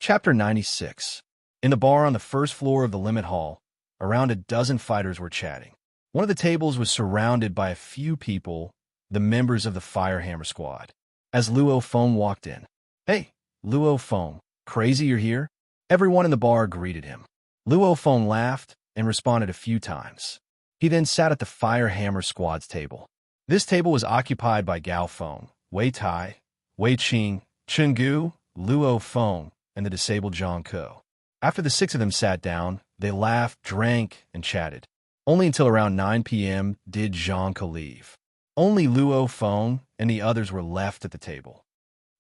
Chapter 96. In the bar on the first floor of the Limit Hall, around a dozen fighters were chatting. One of the tables was surrounded by a few people, the members of the Firehammer squad. As Luo Feng walked in, "Hey, Luo Feng, crazy you're here?" Everyone in the bar greeted him. Luo Feng laughed and responded a few times. He then sat at the Firehammer squad's table. This table was occupied by Gao Feng, Wei Tai, Wei Qing, Chen Gu, Luo Feng, and the disabled Zhang Ke. After the six of them sat down, they laughed, drank, and chatted. Only until around 9 p.m. did Zhang Ke leave. Only Luo Feng and the others were left at the table.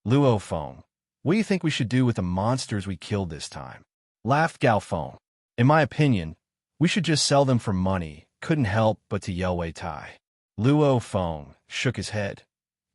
"Luo Feng, what do you think we should do with the monsters we killed this time?" laughed Gao Feng. "In my opinion, we should just sell them for money," couldn't help but to yell Wei Tai. Luo Feng shook his head.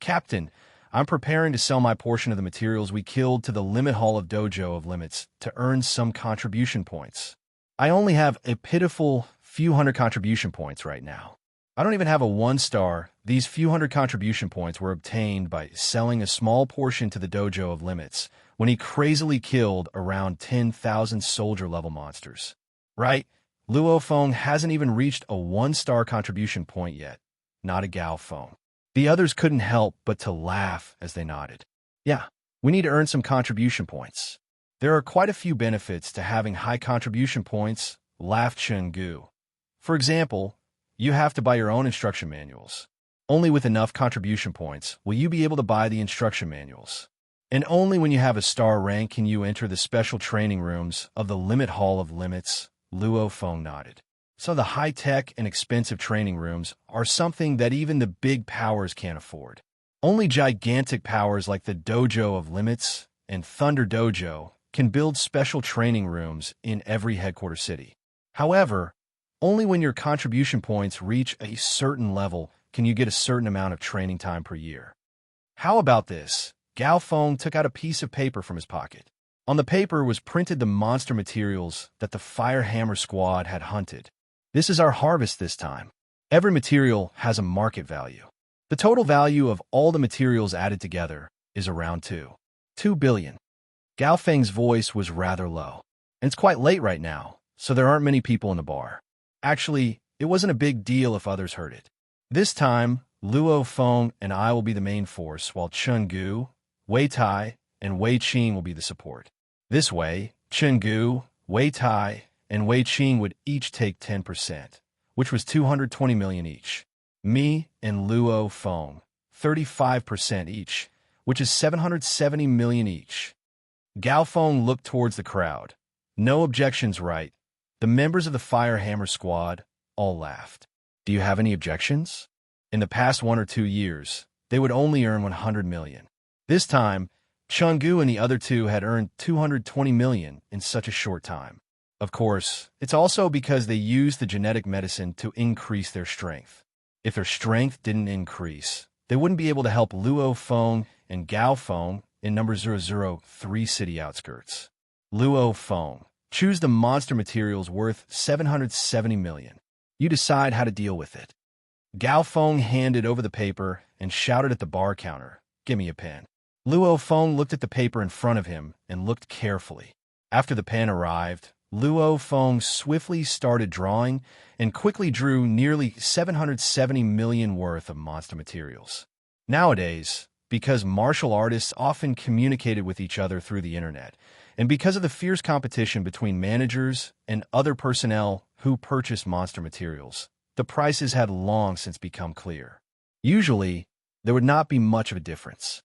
"Captain, I'm preparing to sell my portion of the materials we killed to the Limit Hall of Dojo of Limits to earn some contribution points. I only have a pitiful few hundred contribution points right now. I don't even have a 1-star. These few hundred contribution points were obtained by selling a small portion to the Dojo of Limits when he crazily killed around 10,000 soldier-level monsters. Right? Luo Feng hasn't even reached a 1-star contribution point yet. Not a Gao Feng." The others couldn't help but to laugh as they nodded. "Yeah, we need to earn some contribution points. There are quite a few benefits to having high contribution points," laughed Chen Gu. "For example, you have to buy your own instruction manuals. Only with enough contribution points will you be able to buy the instruction manuals. And only when you have a star rank can you enter the special training rooms of the Limit Hall of Limits." Luo Feng nodded. "So the high-tech and expensive training rooms are something that even the big powers can't afford. Only gigantic powers like the Dojo of Limits and Thunder Dojo can build special training rooms in every headquarters city. However, only when your contribution points reach a certain level can you get a certain amount of training time per year. How about this?" Gao Feng took out a piece of paper from his pocket. On the paper was printed the monster materials that the Firehammer squad had hunted. "This is our harvest this time. Every material has a market value. The total value of all the materials added together is around 2 billion. Gao Feng's voice was rather low. "And it's quite late right now, so there aren't many people in the bar. Actually, it wasn't a big deal if others heard it. This time, Luo Feng and I will be the main force, while Chen Gu, Wei Tai, and Wei Qing will be the support. This way, Chen Gu, Wei Tai, and Wei Qing would each take 10%, which was 220 million each. Me and Luo Feng, 35% each, which is 770 million each." Gao Feng looked towards the crowd. No objections, right? The members of the Firehammer squad all laughed. "Do you have any objections?" In the past 1 or 2 years, they would only earn 100 million. This time, Chen Gu and the other two had earned 220 million in such a short time. Of course, it's also because they used the genetic medicine to increase their strength. If their strength didn't increase, they wouldn't be able to help Luo Feng and Gao Feng in number 003 city outskirts. "Luo Feng, choose the monster materials worth 770 million. You decide how to deal with it." Gao Feng handed over the paper and shouted at the bar counter, "Give me a pen." Luo Feng looked at the paper in front of him and looked carefully. After the pen arrived, Luo Feng swiftly started drawing and quickly drew nearly 770 million worth of monster materials. Nowadays, because martial artists often communicated with each other through the internet, and because of the fierce competition between managers and other personnel who purchased monster materials, the prices had long since become clear. Usually, there would not be much of a difference.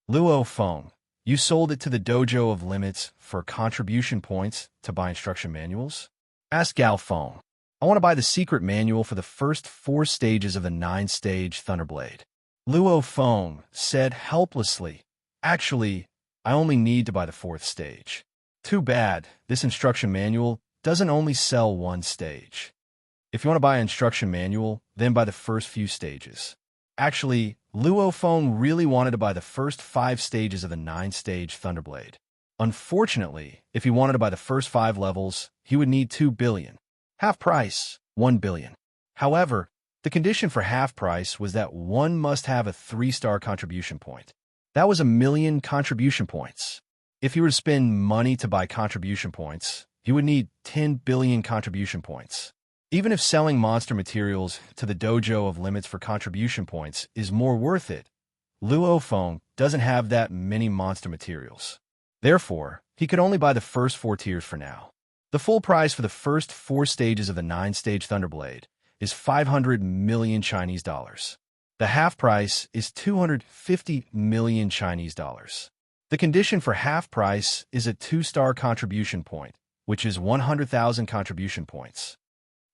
"Luo Feng, you sold it to the Dojo of Limits for contribution points to buy instruction manuals?" asked Gao Feng. "I want to buy the secret manual for the first 4 stages of the 9-stage Thunderblade." Luo Feng said helplessly, "Actually, I only need to buy the 4th stage. Too bad, this instruction manual doesn't only sell 1 stage. If you want to buy an instruction manual, then buy the first few stages." Actually, Luo Feng really wanted to buy the first 5 stages of the 9-stage Thunderblade. Unfortunately, if he wanted to buy the first 5 levels, he would need 2 billion. Half price, 1 billion. However, the condition for half price was that one must have a 3-star contribution point. That was 1 million contribution points. If you were to spend money to buy contribution points, you would need 10 billion contribution points. Even if selling monster materials to the Dojo of Limits for contribution points is more worth it, Luo Feng doesn't have that many monster materials. Therefore, he could only buy the first 4 tiers for now. The full price for the first 4 stages of the 9-stage Thunderblade is 500 million Chinese dollars. The half price is 250 million Chinese dollars. The condition for half price is a 2-star contribution point, which is 100,000 contribution points.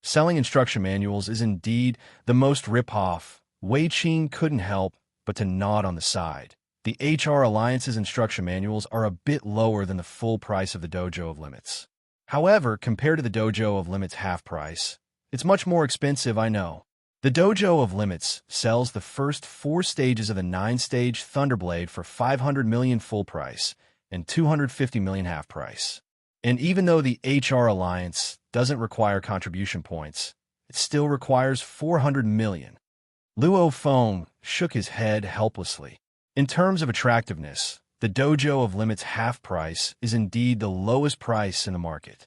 Selling instruction manuals is indeed the most rip-off. Wei Qing couldn't help but to nod on the side. The HR Alliance's instruction manuals are a bit lower than the full price of the Dojo of Limits. However, compared to the Dojo of Limits half price, it's much more expensive, I know. The Dojo of Limits sells the first 4 stages of the 9-stage Thunderblade for 500 million full price and 250 million half price. And even though the HR Alliance doesn't require contribution points, it still requires 400 million. Luo Feng shook his head helplessly. In terms of attractiveness, the Dojo of Limits half price is indeed the lowest price in the market.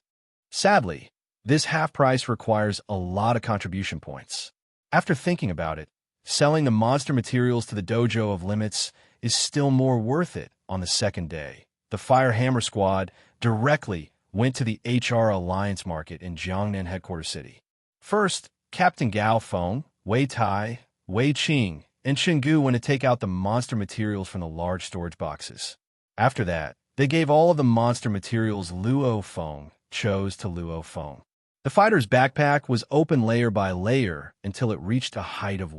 Sadly, this half price requires a lot of contribution points. After thinking about it, selling the monster materials to the Dojo of Limits is still more worth it. On the second day, the Fire Hammer Squad directly went to the HR Alliance market in Jiangnan headquarters city. First, Captain Gao Feng, Wei Tai, Wei Qing, and Xingu went to take out the monster materials from the large storage boxes. After that, they gave all of the monster materials Luo Feng chose to Luo Feng. The fighter's backpack was open layer by layer until it reached a height of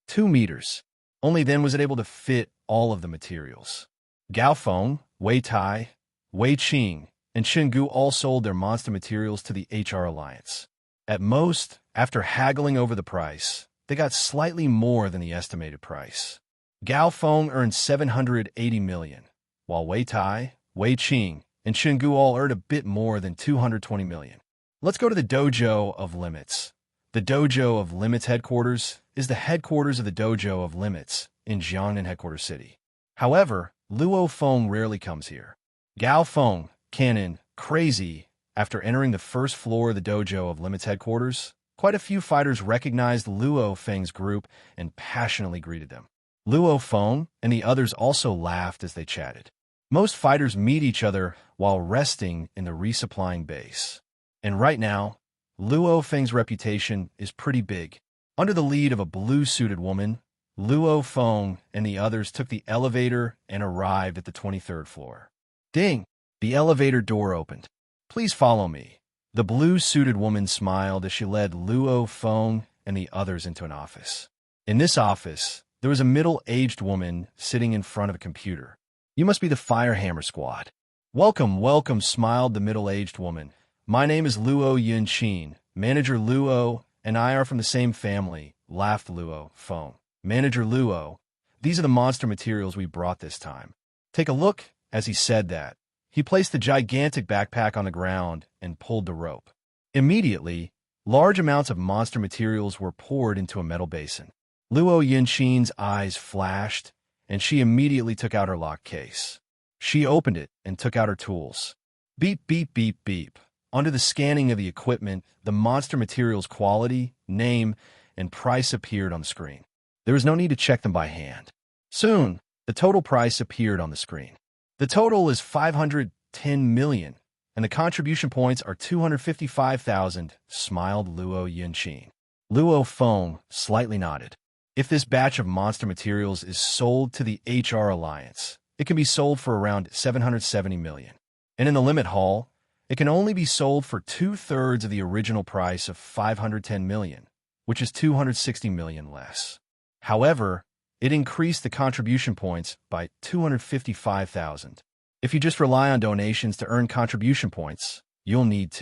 2 meters. Only then was it able to fit all of the materials. Gao Feng, Wei Tai, Wei Qing, and Xingu all sold their monster materials to the HR Alliance. At most, after haggling over the price, they got slightly more than the estimated price. Gao Feng earned 780 million, while Wei Tai, Wei Qing, and Xingu all earned a bit more than 220 million. Let's go to the Dojo of Limits. The Dojo of Limits headquarters is the headquarters of the Dojo of Limits in Jiangnan headquarters city. However, Luo Feng rarely comes here. Gao Feng, Cannon, crazy. After entering the first floor of the Dojo of Limits headquarters, quite a few fighters recognized Luo Feng's group and passionately greeted them. Luo Feng and the others also laughed as they chatted. Most fighters meet each other while resting in the resupplying base. And right now, Luo Feng's reputation is pretty big. Under the lead of a blue-suited woman, Luo Feng and the others took the elevator and arrived at the 23rd floor. Ding! The elevator door opened. Please follow me. The blue-suited woman smiled as she led Luo Feng and the others into an office. In this office, there was a middle-aged woman sitting in front of a computer. You must be the Fire Hammer Squad. Welcome, welcome, smiled the middle-aged woman. My name is Luo Yunqin. Manager Luo and I are from the same family, laughed Luo Feng. Manager Luo, these are the monster materials we brought this time. Take a look. As he said that, he placed the gigantic backpack on the ground and pulled the rope. Immediately, large amounts of monster materials were poured into a metal basin. Luo Yunqin's eyes flashed, and she immediately took out her lock case. She opened it and took out her tools. Beep, beep, beep, beep. Under the scanning of the equipment, the monster materials quality, name, and price appeared on the screen. There was no need to check them by hand. Soon, the total price appeared on the screen. The total is 510 million, and the contribution points are 255,000, smiled Luo Yunqin. Luo Feng slightly nodded. If this batch of monster materials is sold to the HR Alliance, it can be sold for around 770 million. And in the limit hall, it can only be sold for 2/3 of the original price of 510 million, which is 260 million less. However, it increased the contribution points by 255,000. If you just rely on donations to earn contribution points, you'll need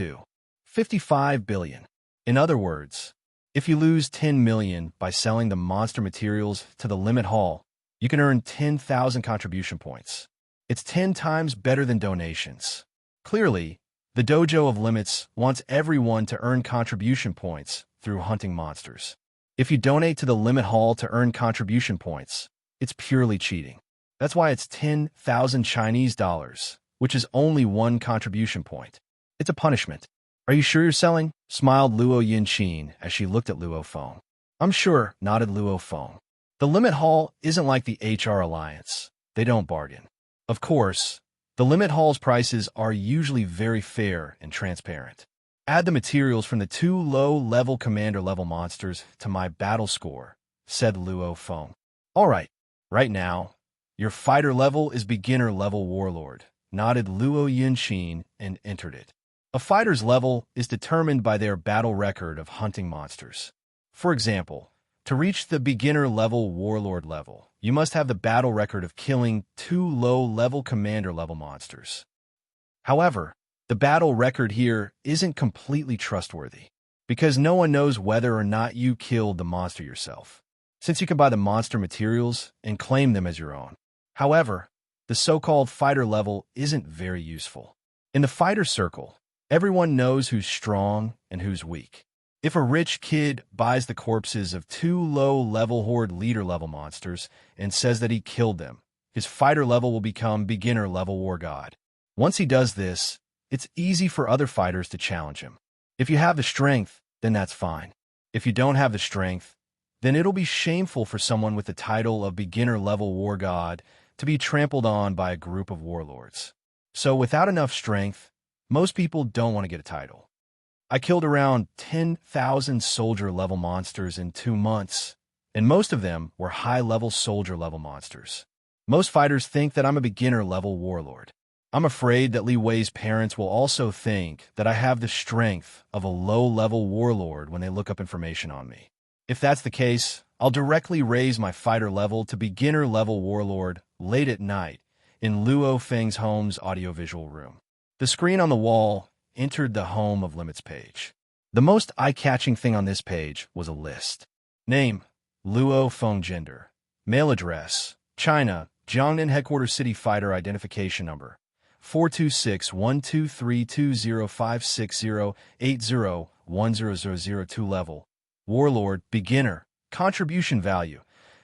55 billion. In other words, if you lose 10 million by selling the monster materials to the limit hall, you can earn 10,000 contribution points. It's 10 times better than donations. Clearly, the Dojo of Limits wants everyone to earn contribution points through hunting monsters. If you donate to the limit hall to earn contribution points, it's purely cheating. That's why it's 10,000 Chinese dollars, which is only 1 contribution point. It's a punishment. Are you sure you're selling? Smiled Luo Yinqin as she looked at Luo Feng. I'm sure, nodded Luo Feng. The limit hall isn't like the HR Alliance. They don't bargain. Of course, the limit hall's prices are usually very fair and transparent. Add the materials from the 2 low-level commander-level monsters to my battle score, said Luo Feng. All right, right now, your fighter level is beginner-level warlord, nodded Luo Yinqin and entered it. A fighter's level is determined by their battle record of hunting monsters. For example, to reach the beginner-level warlord level, you must have the battle record of killing 2 low-level commander-level monsters. However, the battle record here isn't completely trustworthy, because no one knows whether or not you killed the monster yourself, since you can buy the monster materials and claim them as your own. However, the so-called fighter level isn't very useful. In the fighter circle, everyone knows who's strong and who's weak. If a rich kid buys the corpses of 2 low-level horde leader-level monsters and says that he killed them, his fighter level will become beginner-level war god. Once he does this, it's easy for other fighters to challenge him. If you have the strength, then that's fine. If you don't have the strength, then it'll be shameful for someone with the title of beginner-level war god to be trampled on by a group of warlords. So without enough strength, most people don't want to get a title. I killed around 10,000 soldier-level monsters in 2 months, and most of them were high-level soldier-level monsters. Most fighters think that I'm a beginner-level warlord. I'm afraid that Li Wei's parents will also think that I have the strength of a low-level warlord when they look up information on me. If that's the case, I'll directly raise my fighter level to beginner-level warlord late at night in Luo Feng's home's audiovisual room. The screen on the wall entered the Home of Limits page. The most eye-catching thing on this page was a list. Name, Luo Feng. Gender, male. Address, China, Jiangnan Headquarters. City. Fighter identification number, 426-123-20560-80-10002. Level, warlord, beginner. Contribution value,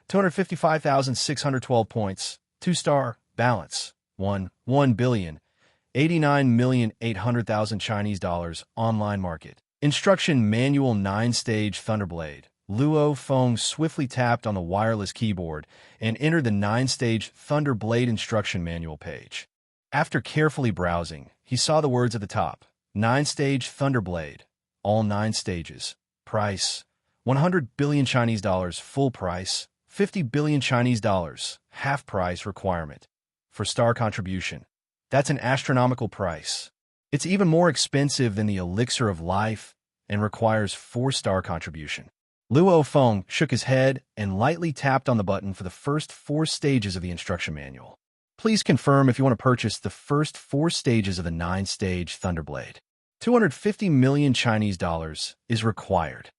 255,612 points. 2-star, balance, 1,089,800,000 Chinese dollars. Online market. Instruction manual. 9-stage Thunderblade. Luo Feng swiftly tapped on the wireless keyboard and entered the 9-stage Thunderblade instruction manual page. After carefully browsing, he saw the words at the top. 9-stage Thunderblade. All 9 stages. Price, 100 billion Chinese dollars. Full price, 50 billion Chinese dollars. Half price requirement. For star contribution. That's an astronomical price. It's even more expensive than the elixir of life and requires 4-star contribution. Luo Feng shook his head and lightly tapped on the button for the first 4 stages of the instruction manual. Please confirm if you want to purchase the first 4 stages of the 9-stage Thunderblade. 250 million Chinese dollars is required.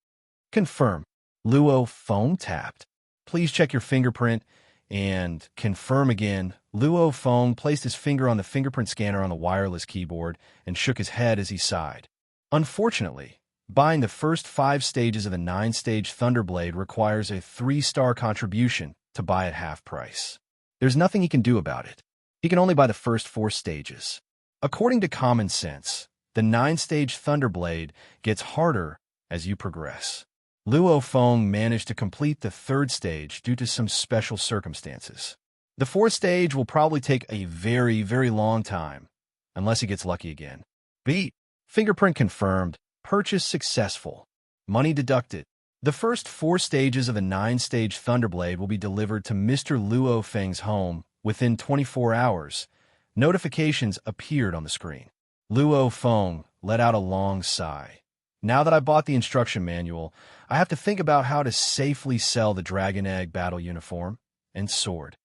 Confirm. Luo Feng tapped. Please check your fingerprint and confirm again. Luo Feng placed his finger on the fingerprint scanner on the wireless keyboard and shook his head as he sighed. Unfortunately, buying the first 5 stages of the 9-stage Thunderblade requires a 3-star contribution to buy at half price. There's nothing he can do about it. He can only buy the first 4 stages. According to common sense, the 9-stage Thunderblade gets harder as you progress. Luo Feng managed to complete the 3rd stage due to some special circumstances. The 4th stage will probably take a very, very long time, unless he gets lucky again. Beat. Fingerprint confirmed. Purchase successful. Money deducted. The first 4 stages of the 9-stage Thunderblade will be delivered to Mr. Luo Feng's home within 24 hours. Notifications appeared on the screen. Luo Feng let out a long sigh. Now that I bought the instruction manual, I have to think about how to safely sell the Dragon Egg battle uniform and sword.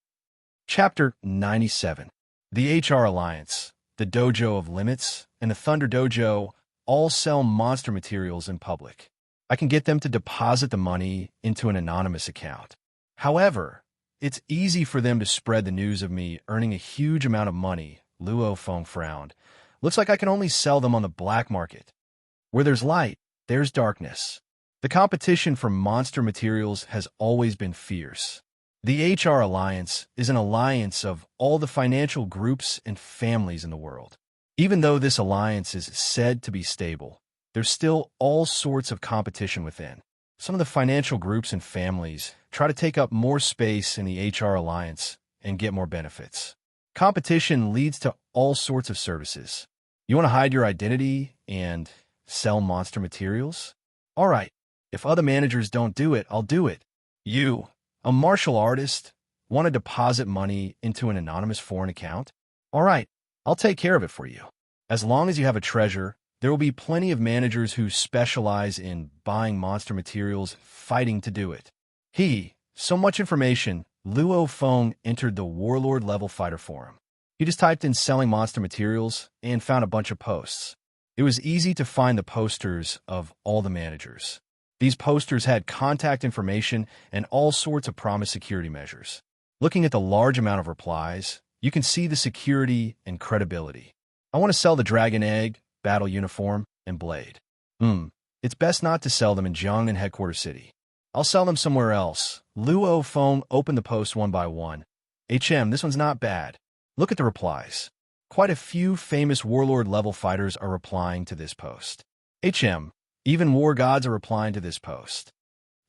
Chapter 97. The HR Alliance, the Dojo of Limits, and the Thunder Dojo all sell monster materials in public. I can get them to deposit the money into an anonymous account. However, it's easy for them to spread the news of me earning a huge amount of money. Luo Feng frowned. Looks like I can only sell them on the black market. Where there's light, there's darkness. The competition for monster materials has always been fierce. The HR Alliance is an alliance of all the financial groups and families in the world. Even though this alliance is said to be stable, there's still all sorts of competition within. Some of the financial groups and families try to take up more space in the HR Alliance and get more benefits. Competition leads to all sorts of services. You want to hide your identity and sell monster materials? All right, if other managers don't do it, I'll do it. You, a martial artist, want to deposit money into an anonymous foreign account? All right, I'll take care of it for you. As long as you have a treasure, there will be plenty of managers who specialize in buying monster materials, fighting to do it. So much information. Luo Feng entered the Warlord level fighter forum. He just typed in selling monster materials and found a bunch of posts. It was easy to find the posters of all the managers. These posters had contact information and all sorts of promised security measures. Looking at the large amount of replies, you can see the security and credibility. I want to sell the dragon egg, battle uniform, and blade. It's best not to sell them in Jiangnan headquarters city. I'll sell them somewhere else. Luo Feng opened the posts one by one. This one's not bad. Look at the replies. Quite a few famous warlord level fighters are replying to this post. Even war gods are replying to this post.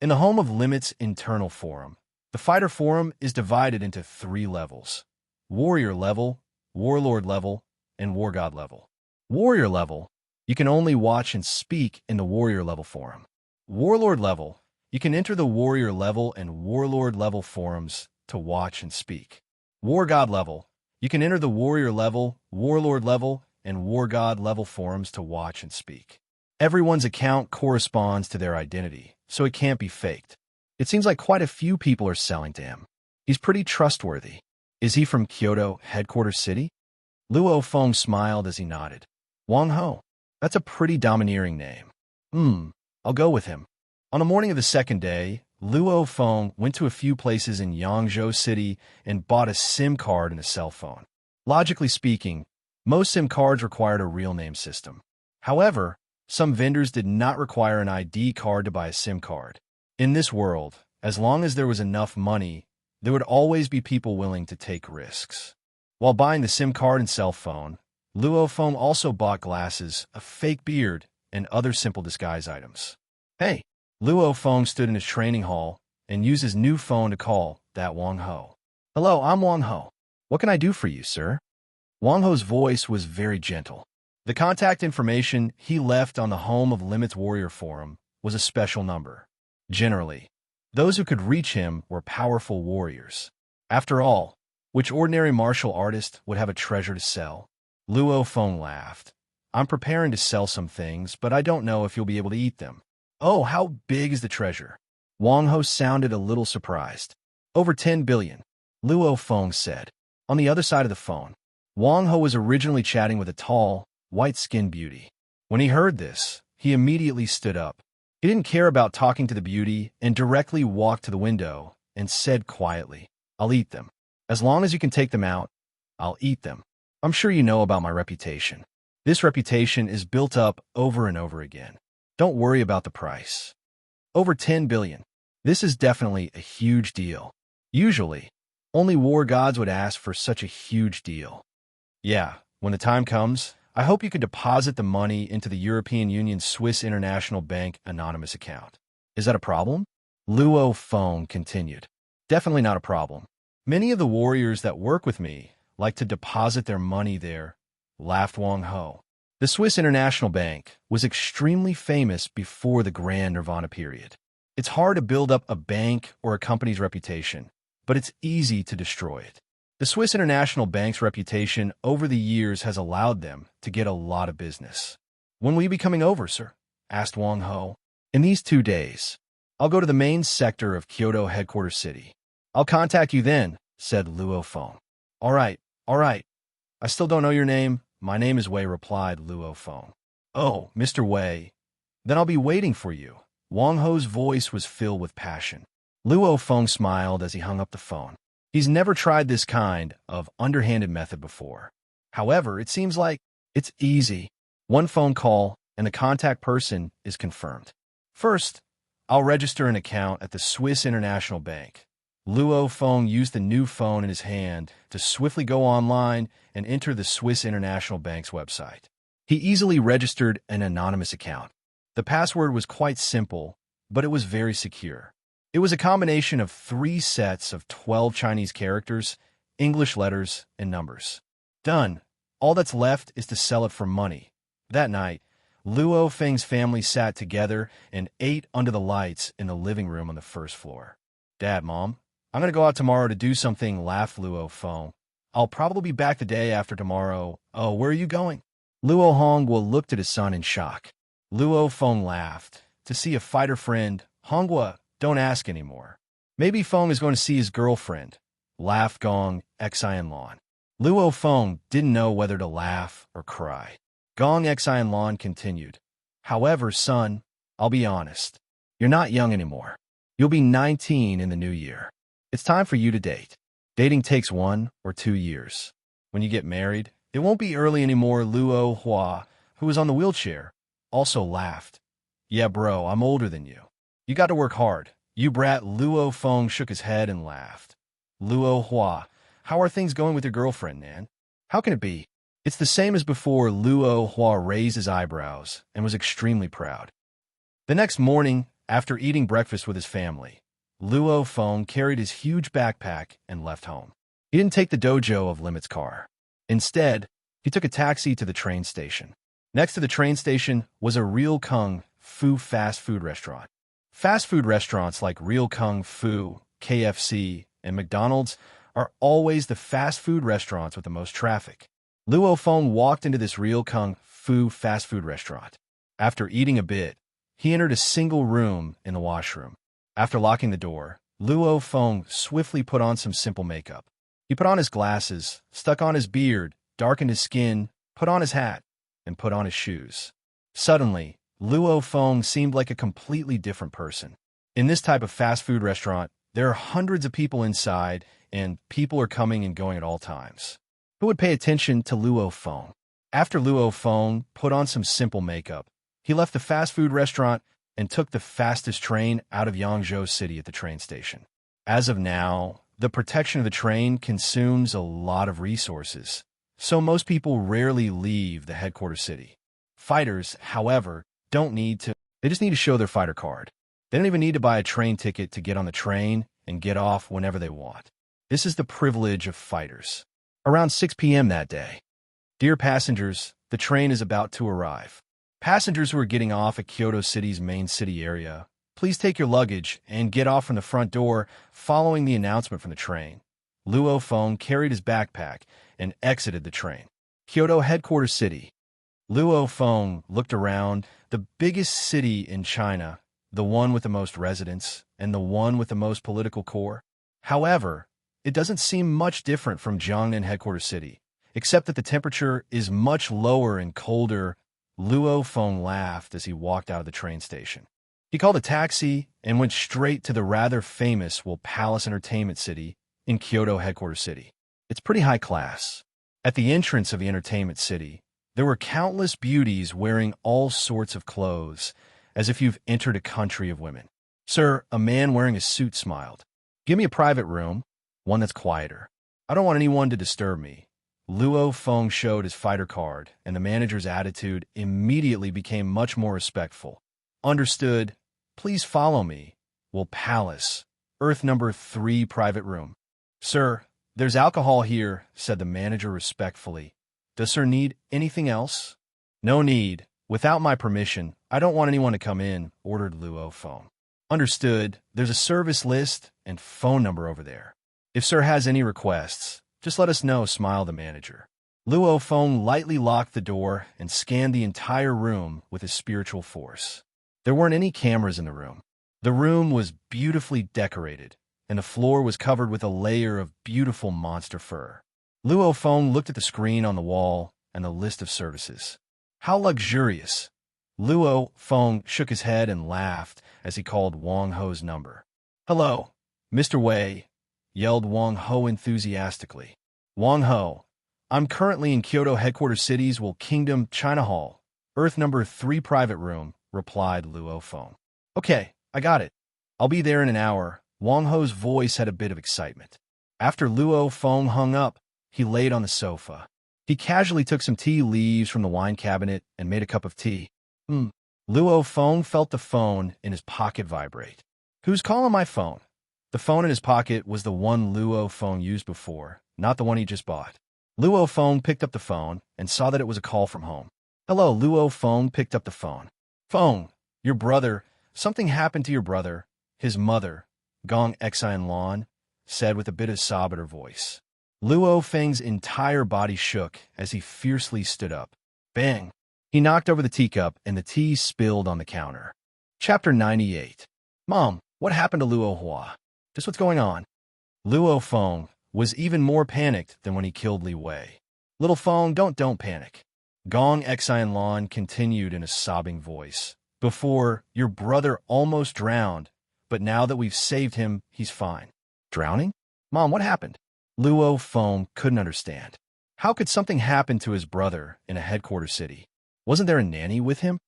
In the Home of Limit's internal forum, the fighter forum is divided into 3 levels: warrior level, warlord level, and war god level. Warrior level, you can only watch and speak in the warrior level forum. Warlord level, you can enter the warrior level and warlord level forums to watch and speak. War god level, you can enter the warrior level, warlord level, and war god level forums to watch and speak. Everyone's account corresponds to their identity, so it can't be faked. It seems like quite a few people are selling to him. He's pretty trustworthy. Is he from Kyoto headquarters city? Luo Feng smiled as he nodded. Wang Ho. That's a pretty domineering name. I'll go with him. On the morning of the second day, Luo Feng went to a few places in Yangzhou City and bought a SIM card and a cell phone. Logically speaking, most SIM cards required a real name system. However, some vendors did not require an ID card to buy a SIM card. In this world, as long as there was enough money, there would always be people willing to take risks. While buying the SIM card and cell phone, Luo Feng also bought glasses, a fake beard, and other simple disguise items. Hey! Luo Feng stood in his training hall and used his new phone to call that Wang Ho. Hello, I'm Wang Ho. What can I do for you, sir? Wang Ho's voice was very gentle. The contact information he left on the Home of Limit's Warrior Forum was a special number. Generally, those who could reach him were powerful warriors. After all, which ordinary martial artist would have a treasure to sell? Luo Feng laughed. I'm preparing to sell some things, but I don't know if you'll be able to eat them. Oh, how big is the treasure? Wang Ho sounded a little surprised. Over 10 billion, Luo Feng said. On the other side of the phone, Wang Ho was originally chatting with a tall, white-skinned beauty. When he heard this, he immediately stood up. He didn't care about talking to the beauty and directly walked to the window and said quietly, I'll eat them. As long as you can take them out, I'll eat them. I'm sure you know about my reputation. This reputation is built up over and over again. Don't worry about the price. Over 10 billion. This is definitely a huge deal. Usually, only war gods would ask for such a huge deal. Yeah, when the time comes, I hope you can deposit the money into the European Union's Swiss International Bank anonymous account. Is that a problem? Luo Feng continued. Definitely not a problem. Many of the warriors that work with me like to deposit their money there, laughed Wang Ho. The Swiss International Bank was extremely famous before the Grand Nirvana period. It's hard to build up a bank or a company's reputation, but it's easy to destroy it. The Swiss International Bank's reputation over the years has allowed them to get a lot of business. When will you be coming over, sir? Asked Wang Ho. In these 2 days. I'll go to the main sector of Kyoto headquarters city. I'll contact you then, said Luo Feng. All right. I still don't know your name. My name is Wei, replied Luo Feng. Oh, Mr. Wei. Then I'll be waiting for you. Wang Ho's voice was filled with passion. Luo Feng smiled as he hung up the phone. He's never tried this kind of underhanded method before. However, it seems like it's easy. One phone call and the contact person is confirmed. First, I'll register an account at the Swiss International Bank. Luo Feng used the new phone in his hand to swiftly go online and enter the Swiss International Bank's website. He easily registered an anonymous account. The password was quite simple, but it was very secure. It was a combination of 3 sets of 12 Chinese characters, English letters, and numbers. Done. All that's left is to sell it for money. That night, Luo Feng's family sat together and ate under the lights in the living room on the first floor. "Dad, Mom, I'm going to go out tomorrow to do something," laughed Luo Feng. "I'll probably be back the day after tomorrow." "Oh, where are you going?" Luo Hongguo looked at his son in shock. Luo Feng laughed. "To see a fighter friend. Hongguo, don't ask anymore." "Maybe Feng is going to see his girlfriend," laughed Gong Xianlong. Luo Feng didn't know whether to laugh or cry. Gong Xianlong continued. "However, son, I'll be honest. You're not young anymore. You'll be 19 in the new year. It's time for you to date. Dating takes 1 or 2 years. When you get married, it won't be early anymore." Luo Hua, who was on the wheelchair, also laughed. "Yeah, bro, I'm older than you. You got to work hard. You brat." Luo Feng shook his head and laughed. Luo Hua, "How are things going with your girlfriend, Nan?" "How can it be? It's the same as before." Luo Hua raised his eyebrows and was extremely proud. The next morning, after eating breakfast with his family, Luo Feng carried his huge backpack and left home. He didn't take the dojo of Limit's car. Instead, he took a taxi to the train station. Next to the train station was a Real Kung Fu fast food restaurant. Fast food restaurants like Real Kung Fu, KFC, and McDonald's are always the fast food restaurants with the most traffic. Luo Feng walked into this Real Kung Fu fast food restaurant. After eating a bit, he entered a single room in the washroom. After locking the door, Luo Feng swiftly put on some simple makeup. He put on his glasses, stuck on his beard, darkened his skin, put on his hat, and put on his shoes. Suddenly, Luo Feng seemed like a completely different person. In this type of fast food restaurant, there are hundreds of people inside, and people are coming and going at all times. Who would pay attention to Luo Feng? After Luo Feng put on some simple makeup, he left the fast food restaurant and took the fastest train out of Yangzhou City at the train station. As of now, the protection of the train consumes a lot of resources, so most people rarely leave the headquarters city. Fighters, however, don't need to. They just need to show their fighter card. They don't even need to buy a train ticket to get on the train and get off whenever they want. This is the privilege of fighters. Around 6 p.m. that day. "Dear passengers, the train is about to arrive. Passengers who are getting off at Kyoto City's main city area, please take your luggage and get off from the front door." Following the announcement from the train, Luo Feng carried his backpack and exited the train. Kyoto headquarters city. Luo Feng looked around. The biggest city in China, the one with the most residents, and the one with the most political core. However, it doesn't seem much different from Jiangnan headquarters city, except that the temperature is much lower and colder. Luo Feng laughed as he walked out of the train station. He called a taxi and went straight to the rather famous Palace Entertainment City in Kyoto headquarters city. It's pretty high class. At the entrance of the entertainment city, there were countless beauties wearing all sorts of clothes, as if you've entered a country of women. "Sir," a man wearing a suit smiled. "Give me a private room, one that's quieter. I don't want anyone to disturb me." Luo Feng showed his fighter card, and the manager's attitude immediately became much more respectful. "Understood. Please follow me. Palace. Earth number 3 private room." "Sir, there's alcohol here," said the manager respectfully. "Does sir need anything else?" "No need. Without my permission, I don't want anyone to come in," ordered Luo Feng. "Understood. There's a service list and phone number over there. If sir has any requests, just let us know," smiled the manager. Luo Feng lightly locked the door and scanned the entire room with his spiritual force. There weren't any cameras in the room. The room was beautifully decorated, and the floor was covered with a layer of beautiful monster fur. Luo Feng looked at the screen on the wall and the list of services. How luxurious! Luo Feng shook his head and laughed as he called Wang Ho's number. "Hello, Mr. Wei," yelled Wang Ho enthusiastically. "Wang Ho, I'm currently in Kyoto headquarters city's Kingdom China Hall, Earth number 3 private room," replied Luo Feng. "Okay, I got it. I'll be there in an hour." Wang Ho's voice had a bit of excitement. After Luo Feng hung up, he laid on the sofa. He casually took some tea leaves from the wine cabinet and made a cup of tea. Luo Feng felt the phone in his pocket vibrate. Who's calling my phone? The phone in his pocket was the one Luo Feng used before, not the one he just bought. Luo Feng picked up the phone and saw that it was a call from home. Hello, Luo Feng picked up the phone. Feng, your brother, something happened to your brother, his mother, Gong Xian Lan, said with a bit of sob in her voice. Luo Feng's entire body shook as he fiercely stood up. Bang! He knocked over the teacup and the tea spilled on the counter. Chapter 98. Mom, what happened to Luo Hua? Just what's going on? Luo Feng was even more panicked than when he killed Li Wei. Little Feng, don't panic. Gong Xian Lan continued in a sobbing voice. Before, your brother almost drowned, but now that we've saved him, he's fine. Drowning? Mom, what happened? Luo Feng couldn't understand. How could something happen to his brother in a headquarters city? Wasn't there a nanny with him?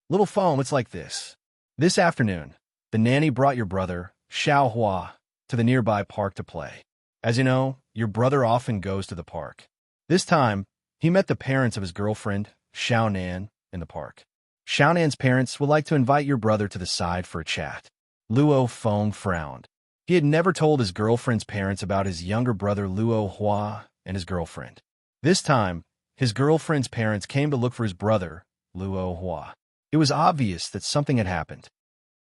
Little Feng, it's like this. This afternoon, the nanny brought your brother, Xiao Hua, to the nearby park to play. As you know, your brother often goes to the park. This time, he met the parents of his girlfriend, Xiao Nan, in the park. Xiao Nan's parents would like to invite your brother to the side for a chat. Luo Feng frowned. He had never told his girlfriend's parents about his younger brother Luo Hua and his girlfriend. This time, his girlfriend's parents came to look for his brother, Luo Hua. It was obvious that something had happened.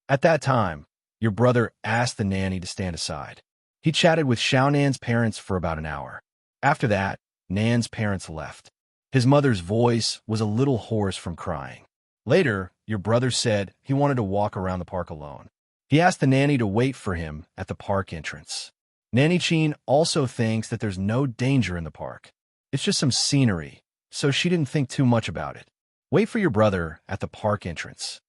At that time, your brother asked the nanny to stand aside. He chatted with Xiao Nan's parents for about an hour. After that, Nan's parents left. His mother's voice was a little hoarse from crying. Later, your brother said he wanted to walk around the park alone. He asked the nanny to wait for him at the park entrance. Nanny Chin also thinks that there's no danger in the park. It's just some scenery, so she didn't think too much about it. Wait for your brother at the park entrance.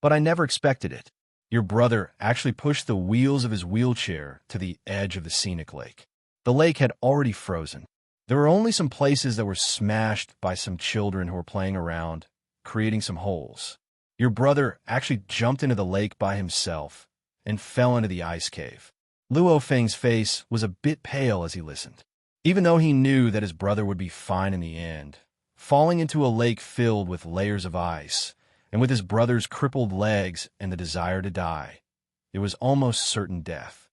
But I never expected it. Your brother actually pushed the wheels of his wheelchair to the edge of the scenic lake. The lake had already frozen. There were only some places that were smashed by some children who were playing around, creating some holes. Your brother actually jumped into the lake by himself and fell into the ice cave. Luo Feng's face was a bit pale as he listened. Even though he knew that his brother would be fine in the end, falling into a lake filled with layers of ice, and with his brother's crippled legs and the desire to die, it was almost certain death.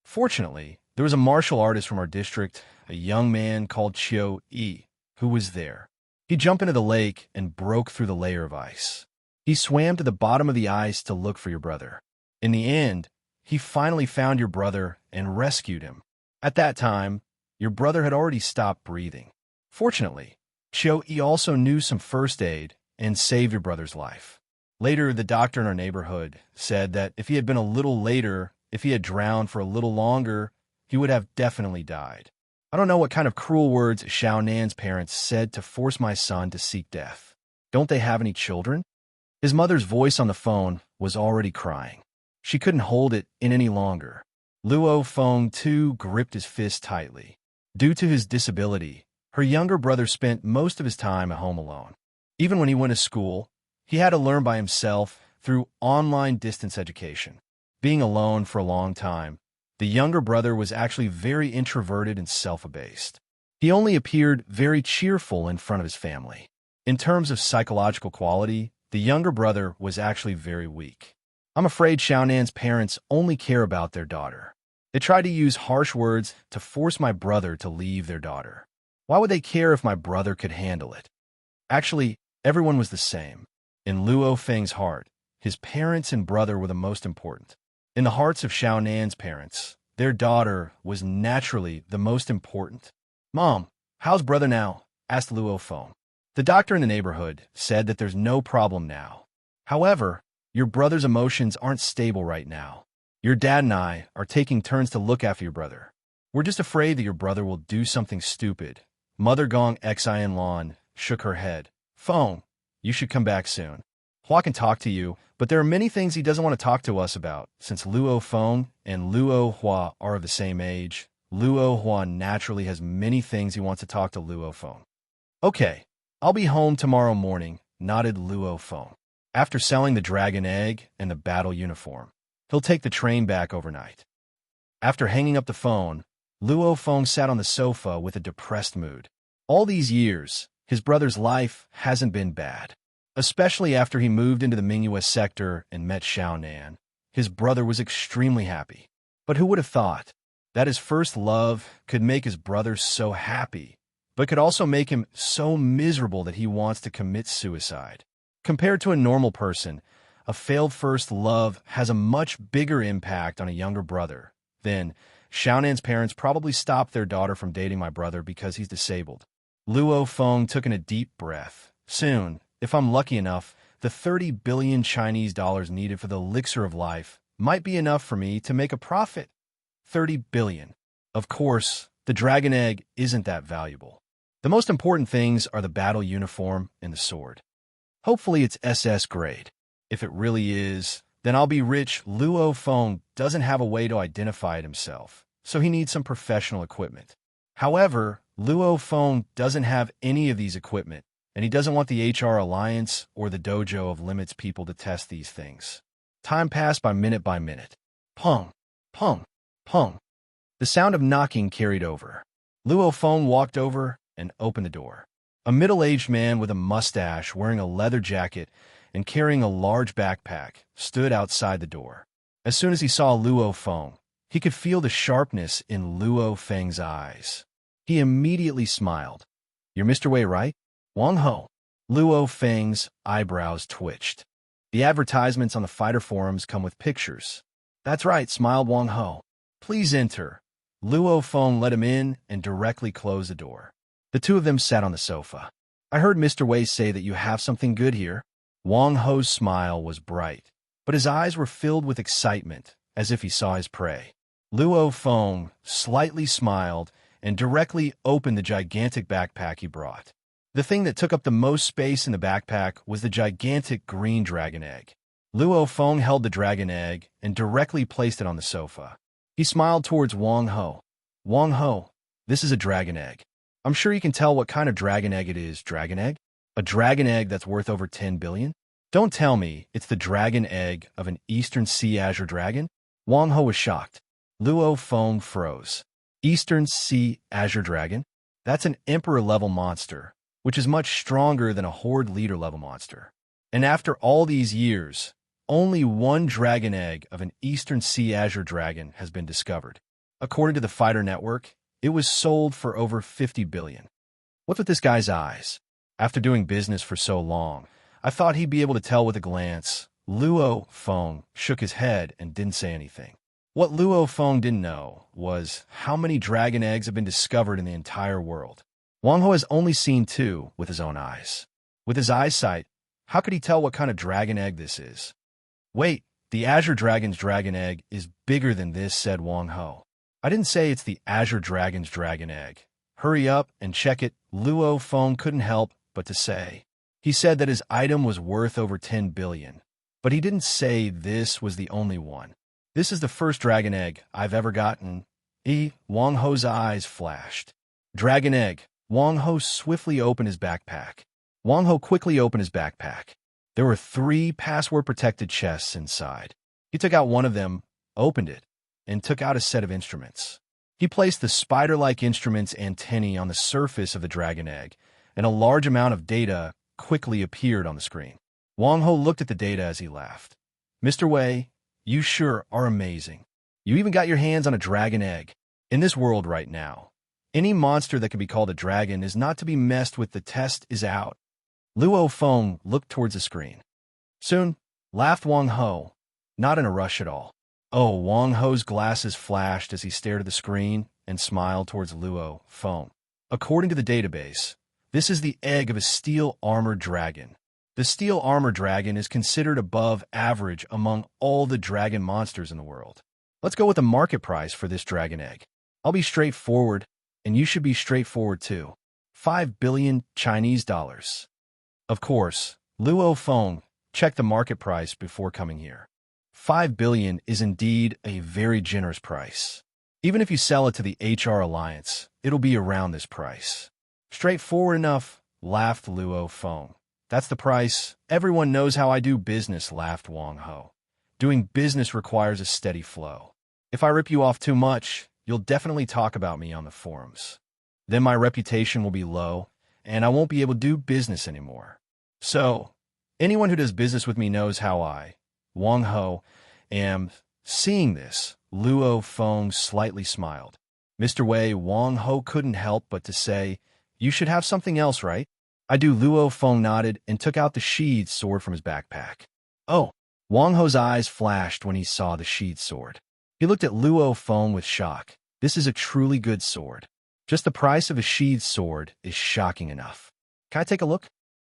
Fortunately, there was a martial artist from our district, a young man called Chiu Yi, who was there. He jumped into the lake and broke through the layer of ice. He swam to the bottom of the ice to look for your brother. In the end, he finally found your brother and rescued him. At that time, your brother had already stopped breathing. Fortunately, Chiu Yi also knew some first aid and saved your brother's life. Later, the doctor in our neighborhood said that if he had been a little later, if he had drowned for a little longer, he would have definitely died. I don't know what kind of cruel words Xiao Nan's parents said to force my son to seek death. Don't they have any children? His mother's voice on the phone was already crying. She couldn't hold it in any longer. Luo Feng, too, gripped his fist tightly. Due to his disability, her younger brother spent most of his time at home alone. Even when he went to school, he had to learn by himself through online distance education. Being alone for a long time, the younger brother was actually very introverted and self-abased. He only appeared very cheerful in front of his family. In terms of psychological quality, the younger brother was actually very weak. I'm afraid Xiao Nan's parents only care about their daughter. They tried to use harsh words to force my brother to leave their daughter. Why would they care if my brother could handle it? Actually, everyone was the same. In Luo Feng's heart, his parents and brother were the most important. In the hearts of Xiao Nan's parents, their daughter was naturally the most important. Mom, how's brother now? Asked Luo Feng. The doctor in the neighborhood said that there's no problem now. However, your brother's emotions aren't stable right now. Your dad and I are taking turns to look after your brother. We're just afraid that your brother will do something stupid. Mother Gong Xian Lan shook her head. Feng, you should come back soon. Hua can talk to you, but there are many things he doesn't want to talk to us about. Since Luo Feng and Luo Hua are of the same age, Luo Hua naturally has many things he wants to talk to Luo Feng. Okay, I'll be home tomorrow morning, nodded Luo Feng. After selling the dragon egg and the battle uniform, he'll take the train back overnight. After hanging up the phone, Luo Feng sat on the sofa with a depressed mood. All these years, his brother's life hasn't been bad. Especially after he moved into the Mingyue sector and met Xiaonan, his brother was extremely happy. But who would have thought that his first love could make his brother so happy, but could also make him so miserable that he wants to commit suicide? Compared to a normal person, a failed first love has a much bigger impact on a younger brother. Then, Xiaonan's parents probably stopped their daughter from dating my brother because he's disabled. Luo Feng took in a deep breath. Soon, if I'm lucky enough, the 30 billion Chinese dollars needed for the elixir of life might be enough for me to make a profit. 30 billion. Of course, the dragon egg isn't that valuable. The most important things are the battle uniform and the sword. Hopefully it's SS grade. If it really is, then I'll be rich. Luo Feng doesn't have a way to identify it himself, so he needs some professional equipment. However, Luo Feng doesn't have any of these equipment, and he doesn't want the HR Alliance or the Dojo of Limits people to test these things. Time passed by minute. Pong, pong, pong. The sound of knocking carried over. Luo Feng walked over and opened the door. A middle-aged man with a mustache, wearing a leather jacket and carrying a large backpack, stood outside the door. As soon as he saw Luo Feng, he could feel the sharpness in Luo Feng's eyes. He immediately smiled. "You're Mr. Wei, right?" "Wang Ho." Luo Feng's eyebrows twitched. "The advertisements on the fighter forums come with pictures." "That's right," smiled Wang Ho. "Please enter." Luo Feng let him in and directly closed the door. The two of them sat on the sofa. "I heard Mr. Wei say that you have something good here." Wang Ho's smile was bright, but his eyes were filled with excitement, as if he saw his prey. Luo Feng slightly smiled and directly opened the gigantic backpack he brought. The thing that took up the most space in the backpack was the gigantic green dragon egg. Luo Feng held the dragon egg and directly placed it on the sofa. He smiled towards Wang Ho. "Wang Ho, this is a dragon egg. I'm sure you can tell what kind of dragon egg it is." "Dragon egg? A dragon egg that's worth over 10 billion? Don't tell me it's the dragon egg of an Eastern Sea Azure dragon?" Wang Ho was shocked. Luo Feng froze. Eastern Sea Azure dragon? That's an Emperor-level monster, which is much stronger than a Horde leader-level monster. And after all these years, only one dragon egg of an Eastern Sea Azure dragon has been discovered. According to the Fighter Network, it was sold for over 50 billion. What's with this guy's eyes? After doing business for so long, I thought he'd be able to tell with a glance. Luo Feng shook his head and didn't say anything. What Luo Feng didn't know was how many dragon eggs have been discovered in the entire world. Wang Ho has only seen 2 with his own eyes. With his eyesight, how could he tell what kind of dragon egg this is? "Wait, the Azure Dragon's dragon egg is bigger than this," said Wang Ho. "I didn't say it's the Azure Dragon's dragon egg. Hurry up and check it." Luo Feng couldn't help but to say. He said that his item was worth over 10 billion, but he didn't say this was the only one. "This is the first dragon egg I've ever gotten." Wang Ho's eyes flashed. Dragon egg. Wang Ho swiftly opened his backpack. Wang Ho quickly opened his backpack. There were 3 password-protected chests inside. He took out one of them, opened it, and took out a set of instruments. He placed the spider-like instrument's antennae on the surface of the dragon egg, and a large amount of data quickly appeared on the screen. Wang Ho looked at the data as he laughed. "Mr. Wei, you sure are amazing. You even got your hands on a dragon egg. In this world right now, any monster that can be called a dragon is not to be messed with. The test is out." Luo Feng looked towards the screen. "Soon," laughed Wang Ho, not in a rush at all. Oh, Wang Ho's glasses flashed as he stared at the screen and smiled towards Luo Feng. According to the database, this is the egg of a steel-armored dragon. The steel-armored dragon is considered above average among all the dragon monsters in the world. Let's go with the market price for this dragon egg. I'll be straightforward, and you should be straightforward too. 5 billion Chinese dollars. Of course, Luo Feng checked the market price before coming here. 5 billion is indeed a very generous price. Even if you sell it to the HR Alliance, it'll be around this price. Straightforward enough, laughed Luo Feng. That's the price. Everyone knows how I do business, laughed Wang Ho. Doing business requires a steady flow. If I rip you off too much, you'll definitely talk about me on the forums. Then my reputation will be low, and I won't be able to do business anymore. So, anyone who does business with me knows how I, Wang Ho, am. Seeing this, Luo Feng slightly smiled. Mr. Wei, Wang Ho couldn't help but to say, "You should have something else, right?" I do. Luo Feng nodded and took out the sheathed sword from his backpack. Oh, Wang Ho's eyes flashed when he saw the sheathed sword. He looked at Luo Feng with shock. This is a truly good sword. Just the price of a sheathed sword is shocking enough. Can I take a look?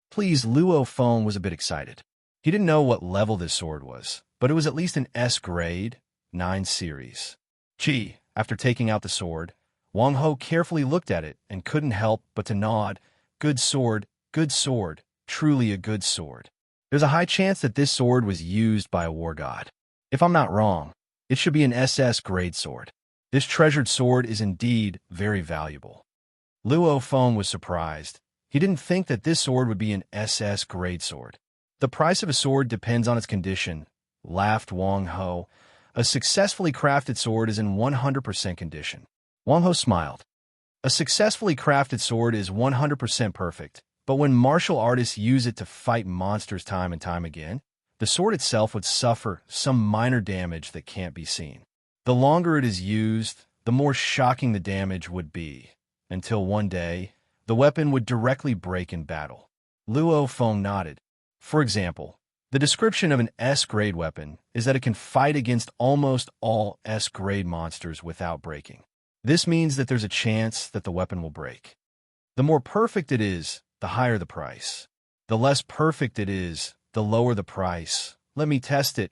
Please. Luo Feng was a bit excited. He didn't know what level this sword was, but it was at least an S grade, 9 series. Gee, after taking out the sword, Wang Ho carefully looked at it and couldn't help but to nod. Good sword, truly a good sword. There's a high chance that this sword was used by a war god. If I'm not wrong, it should be an SS grade sword. This treasured sword is indeed very valuable. Luo Feng was surprised. He didn't think that this sword would be an SS grade sword. The price of a sword depends on its condition, laughed Wang Ho. A successfully crafted sword is in 100% condition. Wang Ho smiled. A successfully crafted sword is 100% perfect, but when martial artists use it to fight monsters time and time again, the sword itself would suffer some minor damage that can't be seen. The longer it is used, the more shocking the damage would be, until one day, the weapon would directly break in battle. Luo Feng nodded. For example, the description of an S-grade weapon is that it can fight against almost all S-grade monsters without breaking. This means that there's a chance that the weapon will break. The more perfect it is, the higher the price. The less perfect it is, the lower the price. Let me test it.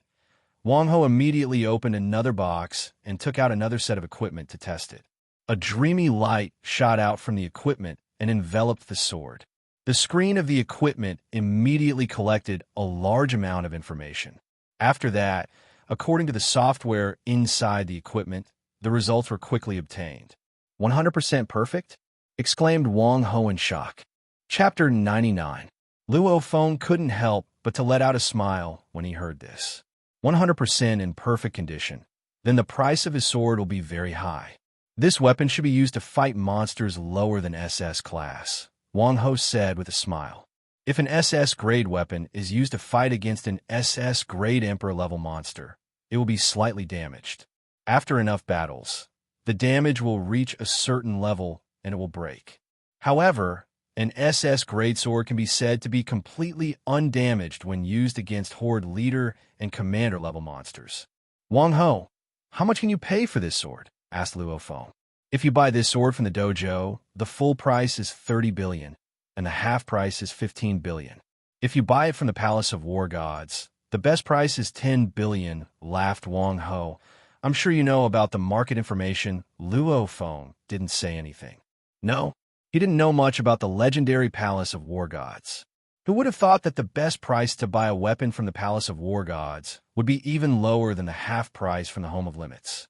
Wang Ho immediately opened another box and took out another set of equipment to test it. A dreamy light shot out from the equipment and enveloped the sword. The screen of the equipment immediately collected a large amount of information. After that, according to the software inside the equipment, the results were quickly obtained. 100% perfect? Exclaimed Wang Ho in shock. Chapter 99. Luo Feng couldn't help but to let out a smile when he heard this. 100% in perfect condition. Then the price of his sword will be very high. This weapon should be used to fight monsters lower than SS class, Wang Ho said with a smile. If an SS grade weapon is used to fight against an SS grade Emperor level monster, it will be slightly damaged. After enough battles, the damage will reach a certain level and it will break. However, an SS grade sword can be said to be completely undamaged when used against Horde leader and commander level monsters. Wang Ho, how much can you pay for this sword? Asked Luo Feng. If you buy this sword from the dojo, the full price is 30 billion, and the half price is 15 billion. If you buy it from the Palace of War Gods, the best price is 10 billion, laughed Wang Ho. I'm sure you know about the market information. Luo Feng didn't say anything. No, he didn't know much about the legendary Palace of War Gods. Who would have thought that the best price to buy a weapon from the Palace of War Gods would be even lower than the half price from the Home of Limits?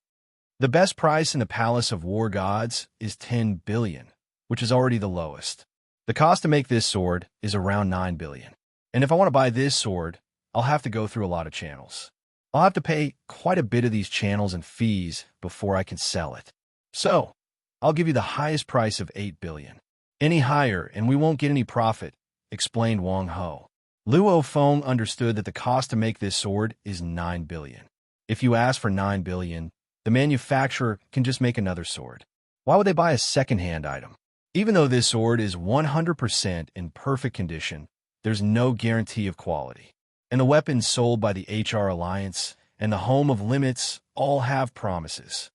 The best price in the Palace of War Gods is 10 billion, which is already the lowest. The cost to make this sword is around 9 billion. And if I want to buy this sword, I'll have to go through a lot of channels. I'll have to pay quite a bit of these channels and fees before I can sell it. So, I'll give you the highest price of 8 billion. Any higher and we won't get any profit, explained Wang Ho. Luo Feng understood that the cost to make this sword is 9 billion. If you ask for 9 billion, the manufacturer can just make another sword. Why would they buy a second-hand item? Even though this sword is 100% in perfect condition, there's no guarantee of quality. And the weapons sold by the HR Alliance and the Home of Limits all have promises.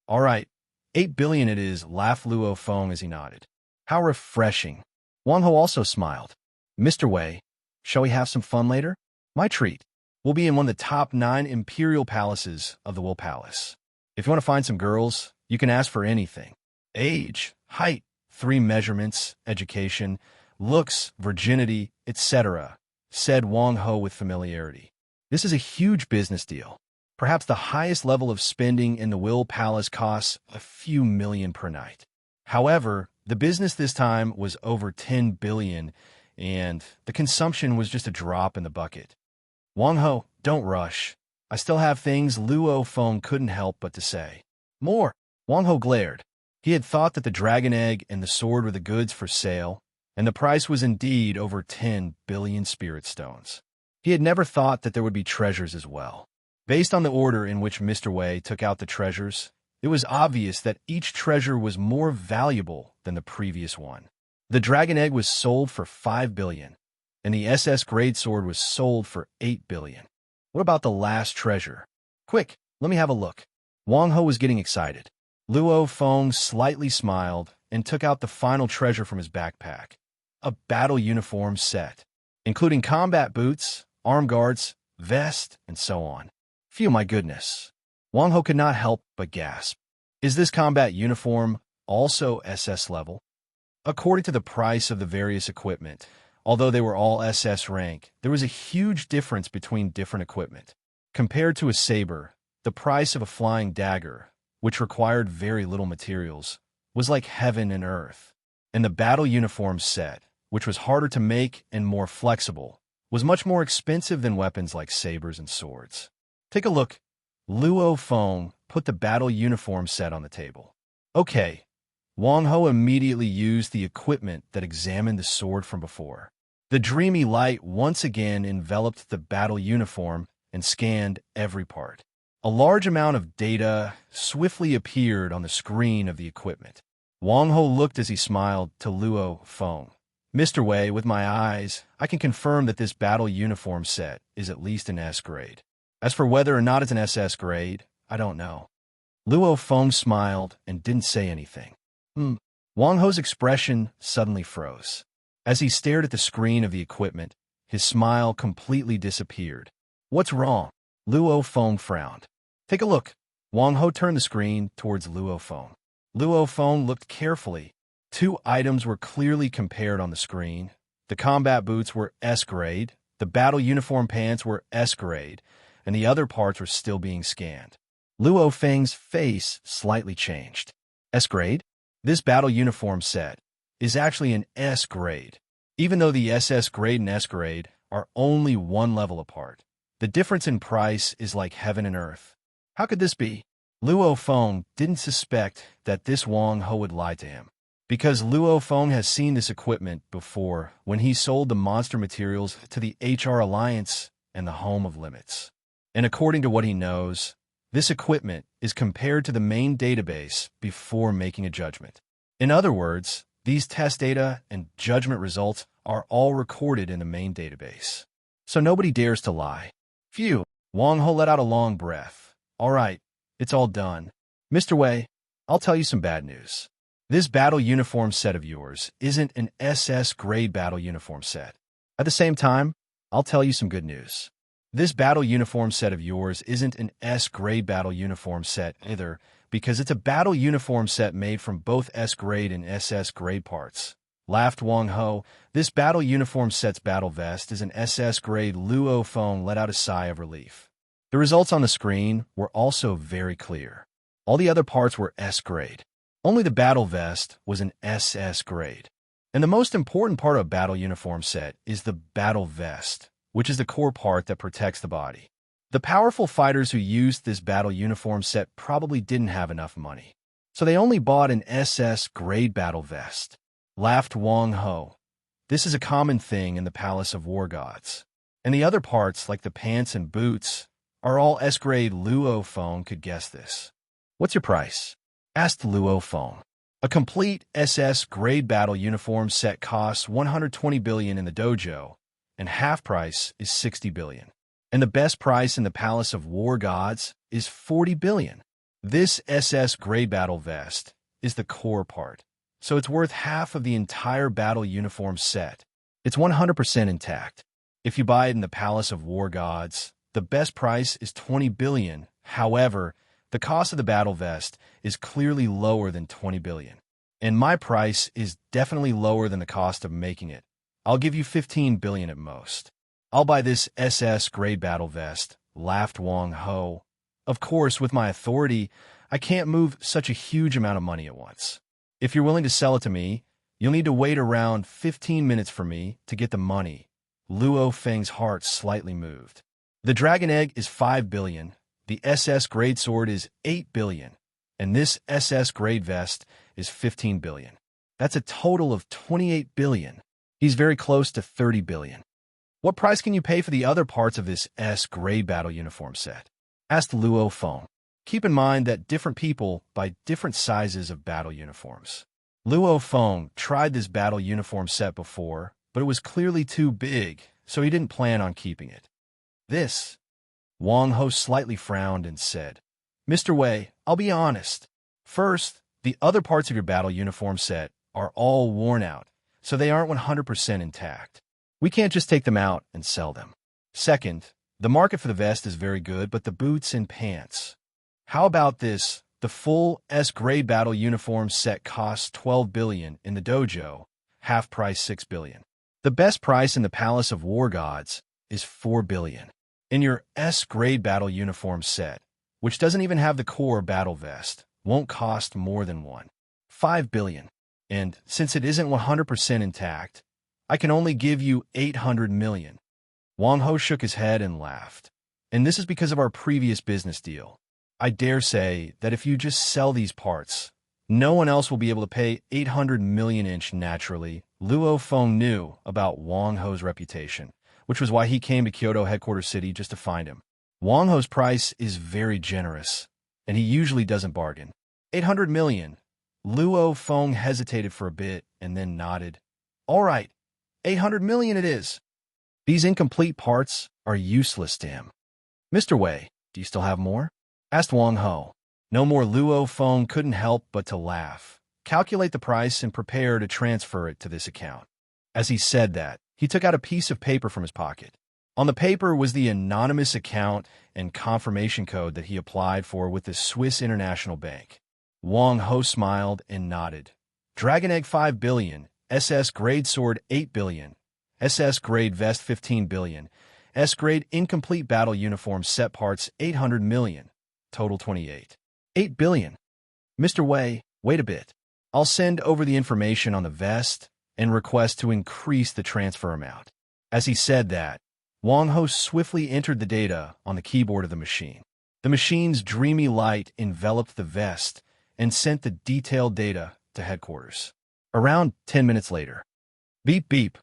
All right, 8 billion it is, laughed Luo Feng as he nodded. How refreshing. Wang Ho also smiled. Mr. Wei, shall we have some fun later? My treat. We'll be in one of the top 9 imperial palaces of the Will Palace. If you want to find some girls, you can ask for anything. Age, height, 3 measurements, education, looks, virginity, etc., said Wang Ho with familiarity. This is a huge business deal. Perhaps the highest level of spending in the Will Palace costs a few million per night. However, the business this time was over 10 billion, and the consumption was just a drop in the bucket. Wang Ho, don't rush. I still have things Luo Feng couldn't help but to say. More. Wang Ho glared. He had thought that the dragon egg and the sword were the goods for sale, and the price was indeed over 10 billion spirit stones. He had never thought that there would be treasures as well. Based on the order in which Mr. Wei took out the treasures, it was obvious that each treasure was more valuable than the previous one. The dragon egg was sold for 5 billion, and the SS grade sword was sold for 8 billion. What about the last treasure? Quick, let me have a look. Wang Ho was getting excited. Luo Feng slightly smiled and took out the final treasure from his backpack, a battle uniform set, including combat boots, arm guards, vest, and so on. Phew, my goodness. Wang Ho could not help but gasp. Is this combat uniform also SS level? According to the price of the various equipment, although they were all SS rank, there was a huge difference between different equipment. Compared to a saber, the price of a flying dagger, which required very little materials, was like heaven and earth. And the battle uniform set, which was harder to make and more flexible, was much more expensive than weapons like sabers and swords. Take a look. Luo Feng put the battle uniform set on the table. Okay. Wang Ho immediately used the equipment that examined the sword from before. The dreamy light once again enveloped the battle uniform and scanned every part. A large amount of data swiftly appeared on the screen of the equipment. Wang Ho looked as he smiled to Luo Feng. Mr. Wei, with my eyes, I can confirm that this battle uniform set is at least an S grade. As for whether or not it's an SS grade, I don't know. Luo Feng smiled and didn't say anything. Wang Ho's expression suddenly froze. As he stared at the screen of the equipment, his smile completely disappeared. What's wrong? Luo Feng frowned. Take a look. Wang Ho turned the screen towards Luo Feng. Luo Feng looked carefully. 2 items were clearly compared on the screen. The combat boots were S grade, the battle uniform pants were S grade, and the other parts were still being scanned. Luo Feng's face slightly changed. S grade? This battle uniform set is actually an S grade. Even though the SS grade and S grade are only 1 level apart, the difference in price is like heaven and earth. How could this be? Luo Feng didn't suspect that this Wang Ho would lie to him, because Luo Feng has seen this equipment before when he sold the monster materials to the HR Alliance and the Home of Limits. And according to what he knows, this equipment is compared to the main database before making a judgment. In other words, these test data and judgment results are all recorded in the main database. So nobody dares to lie. Phew, Wang Ho let out a long breath. All right, it's all done. Mr. Wei, I'll tell you some bad news. This battle uniform set of yours isn't an SS grade battle uniform set. At the same time, I'll tell you some good news. This battle uniform set of yours isn't an S grade battle uniform set either, because it's a battle uniform set made from both S grade and SS grade parts. Laughed Wang Ho. This battle uniform set's battle vest is an SS grade. Luo Feng let out a sigh of relief. The results on the screen were also very clear. All the other parts were S grade. Only the battle vest was an SS grade. And the most important part of a battle uniform set is the battle vest, which is the core part that protects the body. The powerful fighters who used this battle uniform set probably didn't have enough money, so they only bought an SS grade battle vest. Laughed Wang Ho. This is a common thing in the Palace of War Gods. And the other parts, like the pants and boots, are all S grade. Luo Feng could guess this. What's your price? Asked Luo Feng. A complete SS grade battle uniform set costs 120 billion in the dojo, and half price is 60 billion. And the best price in the Palace of War Gods is 40 billion. This SS grade battle vest is the core part, so it's worth half of the entire battle uniform set. It's 100% intact. If you buy it in the Palace of War Gods, the best price is 20 billion. However, the cost of the battle vest is clearly lower than 20 billion. And my price is definitely lower than the cost of making it. I'll give you 15 billion at most. I'll buy this SS grade battle vest, laughed Wang Ho. Of course, with my authority, I can't move such a huge amount of money at once. If you're willing to sell it to me, you'll need to wait around 15 minutes for me to get the money. Luo Feng's heart slightly moved. The dragon egg is 5 billion, the SS grade sword is 8 billion, and this SS grade vest is 15 billion. That's a total of 28 billion. He's very close to 30 billion. What price can you pay for the other parts of this S grade battle uniform set? Asked Luo Feng. Keep in mind that different people buy different sizes of battle uniforms. Luo Feng tried this battle uniform set before, but it was clearly too big, so he didn't plan on keeping it. This. Wang Ho slightly frowned and said, Mr. Wei, I'll be honest. First, the other parts of your battle uniform set are all worn out, so they aren't 100% intact. We can't just take them out and sell them. Second, the market for the vest is very good, but the boots and pants. How about this? The full S-grade battle uniform set costs 12 billion in the dojo, half price 6 billion. The best price in the Palace of War Gods is 4 billion. In your S-grade battle uniform set, which doesn't even have the core battle vest, won't cost more than 5 billion. And since it isn't 100% intact, I can only give you 800 million. Wang Ho shook his head and laughed. And this is because of our previous business deal. I dare say that if you just sell these parts, no one else will be able to pay 800 million inch naturally. Luo Feng knew about Wang Ho's reputation, which was why he came to Kyoto headquarters city just to find him. Wang Ho's price is very generous, and he usually doesn't bargain. 800 million. Luo Feng hesitated for a bit and then nodded. All right, 800 million it is. These incomplete parts are useless to him. Mr. Wei, do you still have more? Asked Wang Ho. No more. Luo Feng couldn't help but to laugh, calculate the price, and prepare to transfer it to this account. As he said that, he took out a piece of paper from his pocket. On the paper was the anonymous account and confirmation code that he applied for with the Swiss International Bank. Wang Ho smiled and nodded. Dragon Egg 5 billion, SS Grade Sword 8 billion, SS Grade Vest 15 billion, S Grade Incomplete Battle Uniform Set Parts 800 million, total 8 billion. Mr. Wei, wait a bit. I'll send over the information on the vest and request to increase the transfer amount. As he said that, Wang Ho swiftly entered the data on the keyboard of the machine. The machine's dreamy light enveloped the vest and sent the detailed data to headquarters. Around 10 minutes later. Beep beep.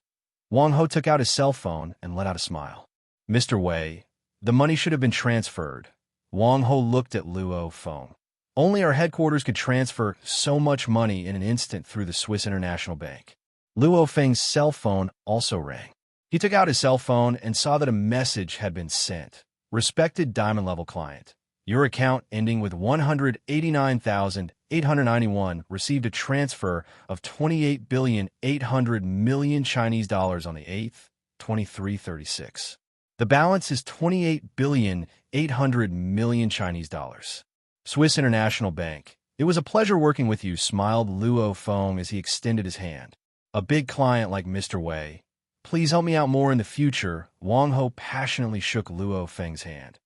Wang Ho took out his cell phone and let out a smile. Mr. Wei, the money should have been transferred. Wang Ho looked at Luo Feng. Only our headquarters could transfer so much money in an instant through the Swiss International Bank. Luo Feng's cell phone also rang. He took out his cell phone and saw that a message had been sent. Respected Diamond Level client, your account ending with 189,891 received a transfer of 28,800 million Chinese dollars on the 8th, 2336. The balance is 28,800 million Chinese dollars. Swiss International Bank. It was a pleasure working with you, smiled Luo Feng as he extended his hand. A big client like Mr. Wei. Please help me out more in the future. Wang Ho passionately shook Luo Feng's hand.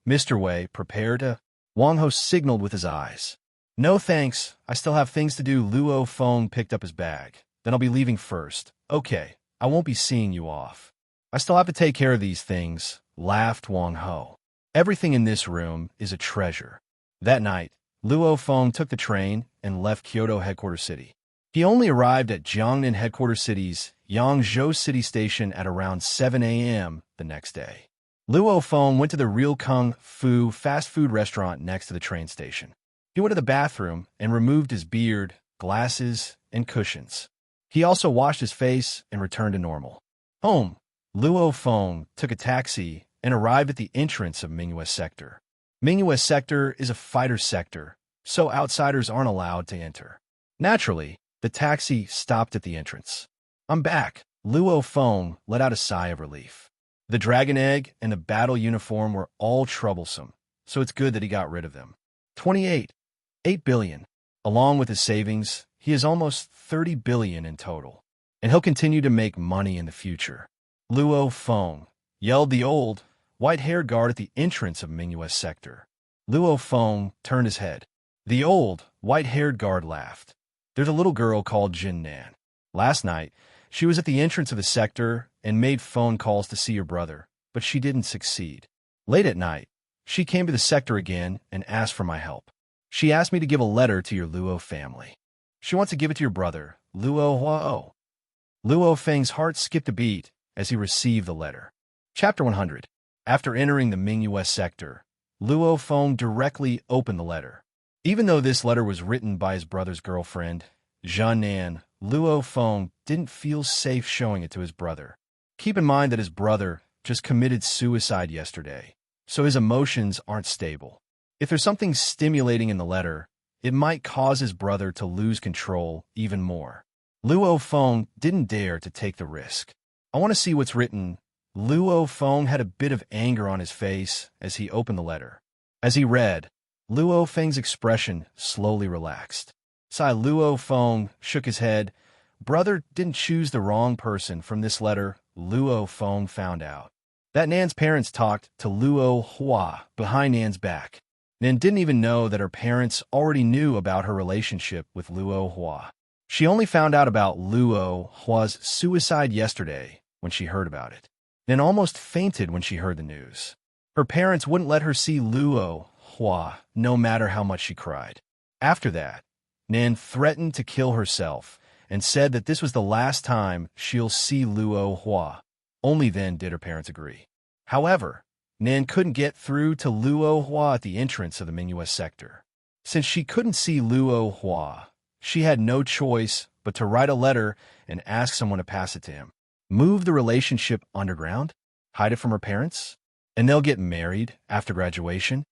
Mr. Wei, prepare to... Wang Ho signaled with his eyes. No thanks, I still have things to do. Luo Feng picked up his bag. Then I'll be leaving first. Okay, I won't be seeing you off. I still have to take care of these things, laughed Wang Ho. Everything in this room is a treasure. That night, Luo Feng took the train and left Kyoto headquarters city. He only arrived at Jiangnan headquarters city's Yangzhou City Station at around 7 a.m. the next day. Luo Feng went to the Real Kung Fu fast food restaurant next to the train station. He went to the bathroom and removed his beard, glasses, and cushions. He also washed his face and returned to normal. Home. Luo Feng took a taxi and arrived at the entrance of Mingyue Sector. Mingyue Sector is a fighter sector, so outsiders aren't allowed to enter. Naturally, the taxi stopped at the entrance. I'm back. Luo Feng let out a sigh of relief. The dragon egg and the battle uniform were all troublesome, so it's good that he got rid of them. 8 billion. Along with his savings, he has almost 30 billion in total, and he'll continue to make money in the future. Luo Feng, yelled the old, white-haired guard at the entrance of Mingyue Sector. Luo Feng turned his head. The old, white-haired guard laughed. There's a little girl called Jin Nan. Last night, she was at the entrance of the sector and made phone calls to see your brother, but she didn't succeed. Late at night, she came to the sector again and asked for my help. She asked me to give a letter to your Luo family. She wants to give it to your brother, Luo Huao. Luo Feng's heart skipped a beat as he received the letter. Chapter 100. After entering the Mingyue sector, Luo Feng directly opened the letter. Even though this letter was written by his brother's girlfriend, Zhan Nan, Luo Feng didn't feel safe showing it to his brother. Keep in mind that his brother just committed suicide yesterday, so his emotions aren't stable. If there's something stimulating in the letter, it might cause his brother to lose control even more. Luo Feng didn't dare to take the risk. I want to see what's written. Luo Feng had a bit of anger on his face as he opened the letter. As he read, Luo Feng's expression slowly relaxed. Sai Luo Feng shook his head. Brother didn't choose the wrong person from this letter. Luo Feng found out that Nan's parents talked to Luo Hua behind Nan's back. Nan didn't even know that her parents already knew about her relationship with Luo Hua. She only found out about Luo Hua's suicide yesterday when she heard about it. Nan almost fainted when she heard the news. Her parents wouldn't let her see Luo Hua, no matter how much she cried. After that, Nan threatened to kill herself and said that this was the last time she'll see Luo Hua. Only then did her parents agree. However, Nan couldn't get through to Luo Hua at the entrance of the Mingyue sector. Since she couldn't see Luo Hua, she had no choice but to write a letter and ask someone to pass it to him. Move the relationship underground? Hide it from her parents? And they'll get married after graduation?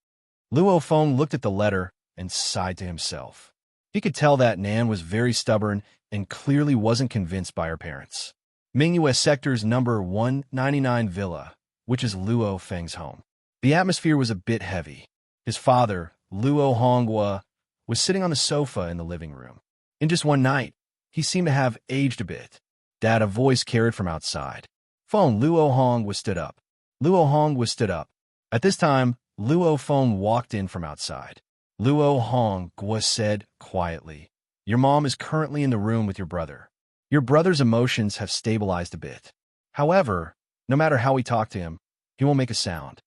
Luo Feng looked at the letter and sighed to himself. He could tell that Nan was very stubborn and clearly wasn't convinced by her parents. Mingyue sector's number 199 villa, which is Luo Feng's home. The atmosphere was a bit heavy. His father, Luo Hongwa, was sitting on the sofa in the living room. In just one night, he seemed to have aged a bit. Dad, a voice carried from outside. Feng, Luo Hong was stood up. Luo Hong was stood up. At this time, Luo Feng walked in from outside. Luo Hong Gua said quietly, "Your mom is currently in the room with your brother. Your brother's emotions have stabilized a bit. However, no matter how we talk to him, he won't make a sound."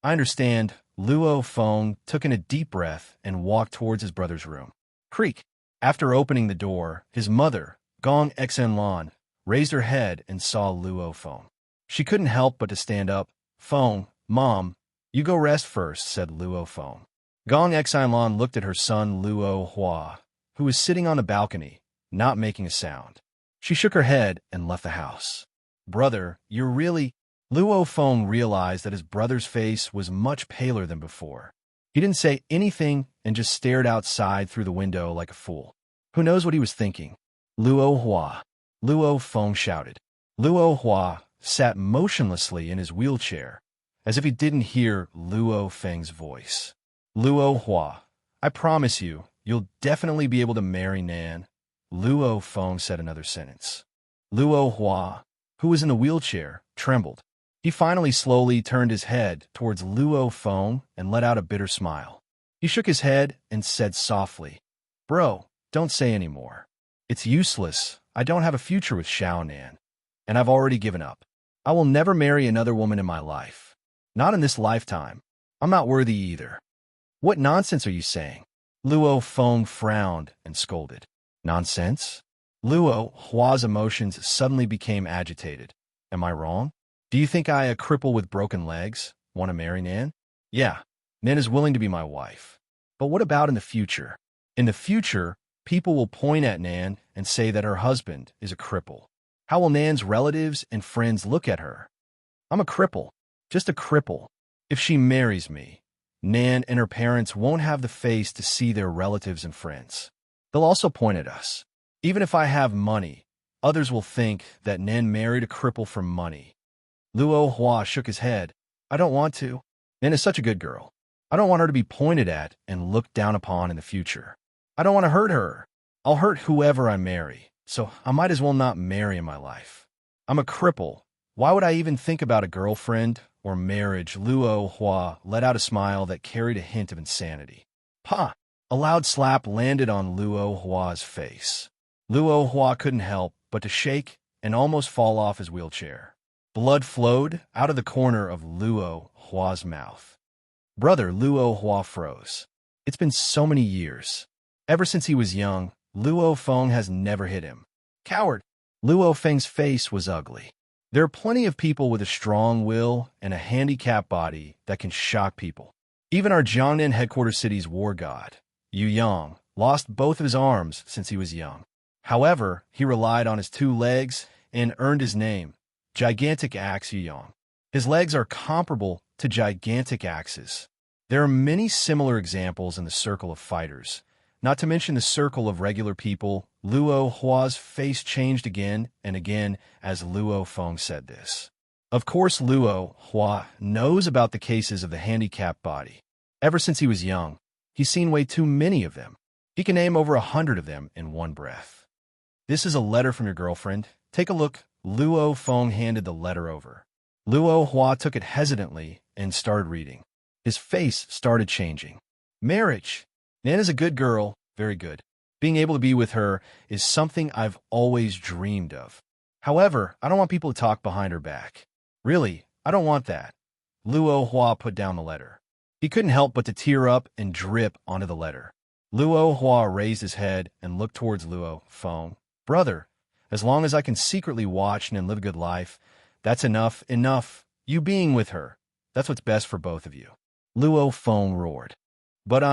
I understand. Luo Feng took in a deep breath and walked towards his brother's room. Creak. After opening the door, his mother, Gong Xenlan, raised her head and saw Luo Feng. She couldn't help but to stand up. "Feng, Mom, you go rest first," said Luo Feng. Gong Xenlan looked at her son Luo Hua, who was sitting on the balcony, not making a sound. She shook her head and left the house. "Brother, you're really—" Luo Feng realized that his brother's face was much paler than before. He didn't say anything and just stared outside through the window like a fool. Who knows what he was thinking? "Luo Hua!" Luo Feng shouted. Luo Hua sat motionlessly in his wheelchair, as if he didn't hear Luo Feng's voice. "Luo Hua, I promise you, you'll definitely be able to marry Nan," Luo Feng said another sentence. Luo Hua, who was in the wheelchair, trembled. He finally slowly turned his head towards Luo Feng and let out a bitter smile. He shook his head and said softly, "Bro, don't say any more. It's useless. I don't have a future with Xiao Nan, and I've already given up. I will never marry another woman in my life. Not in this lifetime. I'm not worthy either." "What nonsense are you saying?" Luo Feng frowned and scolded. "Nonsense?" Luo Hua's emotions suddenly became agitated. "Am I wrong? Do you think I, a cripple with broken legs, want to marry Nan? Yeah, Nan is willing to be my wife. But what about in the future? In the future, people will point at Nan and say that her husband is a cripple. How will Nan's relatives and friends look at her? I'm a cripple, just a cripple. If she marries me, Nan and her parents won't have the face to see their relatives and friends. They'll also point at us. Even if I have money, others will think that Nan married a cripple for money." Luo Hua shook his head. "I don't want to. Nan is such a good girl. I don't want her to be pointed at and looked down upon in the future. I don't want to hurt her. I'll hurt whoever I marry, so I might as well not marry in my life. I'm a cripple. Why would I even think about a girlfriend or marriage?" Luo Hua let out a smile that carried a hint of insanity. "Pa!" A loud slap landed on Luo Hua's face. Luo Hua couldn't help but to shake and almost fall off his wheelchair. Blood flowed out of the corner of Luo Hua's mouth. Brother Luo Hua froze. It's been so many years. Ever since he was young, Luo Feng has never hit him. Coward! Luo Feng's face was ugly. There are plenty of people with a strong will and a handicapped body that can shock people. Even our Jiangnan headquarters city's war god, Yu Yang, lost both of his arms since he was young. However, he relied on his 2 legs and earned his name, Gigantic Axe Yu Yang. His legs are comparable to gigantic axes. There are many similar examples in the circle of fighters, not to mention the circle of regular people. Luo Hua's face changed again and again as Luo Feng said this. Of course, Luo Hua knows about the cases of the handicapped body. Ever since he was young, he's seen way too many of them. He can name over 100 of them in one breath. This is a letter from your girlfriend. Take a look. Luo Feng handed the letter over. Luo Hua took it hesitantly and started reading. His face started changing. Marriage. Nan is a good girl, very good. Being able to be with her is something I've always dreamed of. However, I don't want people to talk behind her back. Really, I don't want that. Luo Hua put down the letter. He couldn't help but to tear up and drip onto the letter. Luo Hua raised his head and looked towards Luo Feng. Brother, as long as I can secretly watch and live a good life, that's enough. You being with her, that's what's best for both of you. Luo Feng roared. But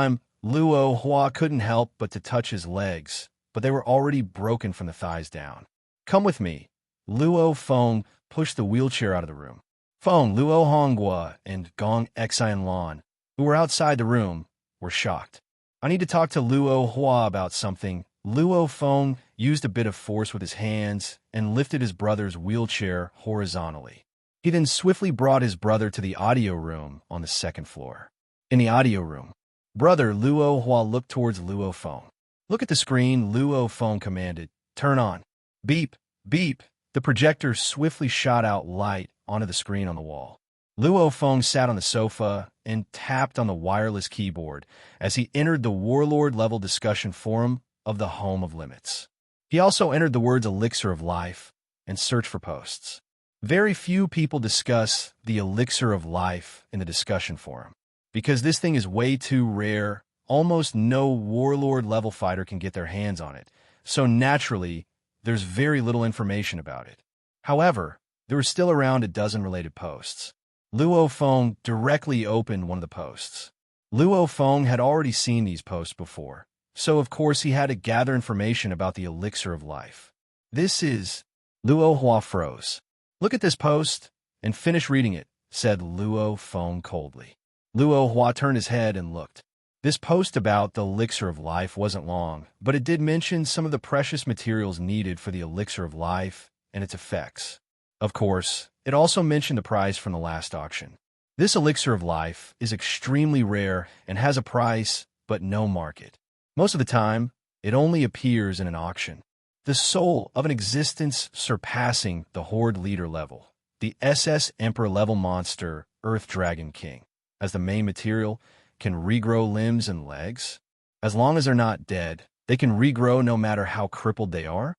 Luo Hua couldn't help but to touch his legs, but they were already broken from the thighs down. Come with me. Luo Feng pushed the wheelchair out of the room. Feng, Luo Honghua, and Gong Xianlan, who were outside the room, were shocked. I need to talk to Luo Hua about something. Luo Feng used a bit of force with his hands and lifted his brother's wheelchair horizontally. He then swiftly brought his brother to the audio room on the 2nd floor. In the audio room, Brother Luo Hua looked towards Luo Feng. Look at the screen, Luo Feng commanded. Turn on. Beep, beep. The projector swiftly shot out light onto the screen on the wall. Luo Feng sat on the sofa and tapped on the wireless keyboard as he entered the warlord-level discussion forum of the Home of Limits. He also entered the words Elixir of Life and searched for posts. Very few people discuss the Elixir of Life in the discussion forum. Because this thing is way too rare, almost no warlord-level fighter can get their hands on it, so naturally, there's very little information about it. However, there were still around a dozen related posts. Luo Feng directly opened one of the posts. Luo Feng had already seen these posts before, so of course he had to gather information about the Elixir of Life. This is... Luo Hua froze. Look at this post and finish reading it, said Luo Feng coldly. Luo Hua turned his head and looked. This post about the Elixir of Life wasn't long, but it did mention some of the precious materials needed for the Elixir of Life and its effects. Of course, it also mentioned the price from the last auction. This Elixir of Life is extremely rare and has a price, but no market. Most of the time, it only appears in an auction. The soul of an existence surpassing the Horde leader level, the SS Emperor level monster, Earth Dragon King. As the main material, can regrow limbs and legs. As long as they're not dead, they can regrow no matter how crippled they are.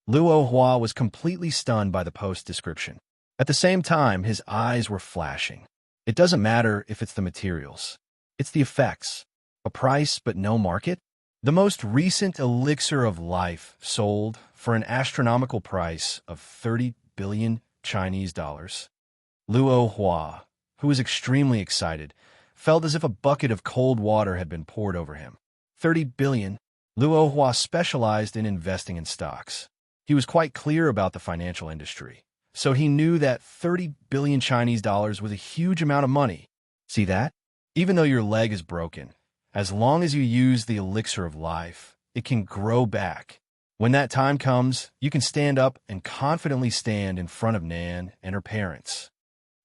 Luo Hua was completely stunned by the post description. At the same time, his eyes were flashing. It doesn't matter if it's the materials. It's the effects. A price but no market? The most recent Elixir of Life sold for an astronomical price of 30 billion Chinese dollars. Luo Hua, who was extremely excited, felt as if a bucket of cold water had been poured over him. 30 billion. Luo Hua specialized in investing in stocks. He was quite clear about the financial industry, so he knew that 30 billion Chinese dollars was a huge amount of money. See that? Even though your leg is broken, as long as you use the Elixir of Life, it can grow back. When that time comes, you can stand up and confidently stand in front of Nan and her parents.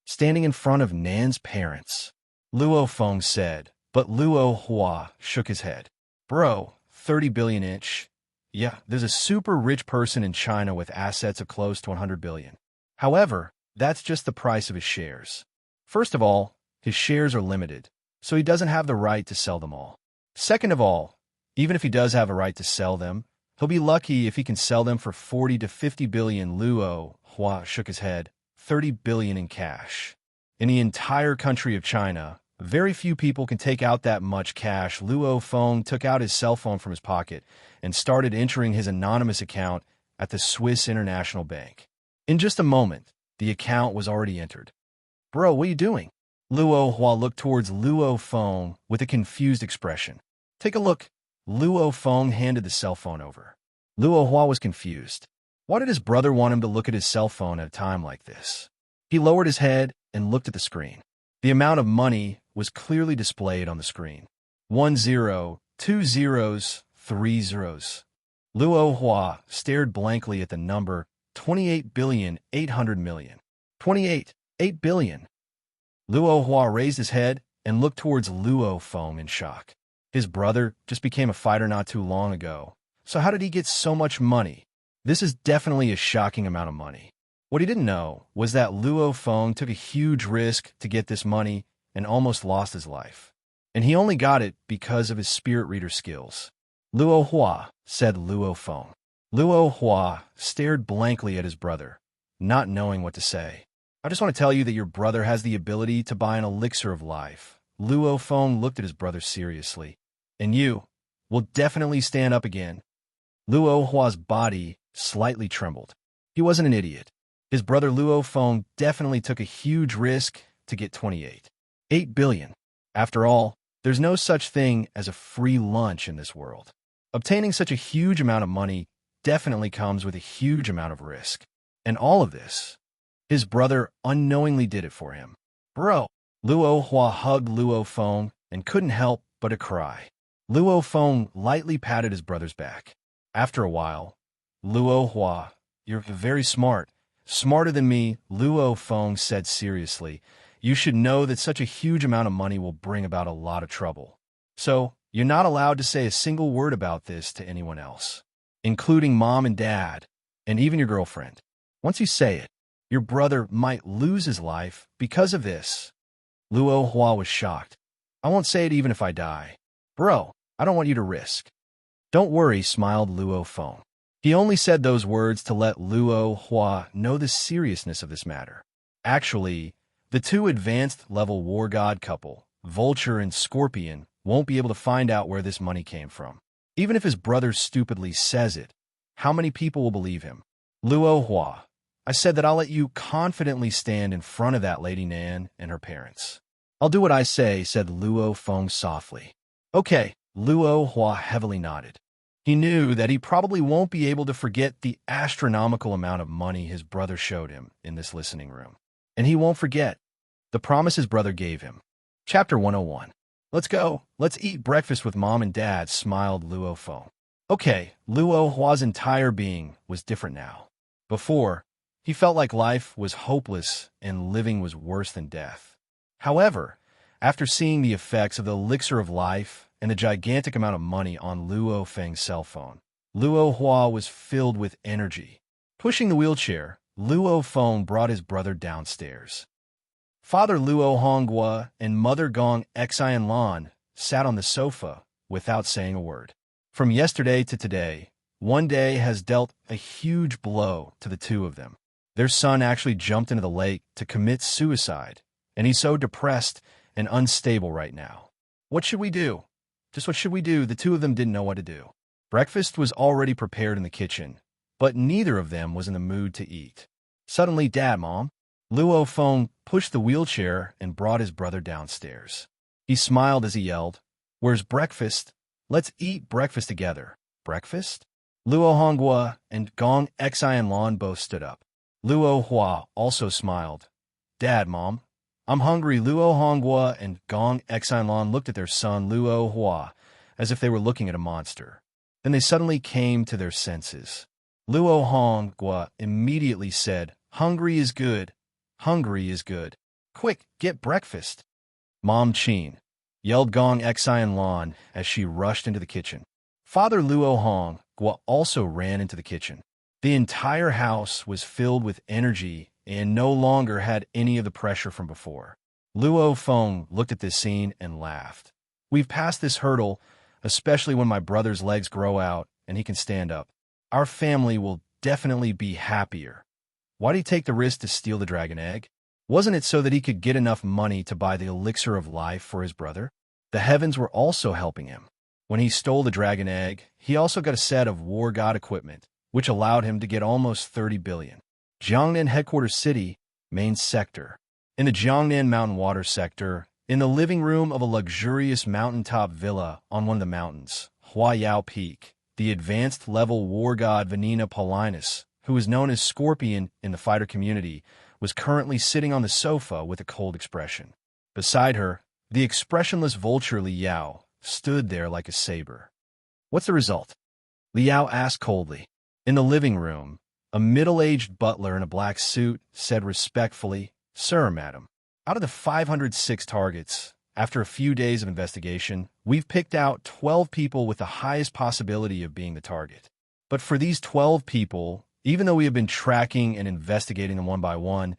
Standing in front of Nan's parents, Luo Feng said, but Luo Hua shook his head. Bro, 30 billion inch. Yeah, there's a super rich person in China with assets of close to 100 billion. However, that's just the price of his shares. First of all, his shares are limited, so he doesn't have the right to sell them all. Second of all, even if he does have a right to sell them, he'll be lucky if he can sell them for 40 to 50 billion. Luo Hua shook his head. 30 billion in cash. In the entire country of China, very few people can take out that much cash. Luo Feng took out his cell phone from his pocket and started entering his anonymous account at the Swiss International Bank. In just a moment, the account was already entered. Bro, what are you doing? Luo Hua looked towards Luo Feng with a confused expression. Take a look. Luo Feng handed the cell phone over. Luo Hua was confused. Why did his brother want him to look at his cell phone at a time like this? He lowered his head and looked at the screen. The amount of money was clearly displayed on the screen. 1 0, 2 zeros, 3 zeros. Luo Hua stared blankly at the number 28,800,000,000. 8 billion. Luo Hua raised his head and looked towards Luo Feng in shock. His brother just became a fighter not too long ago. So how did he get so much money? This is definitely a shocking amount of money. What he didn't know was that Luo Feng took a huge risk to get this money and almost lost his life. And he only got it because of his spirit reader skills. Luo Hua, said Luo Feng. Luo Hua stared blankly at his brother, not knowing what to say. I just want to tell you that your brother has the ability to buy an elixir of life. Luo Feng looked at his brother seriously. And you will definitely stand up again. Luo Hua's body slightly trembled. He wasn't an idiot. His brother Luo Feng definitely took a huge risk to get 8 billion. After all, there's no such thing as a free lunch in this world. Obtaining such a huge amount of money definitely comes with a huge amount of risk. And all of this, his brother unknowingly did it for him. Bro, Luo Hua hugged Luo Feng and couldn't help but to cry. Luo Feng lightly patted his brother's back. After a while, Luo Hua, you're very smart. Smarter than me, Luo Feng said seriously. You should know that such a huge amount of money will bring about a lot of trouble. So, you're not allowed to say a single word about this to anyone else, including mom and dad, and even your girlfriend. Once you say it, your brother might lose his life because of this. Luo Hua was shocked. I won't say it even if I die. Bro, I don't want you to risk. Don't worry, smiled Luo Feng. He only said those words to let Luo Hua know the seriousness of this matter. Actually, the two advanced-level war god couple, Vulture and Scorpion, won't be able to find out where this money came from. Even if his brother stupidly says it, how many people will believe him? Luo Hua, I said that I'll let you confidently stand in front of that Lady Nan and her parents. I'll do what I say, said Luo Feng softly. Okay, Luo Hua heavily nodded. He knew that he probably won't be able to forget the astronomical amount of money his brother showed him in this listening room. And he won't forget the promise his brother gave him. Chapter 101. Let's go. Let's eat breakfast with mom and dad, smiled Luo Feng. Okay, Luo Hua's entire being was different now. Before, he felt like life was hopeless and living was worse than death. However, after seeing the effects of the elixir of life and the gigantic amount of money on Luo Feng's cell phone, Luo Hua was filled with energy. Pushing the wheelchair, Luo Feng brought his brother downstairs. Father Luo Honghua and Mother Gong Xian Lan sat on the sofa without saying a word. From yesterday to today, one day has dealt a huge blow to the two of them. Their son actually jumped into the lake to commit suicide, and he's so depressed and unstable right now. What should we do? Just what should we do? The two of them didn't know what to do. Breakfast was already prepared in the kitchen, but neither of them was in the mood to eat. Suddenly, Dad, Mom. Luo Feng pushed the wheelchair and brought his brother downstairs. He smiled as he yelled, Where's breakfast? Let's eat breakfast together. Breakfast? Luo Honghua and Gong Xian Lan both stood up. Luo Hua also smiled. Dad, Mom. I'm hungry. Luo Honghua and Gong Xian Lan looked at their son Luo Hua as if they were looking at a monster. Then they suddenly came to their senses. Luo Honghua immediately said, Hungry is good. Hungry is good. Quick, get breakfast. Mom Chin, yelled Gong Xian Lan as she rushed into the kitchen. Father Luo Honghua also ran into the kitchen. The entire house was filled with energy and no longer had any of the pressure from before. Luo Feng looked at this scene and laughed. We've passed this hurdle, especially when my brother's legs grow out and he can stand up. Our family will definitely be happier. Why did he take the risk to steal the dragon egg? Wasn't it so that he could get enough money to buy the elixir of life for his brother? The heavens were also helping him. When he stole the dragon egg, he also got a set of war god equipment, which allowed him to get almost 30 billion. Jiangnan Headquarters City, main sector. In the Jiangnan Mountain Water sector, in the living room of a luxurious mountaintop villa on one of the mountains, Huayao Peak, the advanced level war god Vanina Paulinus, who is known as Scorpion in the fighter community, was currently sitting on the sofa with a cold expression. Beside her, the expressionless vulture Li Yao stood there like a saber. What's the result? Li Yao asked coldly. In the living room, a middle-aged butler in a black suit said respectfully, "Sir, madam, out of the 506 targets, after a few days of investigation, we've picked out 12 people with the highest possibility of being the target. But for these 12 people, even though we have been tracking and investigating them one by one,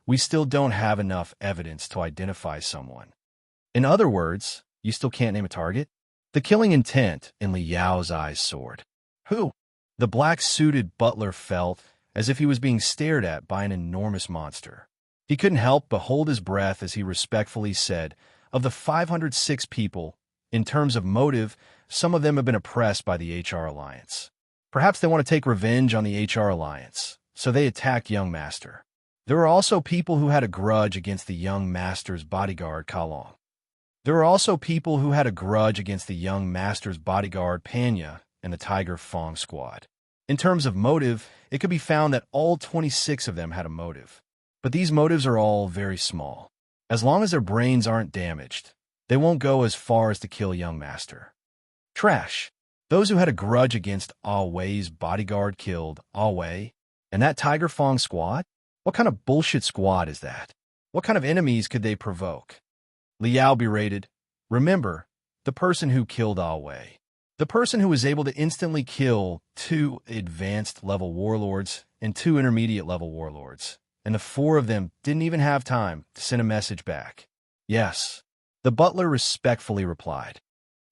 we still don't have enough evidence to identify someone." In other words, you still can't name a target? The killing intent in Li Yao's eyes soared. Who? The black-suited butler felt as if he was being stared at by an enormous monster. He couldn't help but hold his breath as he respectfully said, "Of the 506 people, in terms of motive, some of them have been oppressed by the HR Alliance. Perhaps they want to take revenge on the HR Alliance, so they attacked young master. There were also people who had a grudge against the young master's bodyguard, Kalong. There were also people who had a grudge against the young master's bodyguard, Panya, and the Tiger Fong squad. In terms of motive, it could be found that all 26 of them had a motive. But these motives are all very small. As long as their brains aren't damaged, they won't go as far as to kill young master. Trash. Those who had a grudge against Ah Wei's bodyguard killed Ah Wei, and that Tiger Fong squad? What kind of bullshit squad is that? What kind of enemies could they provoke?" Li Yao berated, "Remember, the person who killed Ah Wei. The person who was able to instantly kill 2 advanced level warlords and 2 intermediate level warlords, and the 4 of them didn't even have time to send a message back." "Yes," the butler respectfully replied.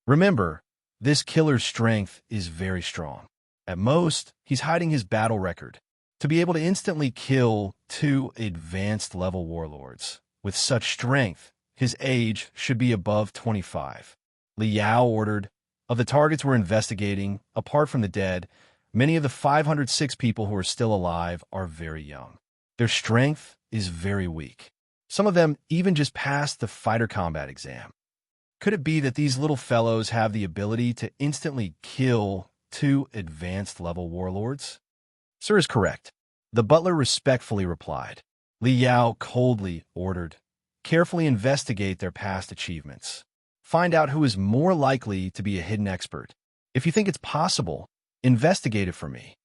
"Remember, this killer's strength is very strong. At most, he's hiding his battle record. To be able to instantly kill 2 advanced level warlords with such strength, his age should be above 25. Li Yao ordered, "Of the targets we're investigating, apart from the dead, many of the 506 people who are still alive are very young. Their strength is very weak. Some of them even just passed the fighter combat exam. Could it be that these little fellows have the ability to instantly kill 2 advanced level warlords?" "Sir is correct," the butler respectfully replied. Li Yao coldly ordered, "Carefully investigate their past achievements. Find out who is more likely to be a hidden expert. If you think it's possible, investigate it for me."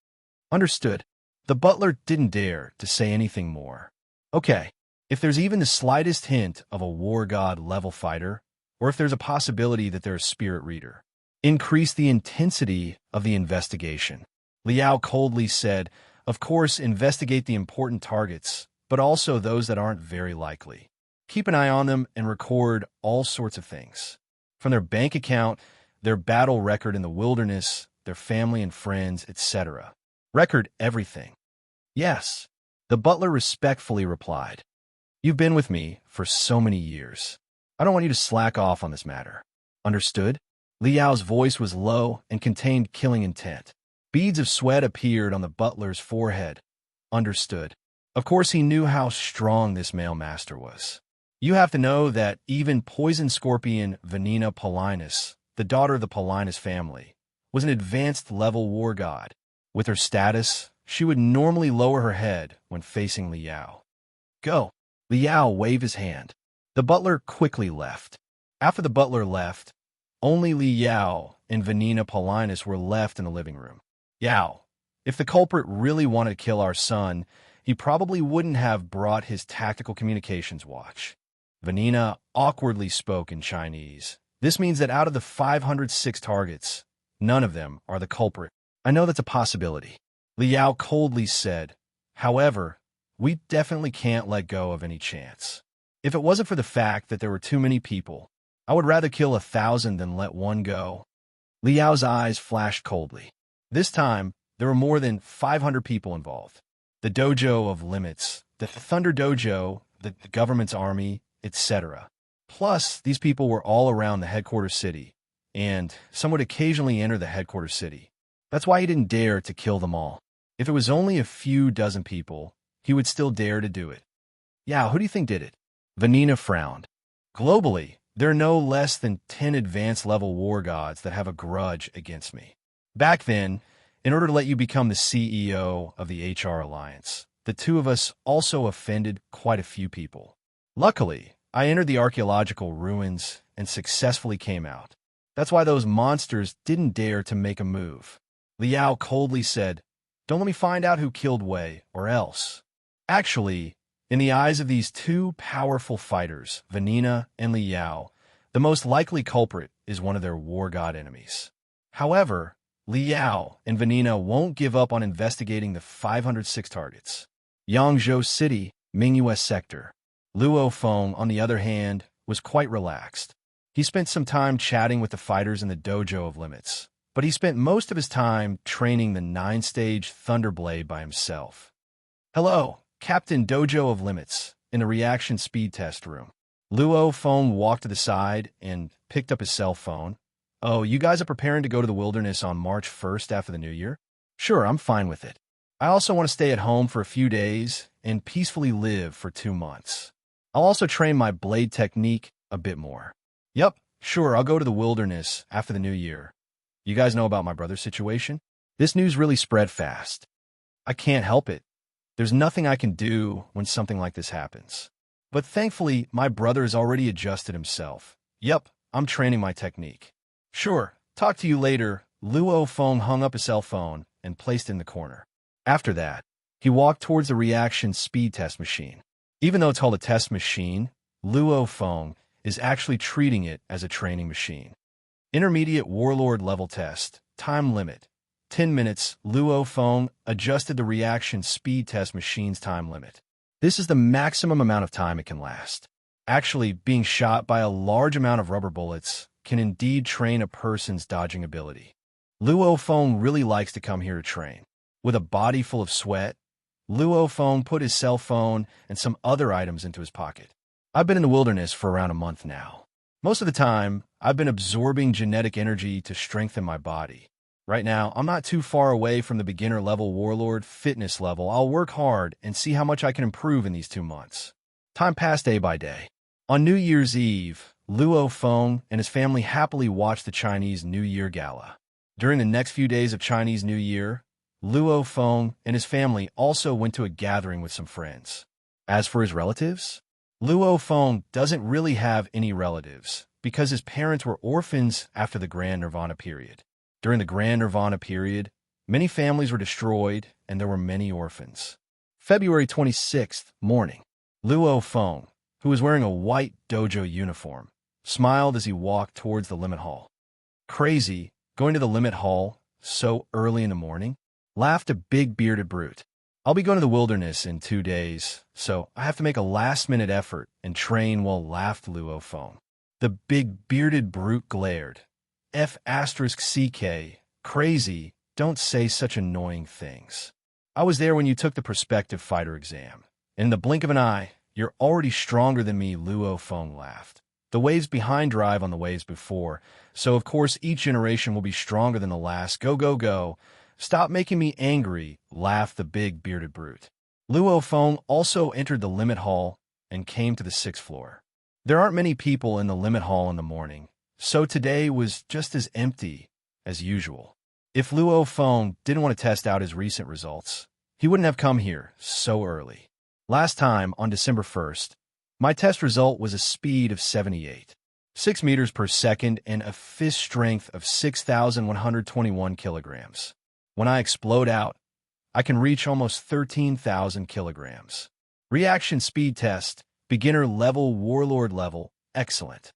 "Understood." The butler didn't dare to say anything more. "Okay, if there's even the slightest hint of a war god level fighter, or if there's a possibility that they're a spirit reader, increase the intensity of the investigation." Li Yao coldly said, "Of course, investigate the important targets, but also those that aren't very likely. Keep an eye on them and record all sorts of things. From their bank account, their battle record in the wilderness, their family and friends, etc. Record everything." "Yes," the butler respectfully replied. "You've been with me for so many years. I don't want you to slack off on this matter." "Understood?" Li Yao's voice was low and contained killing intent. Beads of sweat appeared on the butler's forehead. "Understood." Of course, he knew how strong this male master was. You have to know that even poison scorpion Vanina Paulinus, the daughter of the Paulinus family, was an advanced level war god. With her status, she would normally lower her head when facing Li Yao. "Go." Li Yao waved his hand. The butler quickly left. After the butler left, only Li Yao and Vanina Paulinus were left in the living room. "Yao, if the culprit really wanted to kill our son, he probably wouldn't have brought his tactical communications watch." Vanina awkwardly spoke in Chinese. "This means that out of the 506 targets, none of them are the culprit." "I know that's a possibility," Li Yao coldly said. "However, we definitely can't let go of any chance. If it wasn't for the fact that there were too many people, I would rather kill 1,000 than let one go." Li Yao's eyes flashed coldly. This time, there were more than 500 people involved. the dojo of limits, the Thunder Dojo, the government's army, etc. Plus, these people were all around the headquarters city, and some would occasionally enter the headquarters city. That's why he didn't dare to kill them all. If it was only a few dozen people, he would still dare to do it. Yeah, who do you think did it? Vanina frowned. Globally, there are no less than 10 advanced-level war gods that have a grudge against me. Back then, in order to let you become the CEO of the HR Alliance, the two of us also offended quite a few people. Luckily, I entered the archaeological ruins and successfully came out. That's why those monsters didn't dare to make a move. Liao coldly said, "Don't let me find out who killed Wei, or else." Actually, in the eyes of these two powerful fighters, Vanina and Liao, the most likely culprit is one of their war god enemies. However, Liao and Vanina won't give up on investigating the 506 targets. Yangzhou City, Mingyue Sector. Luo Feng, on the other hand, was quite relaxed. He spent some time chatting with the fighters in the Dojo of Limits, but he spent most of his time training the 9-stage Thunderblade by himself. "Hello, Captain Dojo of Limits," in the reaction speed test room. Luo Feng walked to the side and picked up his cell phone. "Oh, you guys are preparing to go to the wilderness on March 1st after the New Year?" "Sure, I'm fine with it. I also want to stay at home for a few days and peacefully live for 2 months. I'll also train my blade technique a bit more." "Yep, sure, I'll go to the wilderness after the New Year. You guys know about my brother's situation?" This news really spread fast. "I can't help it. There's nothing I can do when something like this happens. But thankfully, my brother has already adjusted himself. Yep, I'm training my technique." "Sure, talk to you later." Luo Feng hung up his cell phone and placed it in the corner. After that, he walked towards the reaction speed test machine. Even though it's called a test machine, Luo Feng is actually treating it as a training machine. Intermediate Warlord level test, time limit, 10 minutes. Luo Feng adjusted the reaction speed test machine's time limit. This is the maximum amount of time it can last. Actually, being shot by a large amount of rubber bullets can indeed train a person's dodging ability. Luo Feng really likes to come here to train. With a body full of sweat, Luo Feng put his cell phone and some other items into his pocket. "I've been in the wilderness for around a month now. Most of the time, I've been absorbing genetic energy to strengthen my body. Right now, I'm not too far away from the beginner-level warlord fitness level. I'll work hard and see how much I can improve in these 2 months." Time passed day by day. On New Year's Eve, Luo Feng and his family happily watched the Chinese New Year Gala. During the next few days of Chinese New Year, Luo Feng and his family also went to a gathering with some friends. As for his relatives, Luo Feng doesn't really have any relatives because his parents were orphans after the Grand Nirvana period. During the Grand Nirvana period, many families were destroyed and there were many orphans. February 26th morning, Luo Feng, who was wearing a white dojo uniform, smiled as he walked towards the limit hall. "Crazy, going to the limit hall so early in the morning?" laughed a big bearded brute. "I'll be going to the wilderness in 2 days, so I have to make a last-minute effort and train well," laughed Luo Feng. The big bearded brute glared. F*CK, crazy, don't say such annoying things. I was there when you took the prospective fighter exam, and in the blink of an eye, you're already stronger than me, Luo Feng laughed. The waves behind drive on the waves before, so of course each generation will be stronger than the last. Go, go, go. Stop making me angry, laughed the big bearded brute. Luo Feng also entered the limit hall and came to the 6th floor. There aren't many people in the limit hall in the morning, so today was just as empty as usual. If Luo Feng didn't want to test out his recent results, he wouldn't have come here so early. Last time, on December 1st, my test result was a speed of 78, 6 meters per second, and a fist strength of 6,121 kilograms. When I explode out, I can reach almost 13,000 kilograms. Reaction speed test, beginner level, warlord level, excellent.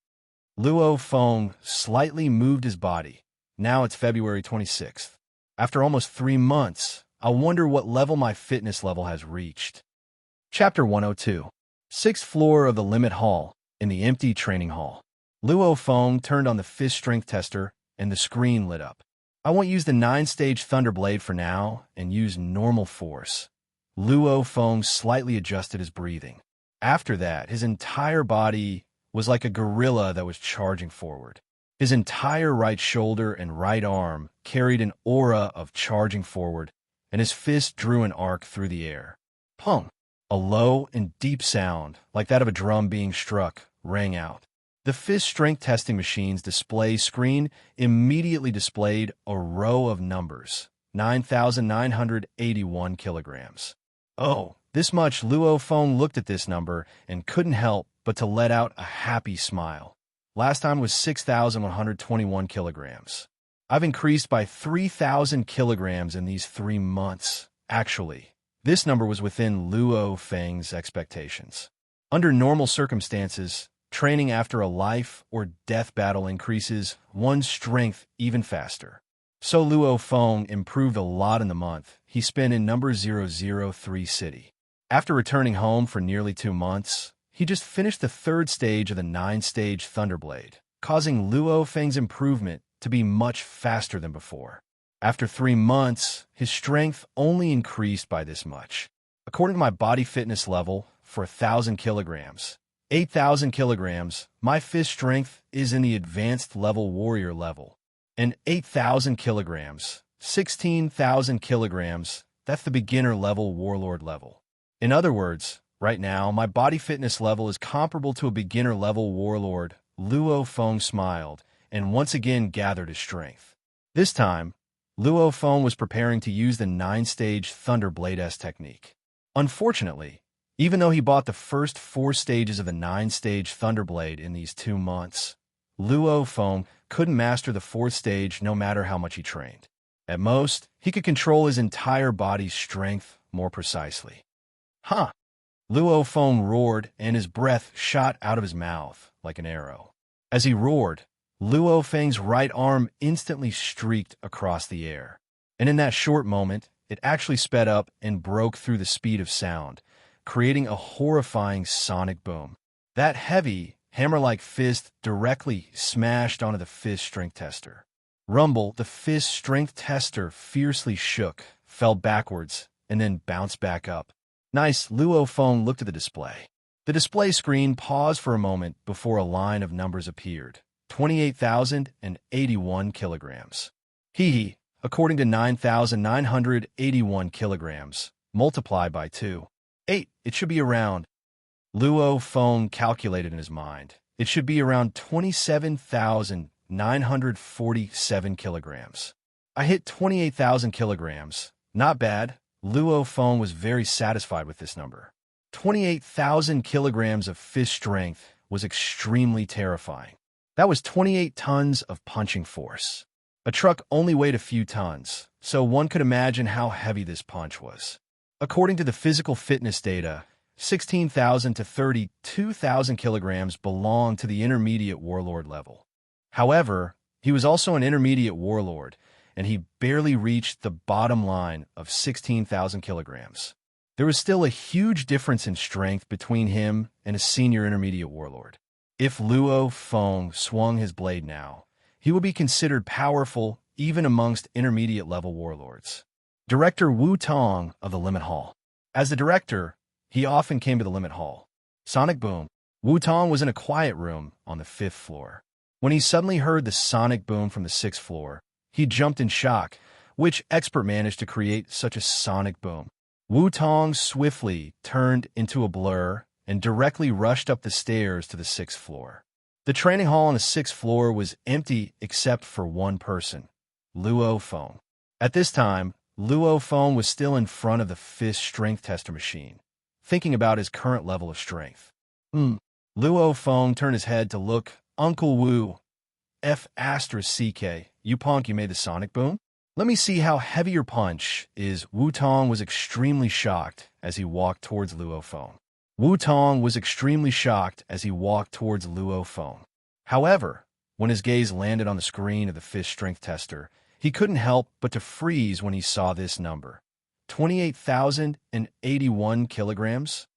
Luo Feng slightly moved his body. Now it's February 26th. After almost 3 months, I wonder what level my fitness level has reached. Chapter 102. 6th floor of the limit hall, in the empty training hall. Luo Feng turned on the fist strength tester, and the screen lit up. "I won't use the 9-stage Thunderblade for now, and use normal force. Luo Feng slightly adjusted his breathing. After that, his entire body was like a gorilla that was charging forward. His entire right shoulder and right arm carried an aura of charging forward, and his fist drew an arc through the air. Pong! A low and deep sound, like that of a drum being struck, rang out. The fist strength testing machine's display screen immediately displayed a row of numbers, 9,981 kilograms. Oh, this much. Luo Feng looked at this number and couldn't help but to let out a happy smile. Last time was 6,121 kilograms. I've increased by 3,000 kilograms in these 3 months. Actually, this number was within Luo Feng's expectations. Under normal circumstances, training after a life or death battle increases one's strength even faster. So Luo Feng improved a lot in the month he spent in number 003 city. After returning home for nearly 2 months, he just finished the 3rd stage of the 9-stage Thunderblade, causing Luo Feng's improvement to be much faster than before. After 3 months, his strength only increased by this much. According to my body fitness level, for 1,000 kilograms, 8,000 kilograms, my fist strength is in the advanced level warrior level. And 8,000 kilograms, 16,000 kilograms, that's the beginner level warlord level. In other words, right now, my body fitness level is comparable to a beginner level warlord. Luo Feng smiled and once again gathered his strength. This time, Luo Feng was preparing to use the 9-stage Thunderblade-S technique. Unfortunately, even though he bought the first 4 stages of the 9-stage Thunderblade in these 2 months, Luo Feng couldn't master the 4th stage no matter how much he trained. At most, he could control his entire body's strength more precisely. Huh! Luo Feng roared, and his breath shot out of his mouth like an arrow. As he roared, Luo Feng's right arm instantly streaked across the air. And in that short moment, it actually sped up and broke through the speed of sound, creating a horrifying sonic boom. That heavy, hammer-like fist directly smashed onto the fist strength tester. Rumble, the fist strength tester fiercely shook, fell backwards, and then bounced back up. Nice. Luo Feng looked at the display. The display screen paused for a moment before a line of numbers appeared. 28,081 kilograms. Hee. According to 9,981 kilograms, multiply by 2. 8. It should be around. Luo Feng calculated in his mind. It should be around 27,947 kilograms. I hit 28,000 kilograms. Not bad. Luo Feng was very satisfied with this number. 28,000 kilograms of fist strength was extremely terrifying. That was 28 tons of punching force. A truck only weighed a few tons, so one could imagine how heavy this punch was. According to the physical fitness data, 16,000 to 32,000 kilograms belonged to the intermediate warlord level. However, he was also an intermediate warlord, and he barely reached the bottom line of 16,000 kilograms. There was still a huge difference in strength between him and a senior intermediate warlord. If Luo Feng swung his blade now, he would be considered powerful even amongst intermediate-level warlords. Director Wu Tong of the Limit Hall. As the director, he often came to the Limit Hall. Sonic boom. Wu Tong was in a quiet room on the 5th floor. When he suddenly heard the sonic boom from the 6th floor, he jumped in shock. Which expert managed to create such a sonic boom? Wu Tong swiftly turned into a blur and directly rushed up the stairs to the 6th floor. The training hall on the 6th floor was empty except for one person, Luo Feng. At this time, Luo Feng was still in front of the fist strength tester machine, thinking about his current level of strength. Luo Feng turned his head to look. Uncle Wu, F***CK, you punk, you made the sonic boom? Let me see how heavy your punch is. Wu Tong was extremely shocked as he walked towards Luo Feng. Wu Tong was extremely shocked as he walked towards Luo Feng. However, when his gaze landed on the screen of the fist strength tester, he couldn't help but to freeze when he saw this number. 28,081 kilograms?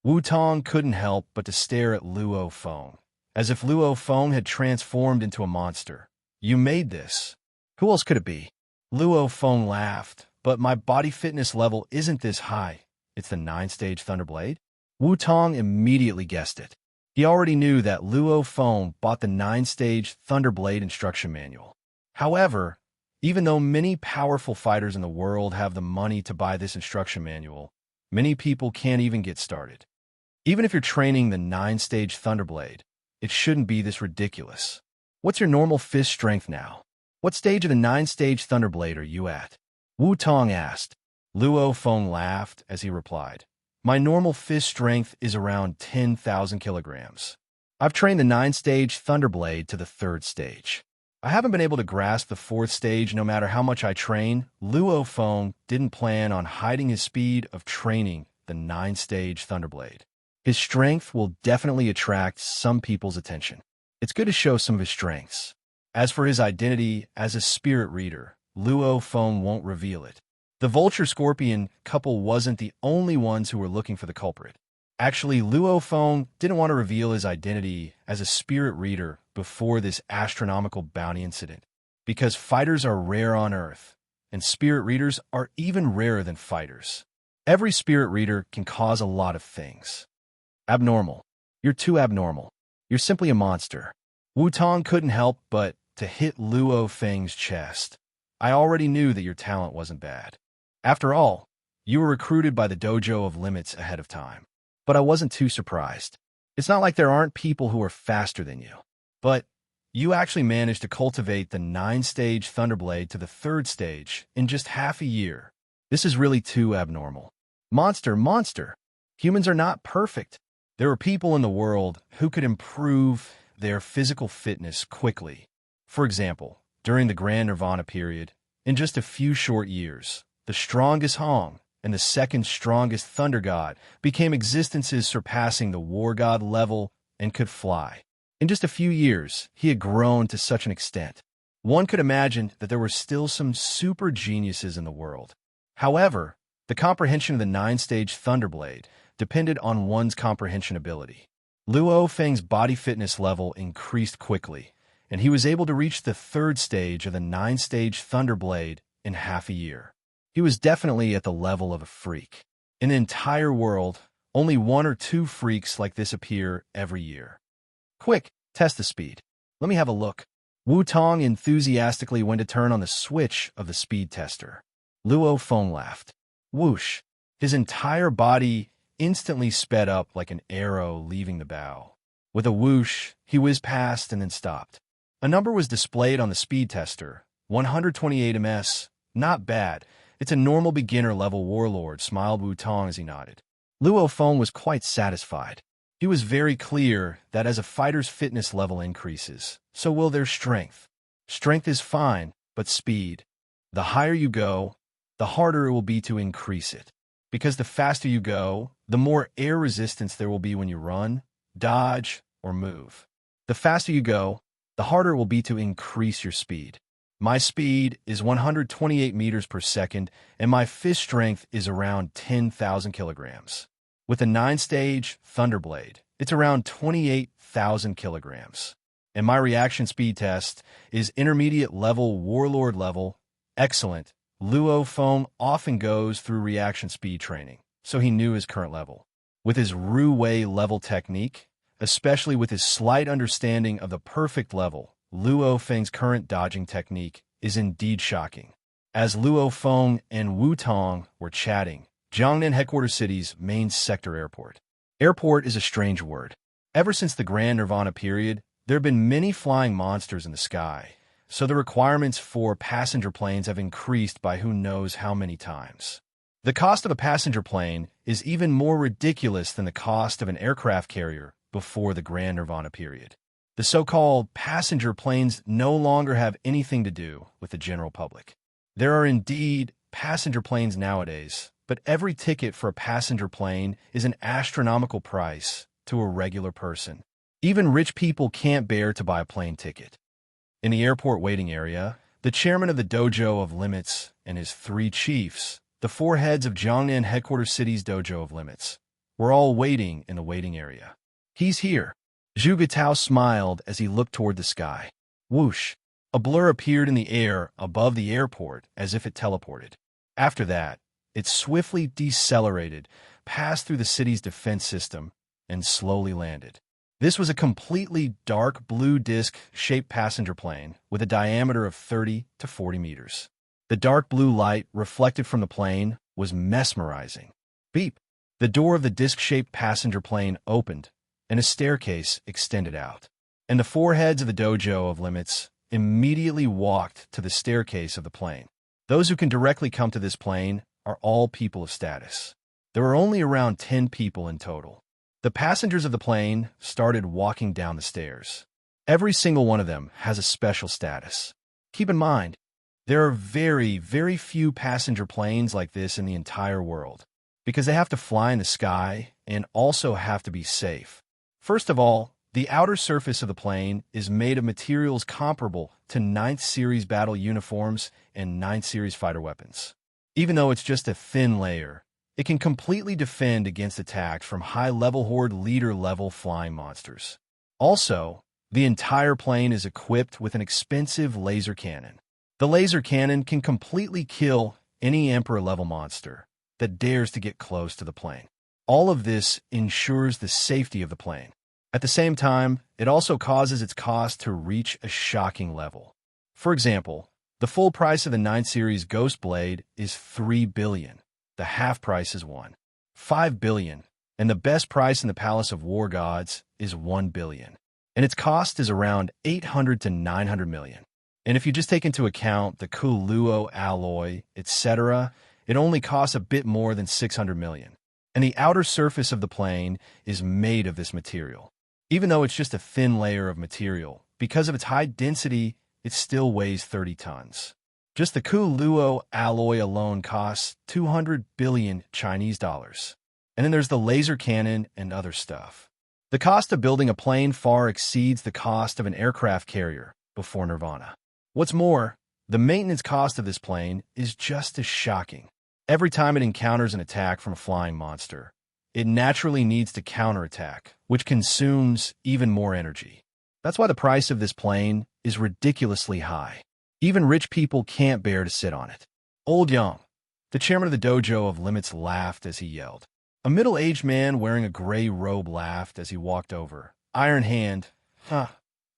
Wu Tong couldn't help but to stare at Luo Feng, as if Luo Feng had transformed into a monster. You made this. Who else could it be? Luo Feng laughed, but my body fitness level isn't this high. It's the 9-stage Thunderblade? Wu Tong immediately guessed it. He already knew that Luo Feng bought the 9-stage Thunderblade instruction manual. However, even though many powerful fighters in the world have the money to buy this instruction manual, many people can't even get started. Even if you're training the 9-stage Thunderblade, it shouldn't be this ridiculous. What's your normal fist strength now? What stage of the 9-stage Thunderblade are you at? Wu Tong asked. Luo Feng laughed as he replied, My normal fist strength is around 10,000 kilograms. I've trained the 9-stage Thunderblade to the 3rd stage. I haven't been able to grasp the 4th stage no matter how much I train. Luo Feng didn't plan on hiding his speed of training the 9-stage Thunderblade. His strength will definitely attract some people's attention. It's good to show some of his strengths. As for his identity as a spirit reader, Luo Feng won't reveal it. The Vulture-Scorpion couple wasn't the only ones who were looking for the culprit. Actually, Luo Feng didn't want to reveal his identity as a spirit reader before this astronomical bounty incident, because fighters are rare on Earth, and spirit readers are even rarer than fighters. Every spirit reader can cause a lot of things. Abnormal. You're too abnormal. You're simply a monster. Wu Tong couldn't help but to hit Luo Feng's chest. I already knew that your talent wasn't bad. After all, you were recruited by the Dojo of Limits ahead of time. But I wasn't too surprised. It's not like there aren't people who are faster than you. But you actually managed to cultivate the 9-stage Thunderblade to the 3rd stage in just half a year. This is really too abnormal. Monster. Humans are not perfect. There are people in the world who could improve their physical fitness quickly. For example, during the Grand Nirvana period, in just a few short years, the strongest Hong and the 2nd strongest Thunder God became existences surpassing the War God level and could fly. In just a few years, he had grown to such an extent. One could imagine that there were still some super geniuses in the world. However, the comprehension of the 9-stage Thunderblade depended on one's comprehension ability. Luo Feng's body fitness level increased quickly, and he was able to reach the 3rd stage of the 9-stage Thunderblade in half a year. He was definitely at the level of a freak. In the entire world, only 1 or 2 freaks like this appear every year. Quick, test the speed. Let me have a look. Wu Tong enthusiastically went to turn on the switch of the speed tester. Luo Feng laughed. Whoosh! His entire body instantly sped up like an arrow leaving the bow. With a whoosh, he whizzed past and then stopped. A number was displayed on the speed tester, 128 ms. Not bad. It's a normal beginner-level warlord, smiled Wu Tong as he nodded. Luo Feng was quite satisfied. He was very clear that as a fighter's fitness level increases, so will their strength. Strength is fine, but speed. The higher you go, the harder it will be to increase it. Because the faster you go, the more air resistance there will be when you run, dodge, or move. The faster you go, the harder it will be to increase your speed. My speed is 128 meters per second, and my fist strength is around 10,000 kilograms. With a 9-stage Thunderblade, it's around 28,000 kilograms. And my reaction speed test is intermediate level, warlord level. Excellent. Luo Feng often goes through reaction speed training, so he knew his current level. With his Ru Wei level technique, especially with his slight understanding of the perfect level, Luo Feng's current dodging technique is indeed shocking. As Luo Feng and Wu Tong were chatting, Jiangnan Headquarters City's main sector airport. Airport is a strange word. Ever since the Grand Nirvana period, there have been many flying monsters in the sky, so the requirements for passenger planes have increased by who knows how many times. The cost of a passenger plane is even more ridiculous than the cost of an aircraft carrier before the Grand Nirvana period. The so-called passenger planes no longer have anything to do with the general public. There are indeed passenger planes nowadays, but every ticket for a passenger plane is an astronomical price to a regular person. Even rich people can't bear to buy a plane ticket. In the airport waiting area, the chairman of the Dojo of Limits and his 3 chiefs, the 4 heads of Jiangnan Headquarters City's Dojo of Limits, were all waiting in the waiting area. He's here. Zhu Getao smiled as he looked toward the sky. Whoosh! A blur appeared in the air above the airport as if it teleported. After that, It swiftly decelerated, passed through the city's defense system, and slowly landed. This was a completely dark blue disc-shaped passenger plane with a diameter of 30 to 40 meters. The dark blue light reflected from the plane was mesmerizing. Beep! The door of the disc-shaped passenger plane opened, and a staircase extended out. And the four heads of the Dojo of Limits immediately walked to the staircase of the plane. Those who can directly come to this plane are all people of status. There are only around 10 people in total. The passengers of the plane started walking down the stairs. Every single one of them has a special status. Keep in mind, there are very, very few passenger planes like this in the entire world, because they have to fly in the sky and also have to be safe. First of all, the outer surface of the plane is made of materials comparable to 9th Series battle uniforms and 9th Series fighter weapons. Even though it's just a thin layer, it can completely defend against attack from high-level Horde leader-level flying monsters. Also, the entire plane is equipped with an expensive laser cannon. The laser cannon can completely kill any Emperor-level monster that dares to get close to the plane. All of this ensures the safety of the plane. At the same time, it also causes its cost to reach a shocking level. For example, the full price of the 9th Series Ghost Blade is $3 billion. The half price is $5 billion, and the best price in the Palace of War Gods is $1 billion, and its cost is around 800 to 900 million. And if you just take into account the Kuluo alloy, etc., it only costs a bit more than 600 million. And the outer surface of the plane is made of this material. Even though it's just a thin layer of material, because of its high density, it still weighs 30 tons. Just the Kuluo alloy alone costs 200 billion Chinese dollars. And then there's the laser cannon and other stuff. The cost of building a plane far exceeds the cost of an aircraft carrier before Nirvana. What's more, the maintenance cost of this plane is just as shocking. Every time it encounters an attack from a flying monster, it naturally needs to counterattack, which consumes even more energy. That's why the price of this plane is ridiculously high. Even rich people can't bear to sit on it. Old Yang, the chairman of the Dojo of Limits, laughed as he yelled. A middle-aged man wearing a gray robe laughed as he walked over. Iron Hand,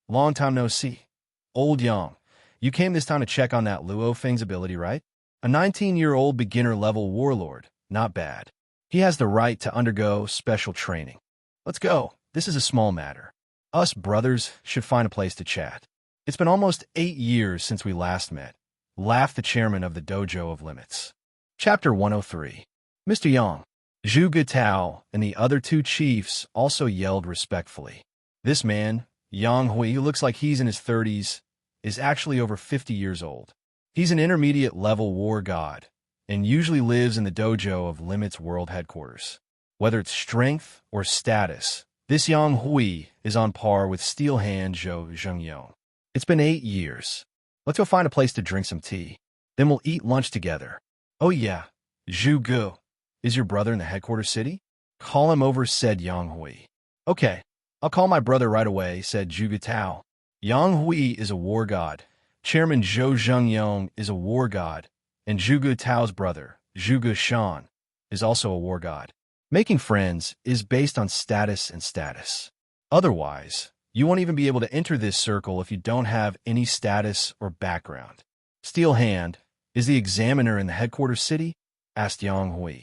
long time no see. Old Yang, you came this time to check on that Luo Feng's ability, right? A 19-year-old beginner-level warlord, not bad. He has the right to undergo special training. Let's go. This is a small matter. Us brothers should find a place to chat. It's been almost 8 years since we last met, laughed the chairman of the Dojo of Limits. Chapter 103. Mr. Yang, Zhu Gutao, and the other two chiefs also yelled respectfully. This man, Yang Hui, who looks like he's in his 30s, is actually over 50 years old. He's an intermediate-level war god, and usually lives in the Dojo of Limits World Headquarters. Whether it's strength or status, this Yang Hui is on par with Steelhand Zhou Zhengyong. It's been 8 years. Let's go find a place to drink some tea. Then we'll eat lunch together. Oh yeah, Zhu Gu. Is your brother in the headquarters city? Call him over, said Yang Hui. Okay, I'll call my brother right away, said Zhu Gutao. Yang Hui is a war god. Chairman Zhou Zhengyong is a war god. And Zhu Gutao's brother, Zhu Gushan, is also a war god. Making friends is based on status and status. Otherwise, you won't even be able to enter this circle if you don't have any status or background. Steel Hand, is the examiner in the headquarters city? Asked Yang Hui.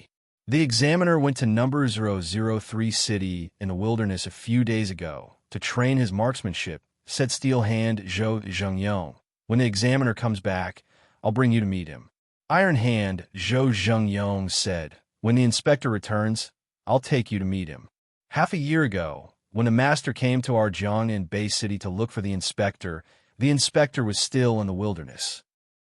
The examiner went to number 003 city in the wilderness a few days ago to train his marksmanship, said Steel Hand Zhou Zhengyong. When the examiner comes back, I'll bring you to meet him. Iron Hand Zhou Zhengyong said, when the inspector returns, I'll take you to meet him. Half a year ago, when the master came to our Jiangnan Bay City to look for the inspector was still in the wilderness.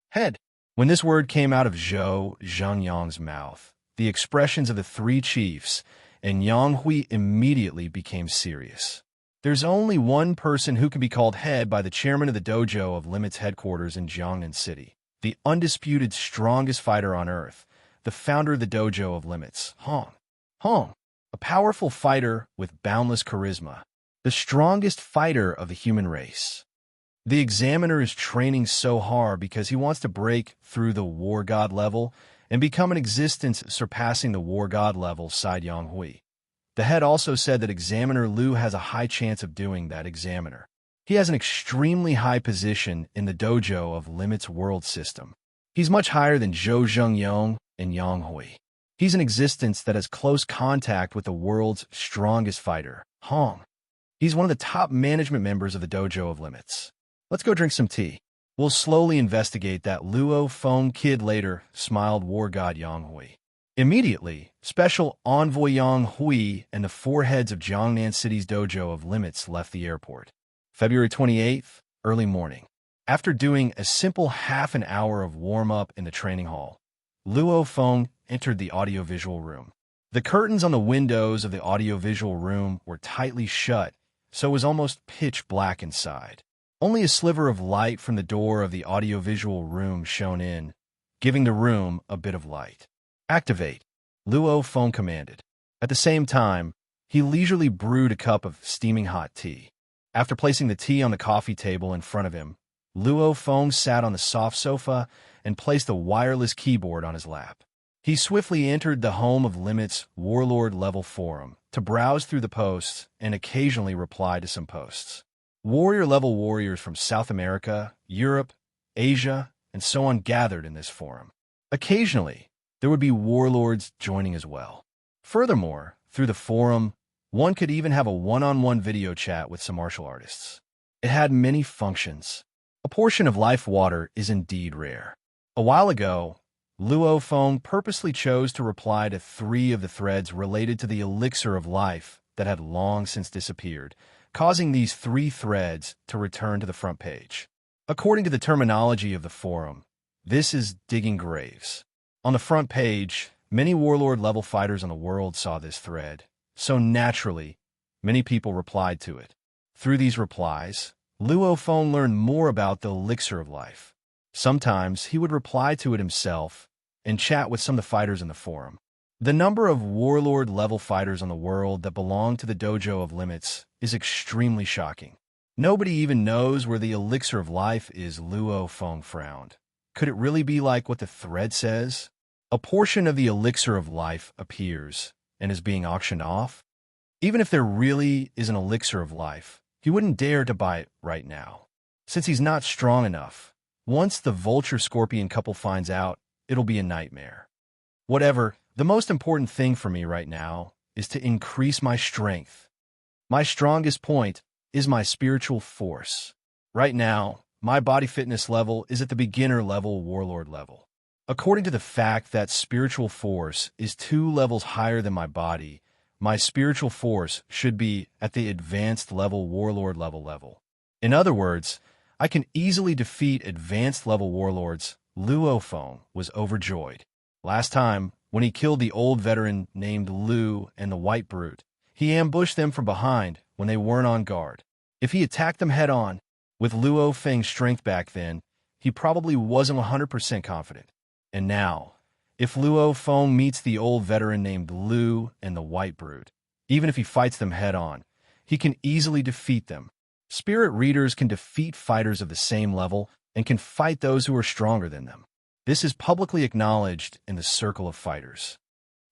Head. When this word came out of Zhou Zhengyong's mouth, the expressions of the three chiefs and Yang Hui immediately became serious. There's only one person who can be called head by the chairman of the Dojo of Limits headquarters in Jiangnan City, the undisputed strongest fighter on Earth, the founder of the Dojo of Limits, Hong. Hong, a powerful fighter with boundless charisma, the strongest fighter of the human race. The examiner is training so hard because he wants to break through the war god level and become an existence surpassing the war god level, sighed Yang Hui. The head also said that Examiner Liu has a high chance of doing that. Examiner. He has an extremely high position in the dojo of Limit's world system. He's much higher than Zhou Zhengyong and Yang Hui. He's an existence that has close contact with the world's strongest fighter, Hong. He's one of the top management members of the dojo of Limits. Let's go drink some tea. We'll slowly investigate that Luo Feng kid later, smiled war god Yang Hui. Immediately, Special Envoy Yang Hui and the four heads of Jiangnan City's dojo of Limits left the airport. February 28th, early morning. After doing a simple half an hour of warm-up in the training hall, Luo Feng entered the audiovisual room. The curtains on the windows of the audiovisual room were tightly shut, so it was almost pitch black inside. Only a sliver of light from the door of the audiovisual room shone in, giving the room a bit of light. Activate, Luo Feng commanded. At the same time, he leisurely brewed a cup of steaming hot tea. After placing the tea on the coffee table in front of him, Luo Feng sat on the soft sofa and placed a wireless keyboard on his lap. He swiftly entered the home of Limit's Warlord-level forum to browse through the posts and occasionally reply to some posts. Warrior-level warriors from South America, Europe, Asia, and so on gathered in this forum. Occasionally, there would be warlords joining as well. Furthermore, through the forum, one could even have a one-on-one video chat with some martial artists. It had many functions. A portion of life water is indeed rare. A while ago, Luo Feng purposely chose to reply to 3 of the threads related to the elixir of life that had long since disappeared, causing these 3 threads to return to the front page. According to the terminology of the forum, this is digging graves. On the front page, many warlord-level fighters on the world saw this thread, so naturally, many people replied to it. Through these replies, Luo Feng learned more about the elixir of life. Sometimes he would reply to it himself and chat with some of the fighters in the forum. The number of warlord-level fighters on the world that belong to the dojo of Limits is extremely shocking. Nobody even knows where the elixir of life is. Luo Feng frowned. Could it really be like what the thread says? A portion of the elixir of life appears and is being auctioned off? Even if there really is an elixir of life, he wouldn't dare to buy it right now, since he's not strong enough. Once the vulture-scorpion couple finds out, it'll be a nightmare. Whatever, the most important thing for me right now is to increase my strength. My strongest point is my spiritual force. Right now, my body fitness level is at the beginner level, warlord level. According to the fact that spiritual force is 2 levels higher than my body, my spiritual force should be at the advanced level, warlord level. In other words, I can easily defeat advanced level warlords. Luo Feng was overjoyed. Last time, when he killed the old veteran named Lu and the White Brute, he ambushed them from behind when they weren't on guard. If he attacked them head-on, with Luo Feng's strength back then, he probably wasn't 100% confident. And now, if Luo Feng meets the old veteran named Lu and the White Brute, even if he fights them head-on, he can easily defeat them. Spirit readers can defeat fighters of the same level and can fight those who are stronger than them. This is publicly acknowledged in the circle of fighters.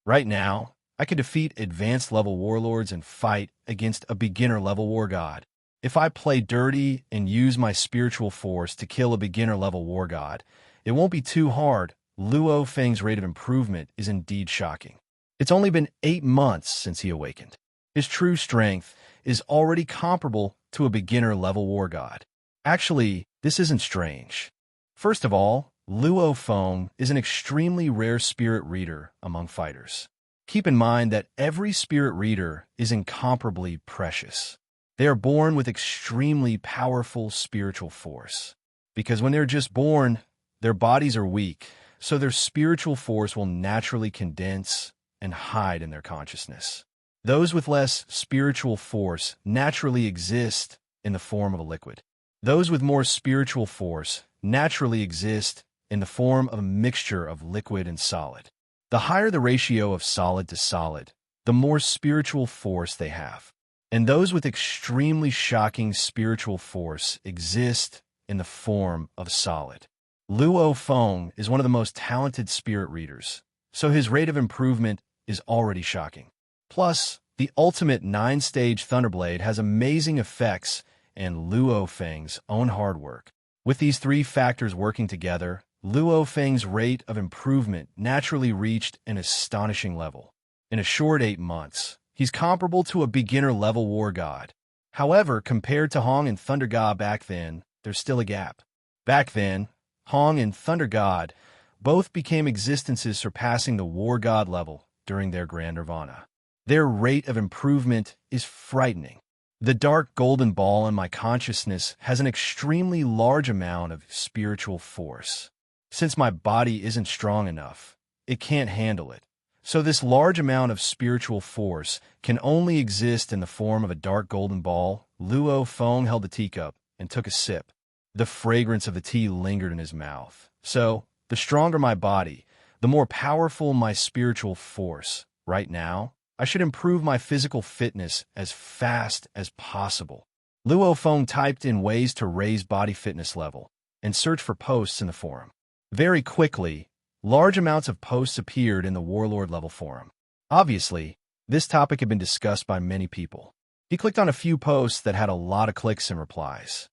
Right now, I can defeat advanced level warlords and fight against a beginner level war god. If I play dirty and use my spiritual force to kill a beginner level war god, it won't be too hard. Luo Feng's rate of improvement is indeed shocking. It's only been 8 months since he awakened. His true strength is already comparable to a beginner level war god. Actually, this isn't strange. First of all, Luo Feng is an extremely rare spirit reader among fighters. Keep in mind that every spirit reader is incomparably precious. They are born with extremely powerful spiritual force. Because when they're just born, their bodies are weak, so their spiritual force will naturally condense and hide in their consciousness. Those with less spiritual force naturally exist in the form of a liquid. Those with more spiritual force naturally exist in the form of a mixture of liquid and solid. The higher the ratio of solid to solid, the more spiritual force they have. And those with extremely shocking spiritual force exist in the form of solid. Luo Feng is one of the most talented spirit readers, so his rate of improvement is already shocking. Plus, the ultimate 9-stage Thunderblade has amazing effects and Luo Feng's own hard work. With these three factors working together, Luo Feng's rate of improvement naturally reached an astonishing level. In a short 8 months, he's comparable to a beginner-level war god. However, compared to Hong and Thunder God back then, there's still a gap. Back then, Hong and Thunder God both became existences surpassing the war god level during their grand nirvana. Their rate of improvement is frightening. The dark golden ball in my consciousness has an extremely large amount of spiritual force. Since my body isn't strong enough, it can't handle it. So this large amount of spiritual force can only exist in the form of a dark golden ball. Luo Feng held the teacup and took a sip. The fragrance of the tea lingered in his mouth. So, the stronger my body, the more powerful my spiritual force. Right now, I should improve my physical fitness as fast as possible. Luo Feng typed in ways to raise body fitness level and searched for posts in the forum. Very quickly, large amounts of posts appeared in the Warlord level forum. Obviously, this topic had been discussed by many people. He clicked on a few posts that had a lot of clicks and replies.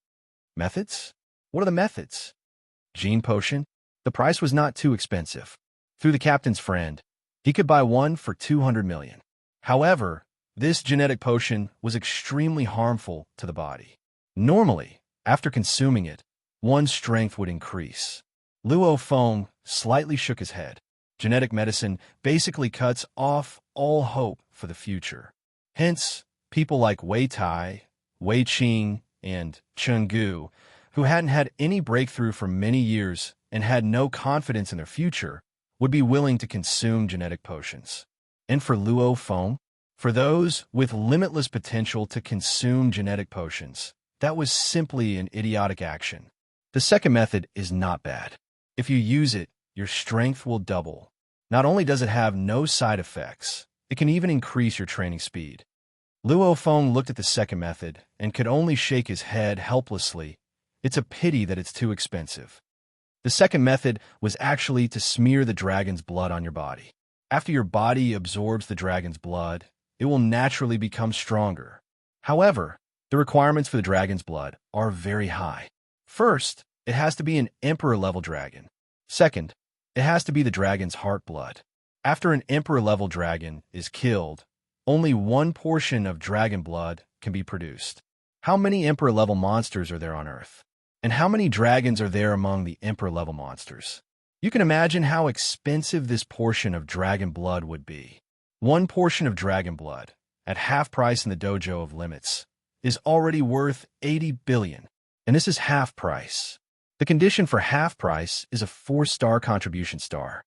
Methods? What are the methods? Gene potion? The price was not too expensive. Through the captain's friend, he could buy one for 200 million. However, this genetic potion was extremely harmful to the body. Normally, after consuming it, one's strength would increase. Luo Feng slightly shook his head. Genetic medicine basically cuts off all hope for the future. Hence, people like Wei Tai, Wei Qing, and Chen Gu, who hadn't had any breakthrough for many years and had no confidence in their future, would be willing to consume genetic potions. And for Luo Feng, for those with limitless potential to consume genetic potions, that was simply an idiotic action. The second method is not bad. If you use it, your strength will double. Not only does it have no side effects, it can even increase your training speed. Luo Feng looked at the second method and could only shake his head helplessly. It's a pity that it's too expensive. The second method was actually to smear the dragon's blood on your body. After your body absorbs the dragon's blood, it will naturally become stronger. However, the requirements for the dragon's blood are very high. First, it has to be an Emperor-level dragon. Second, it has to be the dragon's heart blood. After an Emperor-level dragon is killed, only one portion of dragon blood can be produced. How many Emperor-level monsters are there on Earth? And how many dragons are there among the Emperor-level monsters? You can imagine how expensive this portion of dragon blood would be. One portion of dragon blood, at half price in the Dojo of Limits, is already worth 80 billion. And this is half price. The condition for half price is a 4-star contribution star.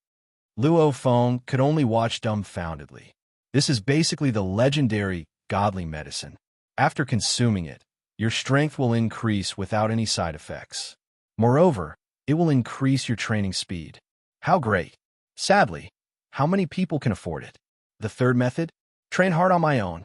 Luo Feng could only watch dumbfoundedly. This is basically the legendary godly medicine. After consuming it, your strength will increase without any side effects. Moreover, it will increase your training speed. How great! Sadly, how many people can afford it? The third method? Train hard on my own.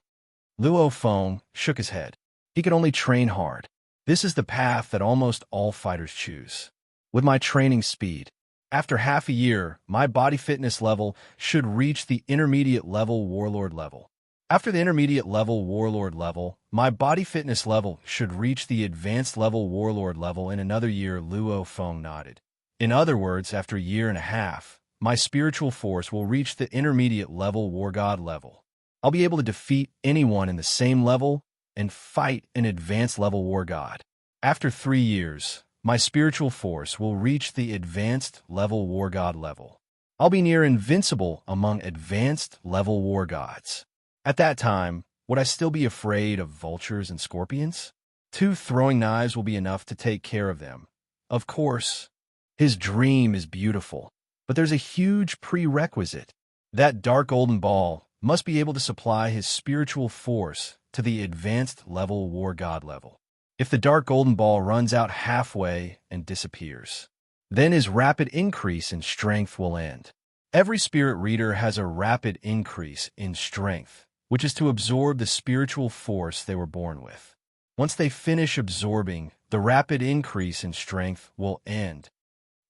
Luo Feng shook his head. He could only train hard. This is the path that almost all fighters choose. With my training speed, after half a year, my body fitness level should reach the intermediate level warlord level. After the intermediate level warlord level, my body fitness level should reach the advanced level warlord level in another year. Luo Feng nodded. In other words, after a year and a half, my spiritual force will reach the intermediate level war god level. I'll be able to defeat anyone in the same level and fight an advanced level war god. After 3 years, my spiritual force will reach the advanced level war god level. I'll be near invincible among advanced level war gods. At that time, would I still be afraid of vultures and scorpions? 2 throwing knives will be enough to take care of them. Of course, his dream is beautiful, but there's a huge prerequisite. That dark golden ball must be able to supply his spiritual force to the advanced level war god level. If the dark golden ball runs out halfway and disappears, then his rapid increase in strength will end. Every spirit reader has a rapid increase in strength, which is to absorb the spiritual force they were born with. Once they finish absorbing, the rapid increase in strength will end.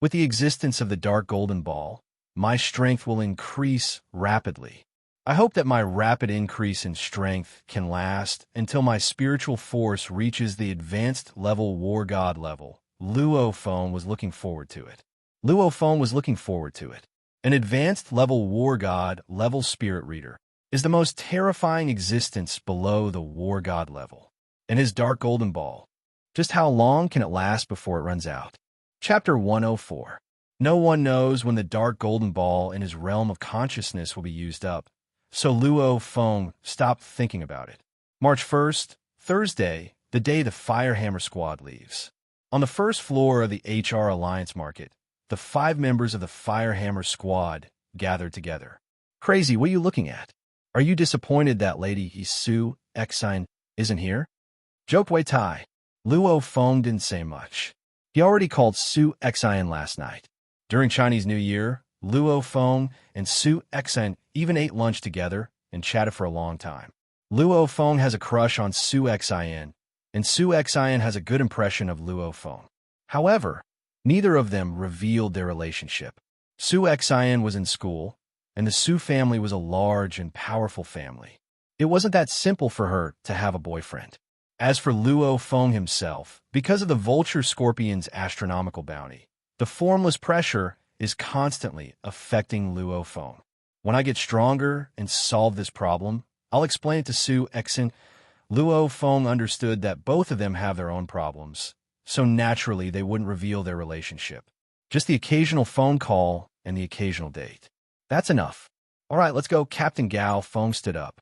With the existence of the dark golden ball, my strength will increase rapidly. I hope that my rapid increase in strength can last until my spiritual force reaches the advanced level war god level. Luo Feng was looking forward to it. Luo Feng was looking forward to it. An advanced level war god level spirit reader is the most terrifying existence below the war god level. And his dark golden ball, just how long can it last before it runs out? Chapter 104. No one knows when the dark golden ball in his realm of consciousness will be used up, so Luo Feng stopped thinking about it. March 1st, Thursday, the day the Firehammer Squad leaves. On the first floor of the HR Alliance Market, the 5 members of the Firehammer Squad gathered together. Crazy, what are you looking at? Are you disappointed that Lady Isu Exine isn't here? Joked Wei Tai. Luo Feng didn't say much. He already called Su Exine last night. During Chinese New Year, Luo Feng and Su Exine even ate lunch together and chatted for a long time. Luo Feng has a crush on Su Exine, and Su Exine has a good impression of Luo Feng. However, neither of them revealed their relationship. Su Exine was in school, and the Su family was a large and powerful family. It wasn't that simple for her to have a boyfriend. As for Luo Feng himself, because of the vulture scorpion's astronomical bounty, the formless pressure is constantly affecting Luo Feng. When I get stronger and solve this problem, I'll explain it to Su Exin. Luo Feng understood that both of them have their own problems, so naturally they wouldn't reveal their relationship. Just the occasional phone call and the occasional date. That's enough. All right, let's go. Captain Gao. Feng stood up.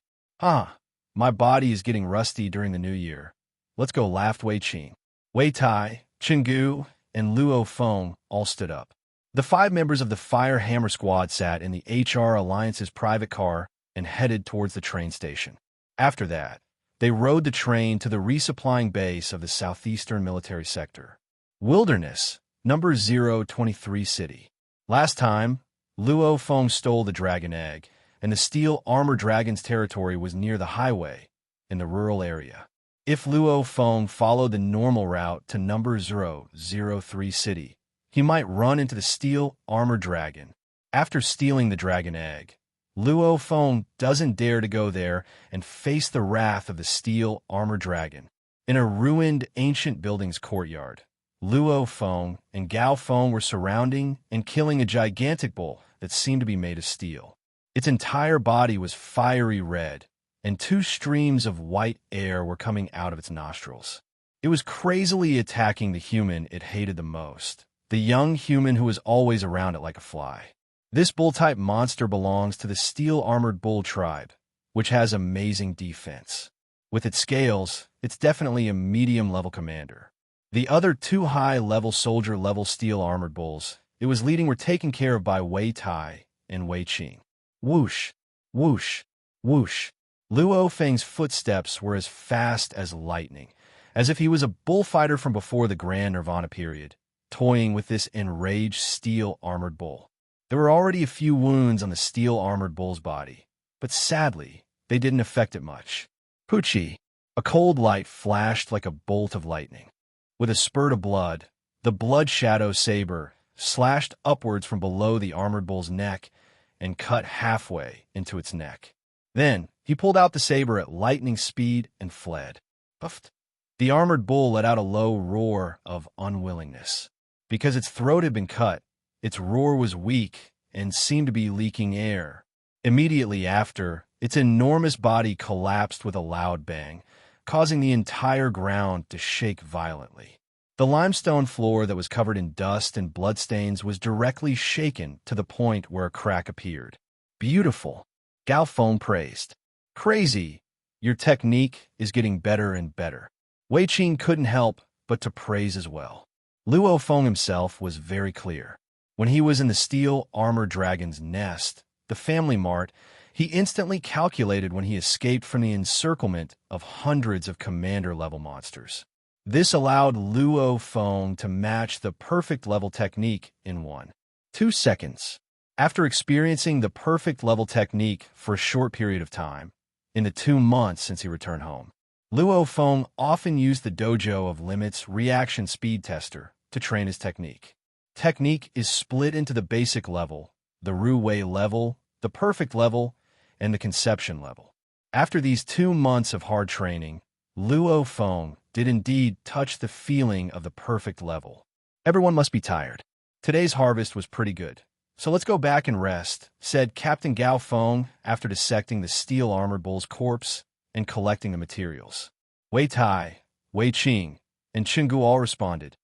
My body is getting rusty during the new year. Let's go, laughed Wei Qing. Wei Tai, Chingu, and Luo Feng all stood up. The 5 members of the Firehammer Squad sat in the HR Alliance's private car and headed towards the train station. After that, they rode the train to the resupplying base of the southeastern military sector. Wilderness, number 023 City. Last time, Luo Feng stole the dragon egg, and the steel armor dragon's territory was near the highway, in the rural area. If Luo Feng followed the normal route to number 003 City, he might run into the steel armor dragon. After stealing the dragon egg, Luo Feng doesn't dare to go there and face the wrath of the steel armor dragon. In a ruined ancient building's courtyard, Luo Feng and Gao Feng were surrounding and killing a gigantic bull that seemed to be made of steel. Its entire body was fiery red, and 2 streams of white air were coming out of its nostrils. It was crazily attacking the human it hated the most, the young human who was always around it like a fly. This bull-type monster belongs to the steel-armored bull tribe, which has amazing defense. With its scales, it's definitely a medium-level commander. The other 2 high-level soldier-level steel-armored bulls it was leading were taken care of by Wei Tai and Wei Qing. Whoosh, whoosh, whoosh. Luo Feng's footsteps were as fast as lightning, as if he was a bullfighter from before the Grand Nirvana period, toying with this enraged steel-armored bull. There were already a few wounds on the steel-armored bull's body, but sadly, they didn't affect it much. Pucci, a cold light flashed like a bolt of lightning. With a spurt of blood, the blood shadow saber slashed upwards from below the armored bull's neck and cut halfway into its neck. Then, he pulled out the saber at lightning speed and fled. Puffed. The armored bull let out a low roar of unwillingness. Because its throat had been cut, its roar was weak and seemed to be leaking air. Immediately after, its enormous body collapsed with a loud bang, causing the entire ground to shake violently. The limestone floor that was covered in dust and bloodstains was directly shaken to the point where a crack appeared. Beautiful, Gao Feng praised. Crazy, your technique is getting better and better. Wei Qing couldn't help but to praise as well. Luo Feng himself was very clear. When he was in the steel armor dragon's nest, the family mart, he instantly calculated when he escaped from the encirclement of hundreds of commander-level monsters. This allowed Luo Feng to match the perfect level technique in 1.2 seconds. After experiencing the perfect level technique for a short period of time, in the 2 months since he returned home, Luo Feng often used the dojo of Limit's reaction speed tester to train his technique. Technique is split into the basic level, the Ru-Wei level, the perfect level, and the conception level. After these 2 months of hard training, Luo Feng did indeed touch the feeling of the perfect level. Everyone must be tired. Today's harvest was pretty good. So let's go back and rest, said Captain Gao Feng after dissecting the steel-armored bull's corpse and collecting the materials. Wei Tai, Wei Qing, and Qinggu all responded.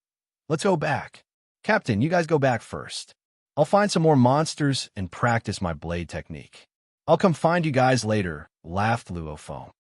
Let's go back. Captain, you guys go back first. I'll find some more monsters and practice my blade technique. I'll come find you guys later, laughed Luo Feng.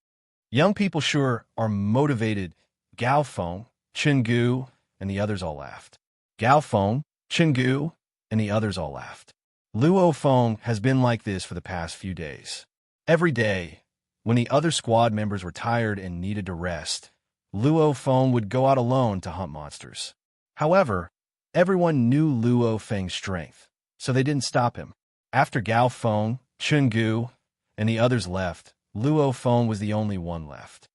Young people sure are motivated. Gao Feng, Qinggu, and the others all laughed. Gao Feng, Qinggu, and the others all laughed. Luo Feng has been like this for the past few days. Every day, when the other squad members were tired and needed to rest, Luo Feng would go out alone to hunt monsters. However, everyone knew Luo Feng's strength, so they didn't stop him. After Gao Feng, Qinggu, and the others left, Luo Feng was the only one left.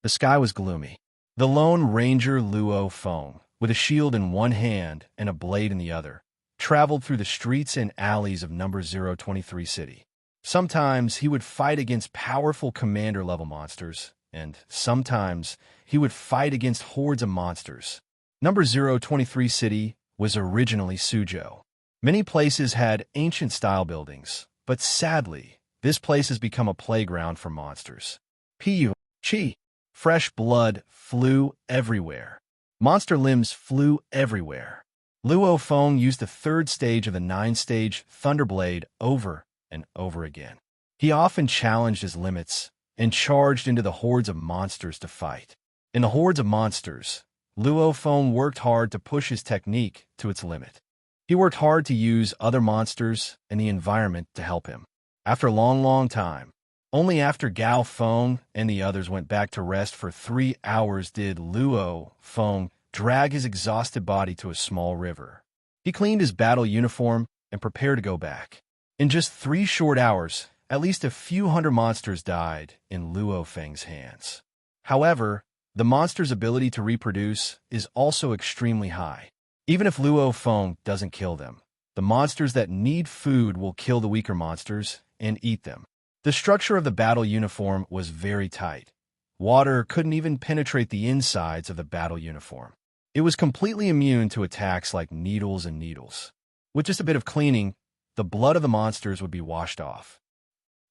The sky was gloomy. The Lone Ranger Luo Feng, with a shield in one hand and a blade in the other, traveled through the streets and alleys of number 023 City. Sometimes he would fight against powerful commander-level monsters, and sometimes he would fight against hordes of monsters. Number 023 City was originally Suzhou. Many places had ancient-style buildings, but sadly, this place has become a playground for monsters. Chi. Fresh blood flew everywhere. Monster limbs flew everywhere. Luo Feng used the 3rd stage of the 9-stage Thunderblade over and over again. He often challenged his limits and charged into the hordes of monsters to fight. In the hordes of monsters, Luo Feng worked hard to push his technique to its limit. He worked hard to use other monsters and the environment to help him. After a long time, only after Gao Feng and the others went back to rest for 3 hours did Luo Feng drag his exhausted body to a small river. He cleaned his battle uniform and prepared to go back. In just 3 short hours, at least a few hundred monsters died in Luo Feng's hands. However, the monster's ability to reproduce is also extremely high. Even if Luo Feng doesn't kill them, the monsters that need food will kill the weaker monsters and eat them. The structure of the battle uniform was very tight. Water couldn't even penetrate the insides of the battle uniform. It was completely immune to attacks like needles and needles. With just a bit of cleaning, the blood of the monsters would be washed off.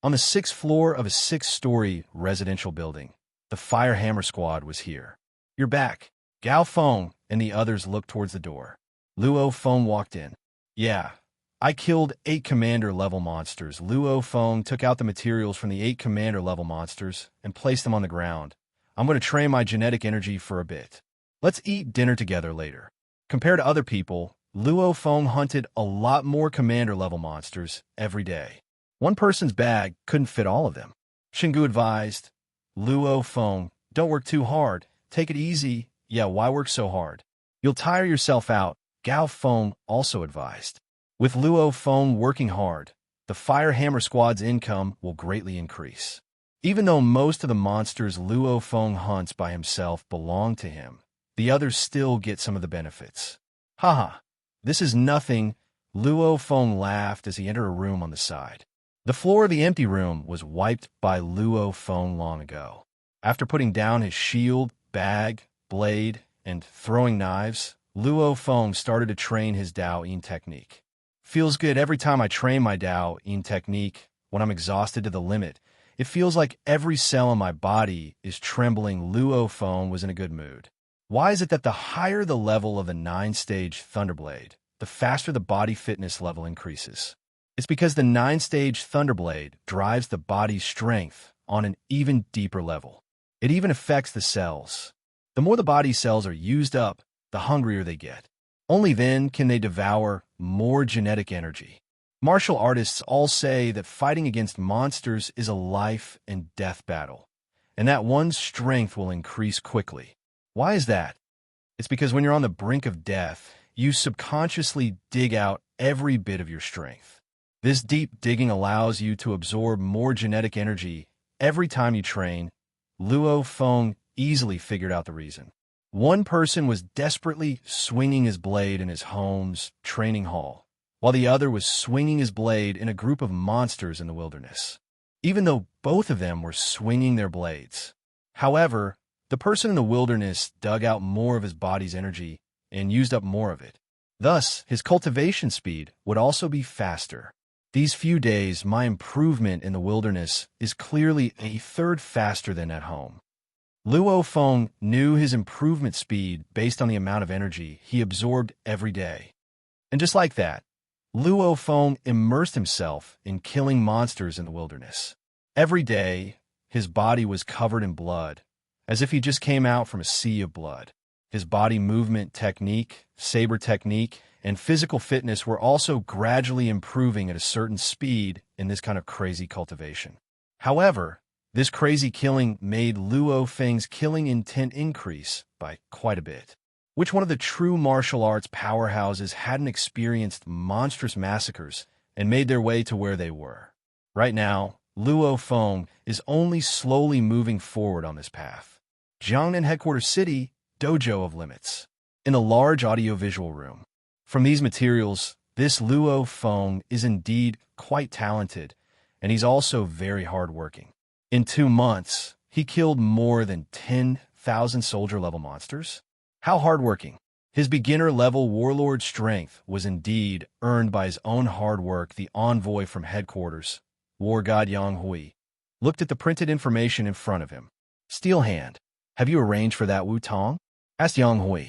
On the 6th floor of a 6-story residential building, the Fire Hammer Squad was here. You're back. Gao Feng and the others looked towards the door. Luo Feng walked in. Yeah, I killed 8 commander-level monsters. Luo Feng took out the materials from the 8 commander-level monsters and placed them on the ground. I'm going to train my genetic energy for a bit. Let's eat dinner together later. Compared to other people, Luo Feng hunted a lot more commander-level monsters every day. One person's bag couldn't fit all of them. Qinggu advised, Luo Feng, don't work too hard. Take it easy. Yeah, why work so hard? You'll tire yourself out, Gao Feng also advised. With Luo Feng working hard, the Fire Hammer Squad's income will greatly increase. Even though most of the monsters Luo Feng hunts by himself belong to him, the others still get some of the benefits. Haha, this is nothing, Luo Feng laughed as he entered a room on the side. The floor of the empty room was wiped by Luo Feng long ago. After putting down his shield, bag, blade, and throwing knives, Luo Feng started to train his Dao-Yin technique. Feels good every time I train my Dao-Yin technique. When I'm exhausted to the limit, it feels like every cell in my body is trembling. Luo Feng was in a good mood. Why is it that the higher the level of the 9-stage Thunderblade, the faster the body fitness level increases? It's because the 9-stage Thunderblade drives the body's strength on an even deeper level. It even affects the cells. The more the body cells are used up, the hungrier they get. Only then can they devour more genetic energy. Martial artists all say that fighting against monsters is a life and death battle, and that one's strength will increase quickly. Why is that? It's because when you're on the brink of death, you subconsciously dig out every bit of your strength. This deep digging allows you to absorb more genetic energy every time you train. Luo Feng easily figured out the reason. One person was desperately swinging his blade in his home's training hall, while the other was swinging his blade in a group of monsters in the wilderness. Even though both of them were swinging their blades. However, the person in the wilderness dug out more of his body's energy and used up more of it. Thus, his cultivation speed would also be faster. These few days, my improvement in the wilderness is clearly a third faster than at home. Luo Feng knew his improvement speed based on the amount of energy he absorbed every day. And just like that, Luo Feng immersed himself in killing monsters in the wilderness. Every day, his body was covered in blood, as if he just came out from a sea of blood. His body movement technique, saber technique, and physical fitness were also gradually improving at a certain speed in this kind of crazy cultivation. However, this crazy killing made Luo Feng's killing intent increase by quite a bit. Which one of the true martial arts powerhouses hadn't experienced monstrous massacres and made their way to where they were? Right now, Luo Feng is only slowly moving forward on this path. Jiangnan Headquarters City, Dojo of Limits. In a large audiovisual room. From these materials, this Luo Feng is indeed quite talented, and he's also very hardworking. In 2 months, he killed more than 10,000 soldier-level monsters. How hardworking. His beginner-level warlord strength was indeed earned by his own hard work. The envoy from headquarters, War God Yang Hui, looked at the printed information in front of him. Steel Hand, have you arranged for that Wu Tong? Asked Yang Hui.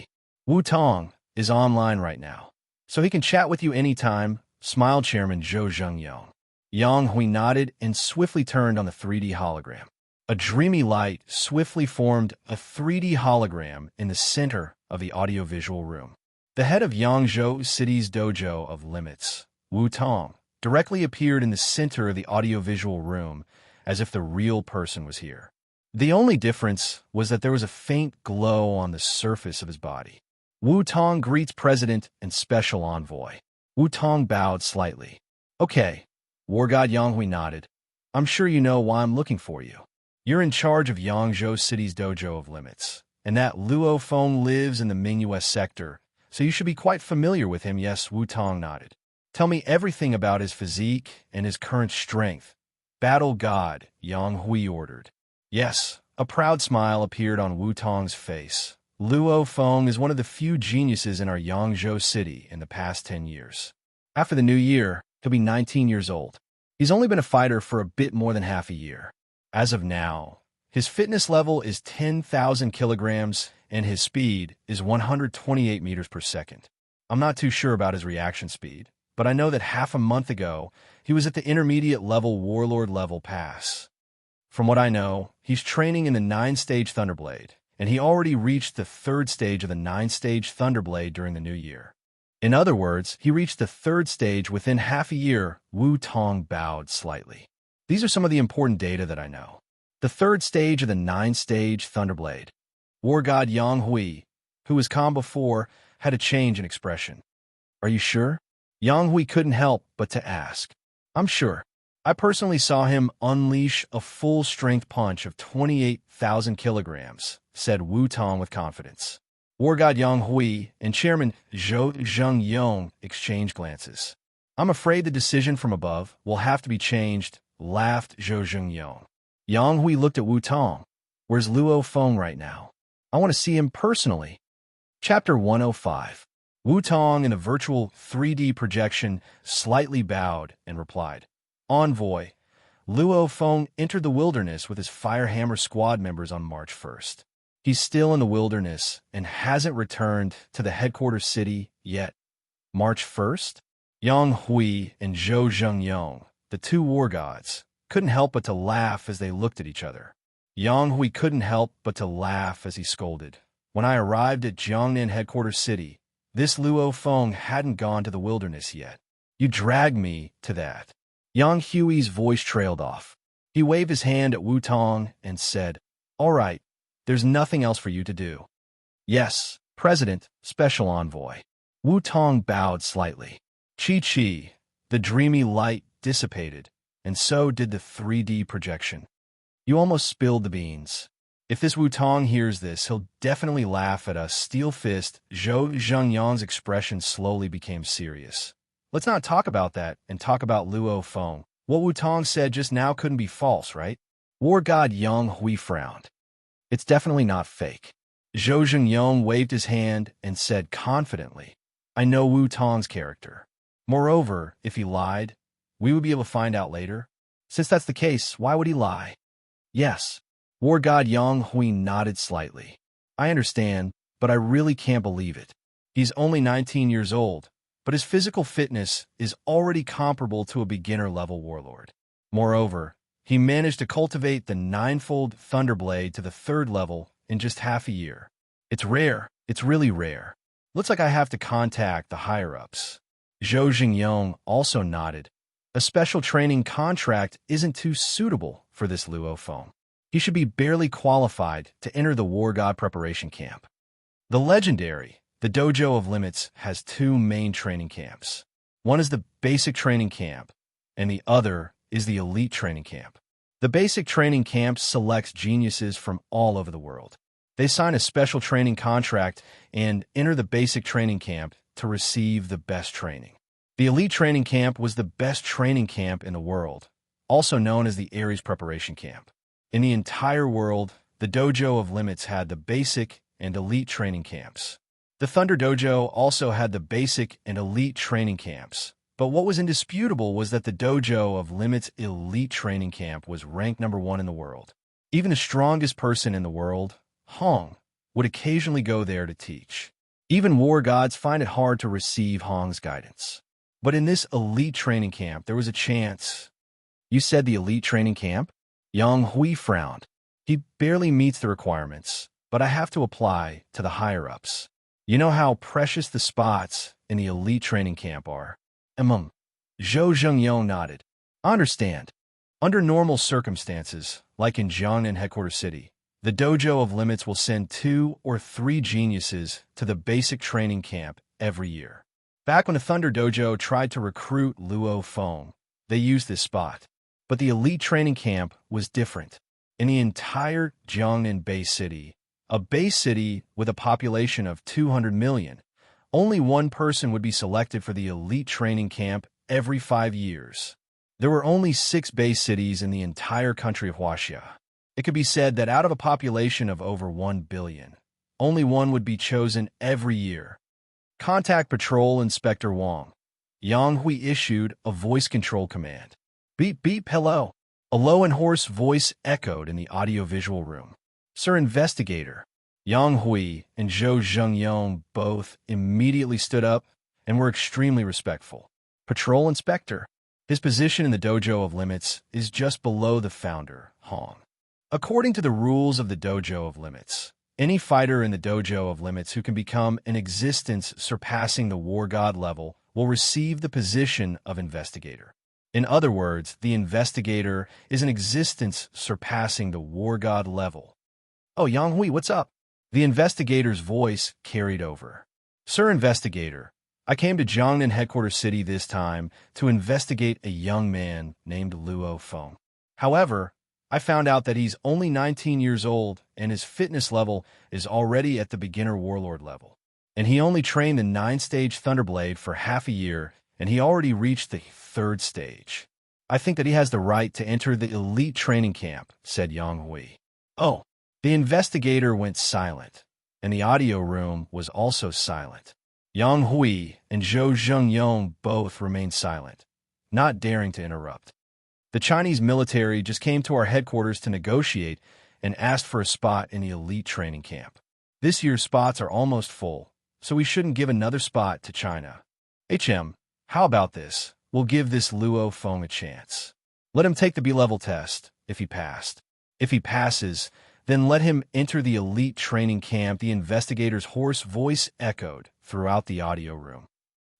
Wu Tong is online right now, so he can chat with you anytime, smiled Chairman Zhou Zhengyong. Yang Hui nodded and swiftly turned on the 3D hologram. A dreamy light swiftly formed a 3D hologram in the center of the audiovisual room. The head of Yangzhou City's Dojo of Limits, Wu Tong, directly appeared in the center of the audiovisual room as if the real person was here. The only difference was that there was a faint glow on the surface of his body. Wu Tong greets President and Special Envoy. Wu Tong bowed slightly. Okay, War God Yang Hui nodded. I'm sure you know why I'm looking for you. You're in charge of Yangzhou City's Dojo of Limits, and that Luo Feng lives in the Mingyue sector, so you should be quite familiar with him. Yes, Wu Tong nodded. Tell me everything about his physique and his current strength. Battle God, Yang Hui ordered. Yes, a proud smile appeared on Wu Tong's face. Luo Feng is one of the few geniuses in our Yangzhou City in the past 10 years. After the new year, he'll be 19 years old. He's only been a fighter for a bit more than half a year. As of now, his fitness level is 10,000 kilograms and his speed is 128 meters per second. I'm not too sure about his reaction speed, but I know that half a month ago, he was at the intermediate level warlord level pass. From what I know, he's training in the 9-stage Thunderblade, and he already reached the 3rd stage of the 9-stage Thunderblade during the new year. In other words, he reached the 3rd stage within half a year. Wu Tong bowed slightly. These are some of the important data that I know. The 3rd stage of the 9-stage Thunderblade. War God Yang Hui, who was calm before, had a change in expression. Are you sure? Yang Hui couldn't help but to ask. I'm sure. I personally saw him unleash a full-strength punch of 28,000 kilograms, said Wu Tong with confidence. War God Yang Hui and Chairman Zhou Zhengyong exchanged glances. I'm afraid the decision from above will have to be changed, laughed Zhou Zhengyong. Yang Hui looked at Wu Tong. Where's Luo Feng right now? I want to see him personally. Chapter 105. Wu Tong in a virtual 3D projection slightly bowed and replied. Envoy, Luo Feng entered the wilderness with his Firehammer squad members on March 1st. He's still in the wilderness and hasn't returned to the headquarters city yet. March 1st? Yang Hui and Zhou Zhengyong, the 2 war gods, couldn't help but to laugh as they looked at each other. Yang Hui couldn't help but to laugh as he scolded. When I arrived at Jiangnan headquarters city, this Luo Feng hadn't gone to the wilderness yet. You dragged me to that. Yang Hui's voice trailed off. He waved his hand at Wu Tong and said, All right, there's nothing else for you to do. Yes, President, Special Envoy. Wu Tong bowed slightly. Chi-Chi, the dreamy light dissipated, and so did the 3D projection. You almost spilled the beans. If this Wu Tong hears this, he'll definitely laugh at us. Steel fist, Zhou Zhengyang's expression slowly became serious. Let's not talk about that and talk about Luo Feng. What Wu Tong said just now couldn't be false, right? War god Yang Hui frowned. It's definitely not fake. Zhou Zhengyang waved his hand and said confidently, I know Wu Tong's character. Moreover, if he lied, we would be able to find out later. Since that's the case, why would he lie? Yes. War god Yang Hui nodded slightly. I understand, but I really can't believe it. He's only 19 years old, but his physical fitness is already comparable to a beginner-level warlord. Moreover, he managed to cultivate the ninefold Thunderblade to the 3rd level in just half a year. It's rare. It's really rare. Looks like I have to contact the higher-ups. Zhou Zhengyang also nodded. A special training contract isn't too suitable for this Luo Feng. He should be barely qualified to enter the War God Preparation Camp. The legendary, the Dojo of Limits, has 2 main training camps. One is the basic training camp, and the other is the elite training camp. The basic training camp selects geniuses from all over the world. They sign a special training contract and enter the basic training camp to receive the best training. The elite training camp was the best training camp in the world, also known as the Ares Preparation Camp. In the entire world, the Dojo of Limits had the basic and elite training camps. The Thunder Dojo also had the basic and elite training camps. But what was indisputable was that the Dojo of Limits elite training camp was ranked number 1 in the world. Even the strongest person in the world, Hong, would occasionally go there to teach. Even war gods find it hard to receive Hong's guidance. But in this elite training camp, there was a chance. You said the elite training camp? Yang Hui frowned. He barely meets the requirements, but I have to apply to the higher-ups. You know how precious the spots in the elite training camp are. Zhou Zhengyang nodded. I understand. Under normal circumstances, like in Jiangnan Headquarters City, the Dojo of Limits will send 2 or 3 geniuses to the basic training camp every year. Back when the Thunder Dojo tried to recruit Luo Feng, they used this spot. But the elite training camp was different. In the entire Jiangnan Bay City, a Bay City with a population of 200 million, only 1 person would be selected for the elite training camp every 5 years. There were only 6 Bay Cities in the entire country of Huaxia. It could be said that out of a population of over 1 billion, only 1 would be chosen every year. Contact Patrol Inspector Wang. Yang Hui issued a voice control command. Beep, beep, hello. A low and hoarse voice echoed in the audiovisual room. Sir Investigator. Yang Hui and Zhou Zhengyang both immediately stood up and were extremely respectful. Patrol Inspector. His position in the Dojo of Limits is just below the founder, Hong. According to the rules of the Dojo of Limits, any fighter in the Dojo of Limits who can become an existence surpassing the War God level will receive the position of Investigator. In other words, the Investigator is an existence surpassing the War God level. Oh, Yang Hui, what's up? The Investigator's voice carried over. Sir Investigator, I came to Jiangnan Headquarters City this time to investigate a young man named Luo Feng. However, I found out that he's only 19 years old and his fitness level is already at the beginner warlord level. And he only trained the 9-stage Thunderblade for half a year, and he already reached the 3rd stage. I think that he has the right to enter the elite training camp, said Yang Hui. Oh, the Investigator went silent, and the audio room was also silent. Yang Hui and Zhou Zhengyang both remained silent, not daring to interrupt. The Chinese military just came to our headquarters to negotiate and asked for a spot in the elite training camp. This year's spots are almost full, so we shouldn't give another spot to China. How about this? We'll give this Luo Feng a chance. Let him take the B-level test, if he passed. If he passes, then let him enter the elite training camp. The Investigator's hoarse voice echoed throughout the audio room.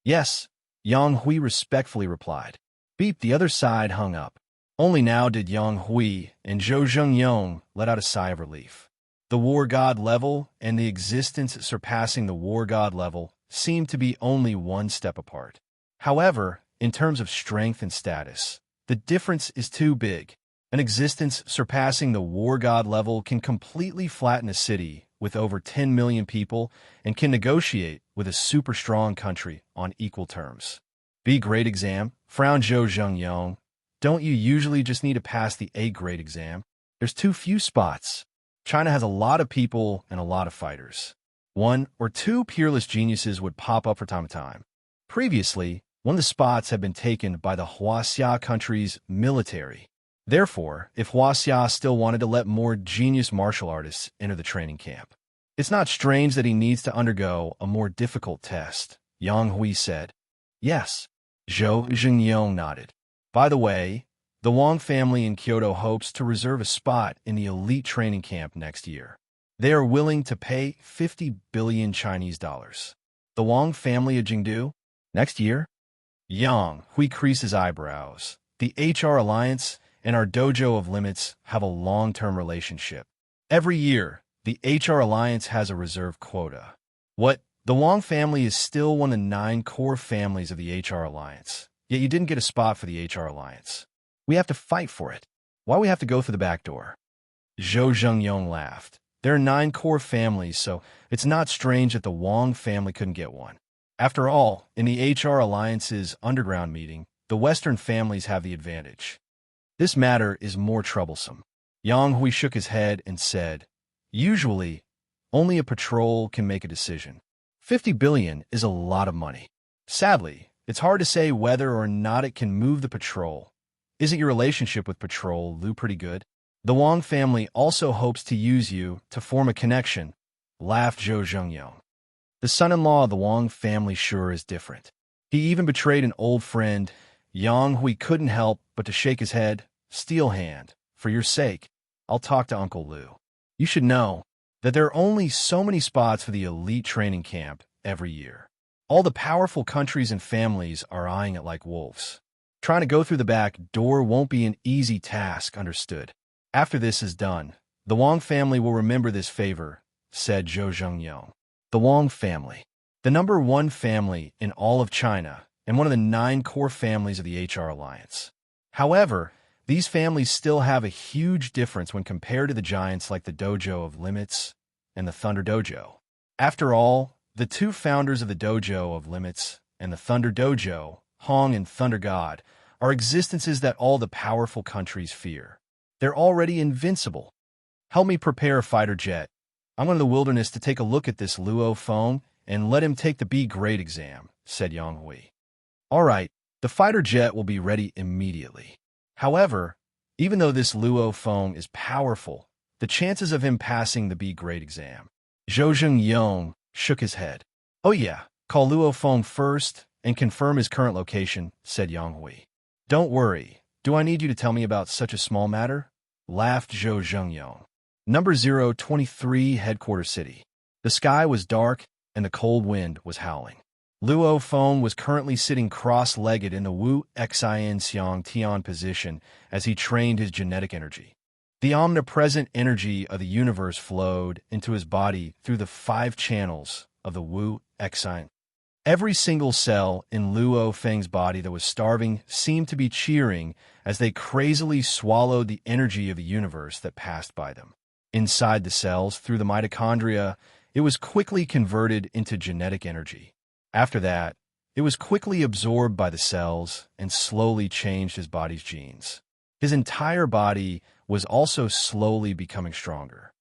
Yes, Yang Hui respectfully replied. Beep, the other side hung up. Only now did Yang Hui and Zhou Zhengyang let out a sigh of relief. The War God level and the existence surpassing the War God level seemed to be only 1 step apart. However, in terms of strength and status, the difference is too big. An existence surpassing the war god level can completely flatten a city with over 10 million people and can negotiate with a super strong country on equal terms. B grade exam, frowned Zhou Zhengyong. Don't you usually just need to pass the A grade exam? There's too few spots. China has a lot of people and a lot of fighters. One or two peerless geniuses would pop up from time to time. Previously, one of the spots had been taken by the Huaxia country's military. Therefore, if Huaxia still wanted to let more genius martial artists enter the training camp, it's not strange that he needs to undergo a more difficult test, Yang Hui said. Yes. Zhou Zhengyong nodded. By the way, the Wang family in Kyoto hopes to reserve a spot in the elite training camp next year. They are willing to pay 50 billion Chinese dollars. The Wang family of Jingdu? Next year? Yang Hui creased his eyebrows. The HR Alliance and our Dojo of Limits have a long-term relationship. Every year, the HR Alliance has a reserve quota. What? The Wang family is still one of the 9 core families of the HR Alliance, yet you didn't get a spot for the HR Alliance. We have to fight for it. Why we have to go through the back door? Zhou Zhengyong laughed. There are 9 core families, so it's not strange that the Wang family couldn't get one. After all, in the HR Alliance's underground meeting, the Western families have the advantage. This matter is more troublesome. Yang Hui shook his head and said, usually, only a patrol can make a decision. 50 billion is a lot of money. Sadly, it's hard to say whether or not it can move the patrol. Isn't your relationship with patrol, Lu, pretty good? The Wang family also hopes to use you to form a connection, laughed Zhou Zhengyong. The son-in-law of the Wang family sure is different. He even betrayed an old friend. Yang Hui couldn't help but to shake his head. Steel hand, for your sake, I'll talk to Uncle Lu. You should know that there are only so many spots for the elite training camp every year. All the powerful countries and families are eyeing it like wolves. Trying to go through the back door won't be an easy task, understood. After this is done, the Wang family will remember this favor, said Zhou Zhengyong. The Wang family, the number 1 family in all of China and one of the 9 core families of the HR Alliance. However, these families still have a huge difference when compared to the giants like the Dojo of Limits and the Thunder Dojo. After all, the 2 founders of the Dojo of Limits and the Thunder Dojo, Hong and Thunder God, are existences that all the powerful countries fear. They're already invincible. Help me prepare a fighter jet. I'm going to the wilderness to take a look at this Luo Feng and let him take the B grade exam, said Yang Hui. All right, the fighter jet will be ready immediately. However, even though this Luo Feng is powerful, the chances of him passing the B grade exam. Zhou Zhengyong shook his head. Oh yeah, call Luo Feng first and confirm his current location, said Yang Hui. Don't worry, do I need you to tell me about such a small matter? Laughed Zhou Zhengyong. Number 023, Headquarters City. The sky was dark and the cold wind was howling. Luo Feng was currently sitting cross-legged in the Wu Xin Xiang Tian position as he trained his genetic energy. The omnipresent energy of the universe flowed into his body through the 5 channels of the Wu Xin. Every single cell in Luo Feng's body that was starving seemed to be cheering as they crazily swallowed the energy of the universe that passed by them. Inside the cells, through the mitochondria, it was quickly converted into genetic energy. After that, it was quickly absorbed by the cells and slowly changed his body's genes. His entire body was also slowly becoming stronger.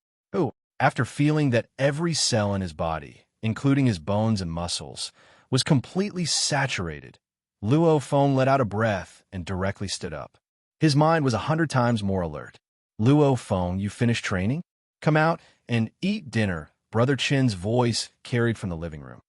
After feeling that every cell in his body, including his bones and muscles, was completely saturated, Luo Feng let out a breath and directly stood up. His mind was 100 times more alert. Luo Feng, you finished training? Come out and eat dinner, Brother Chin's voice carried from the living room.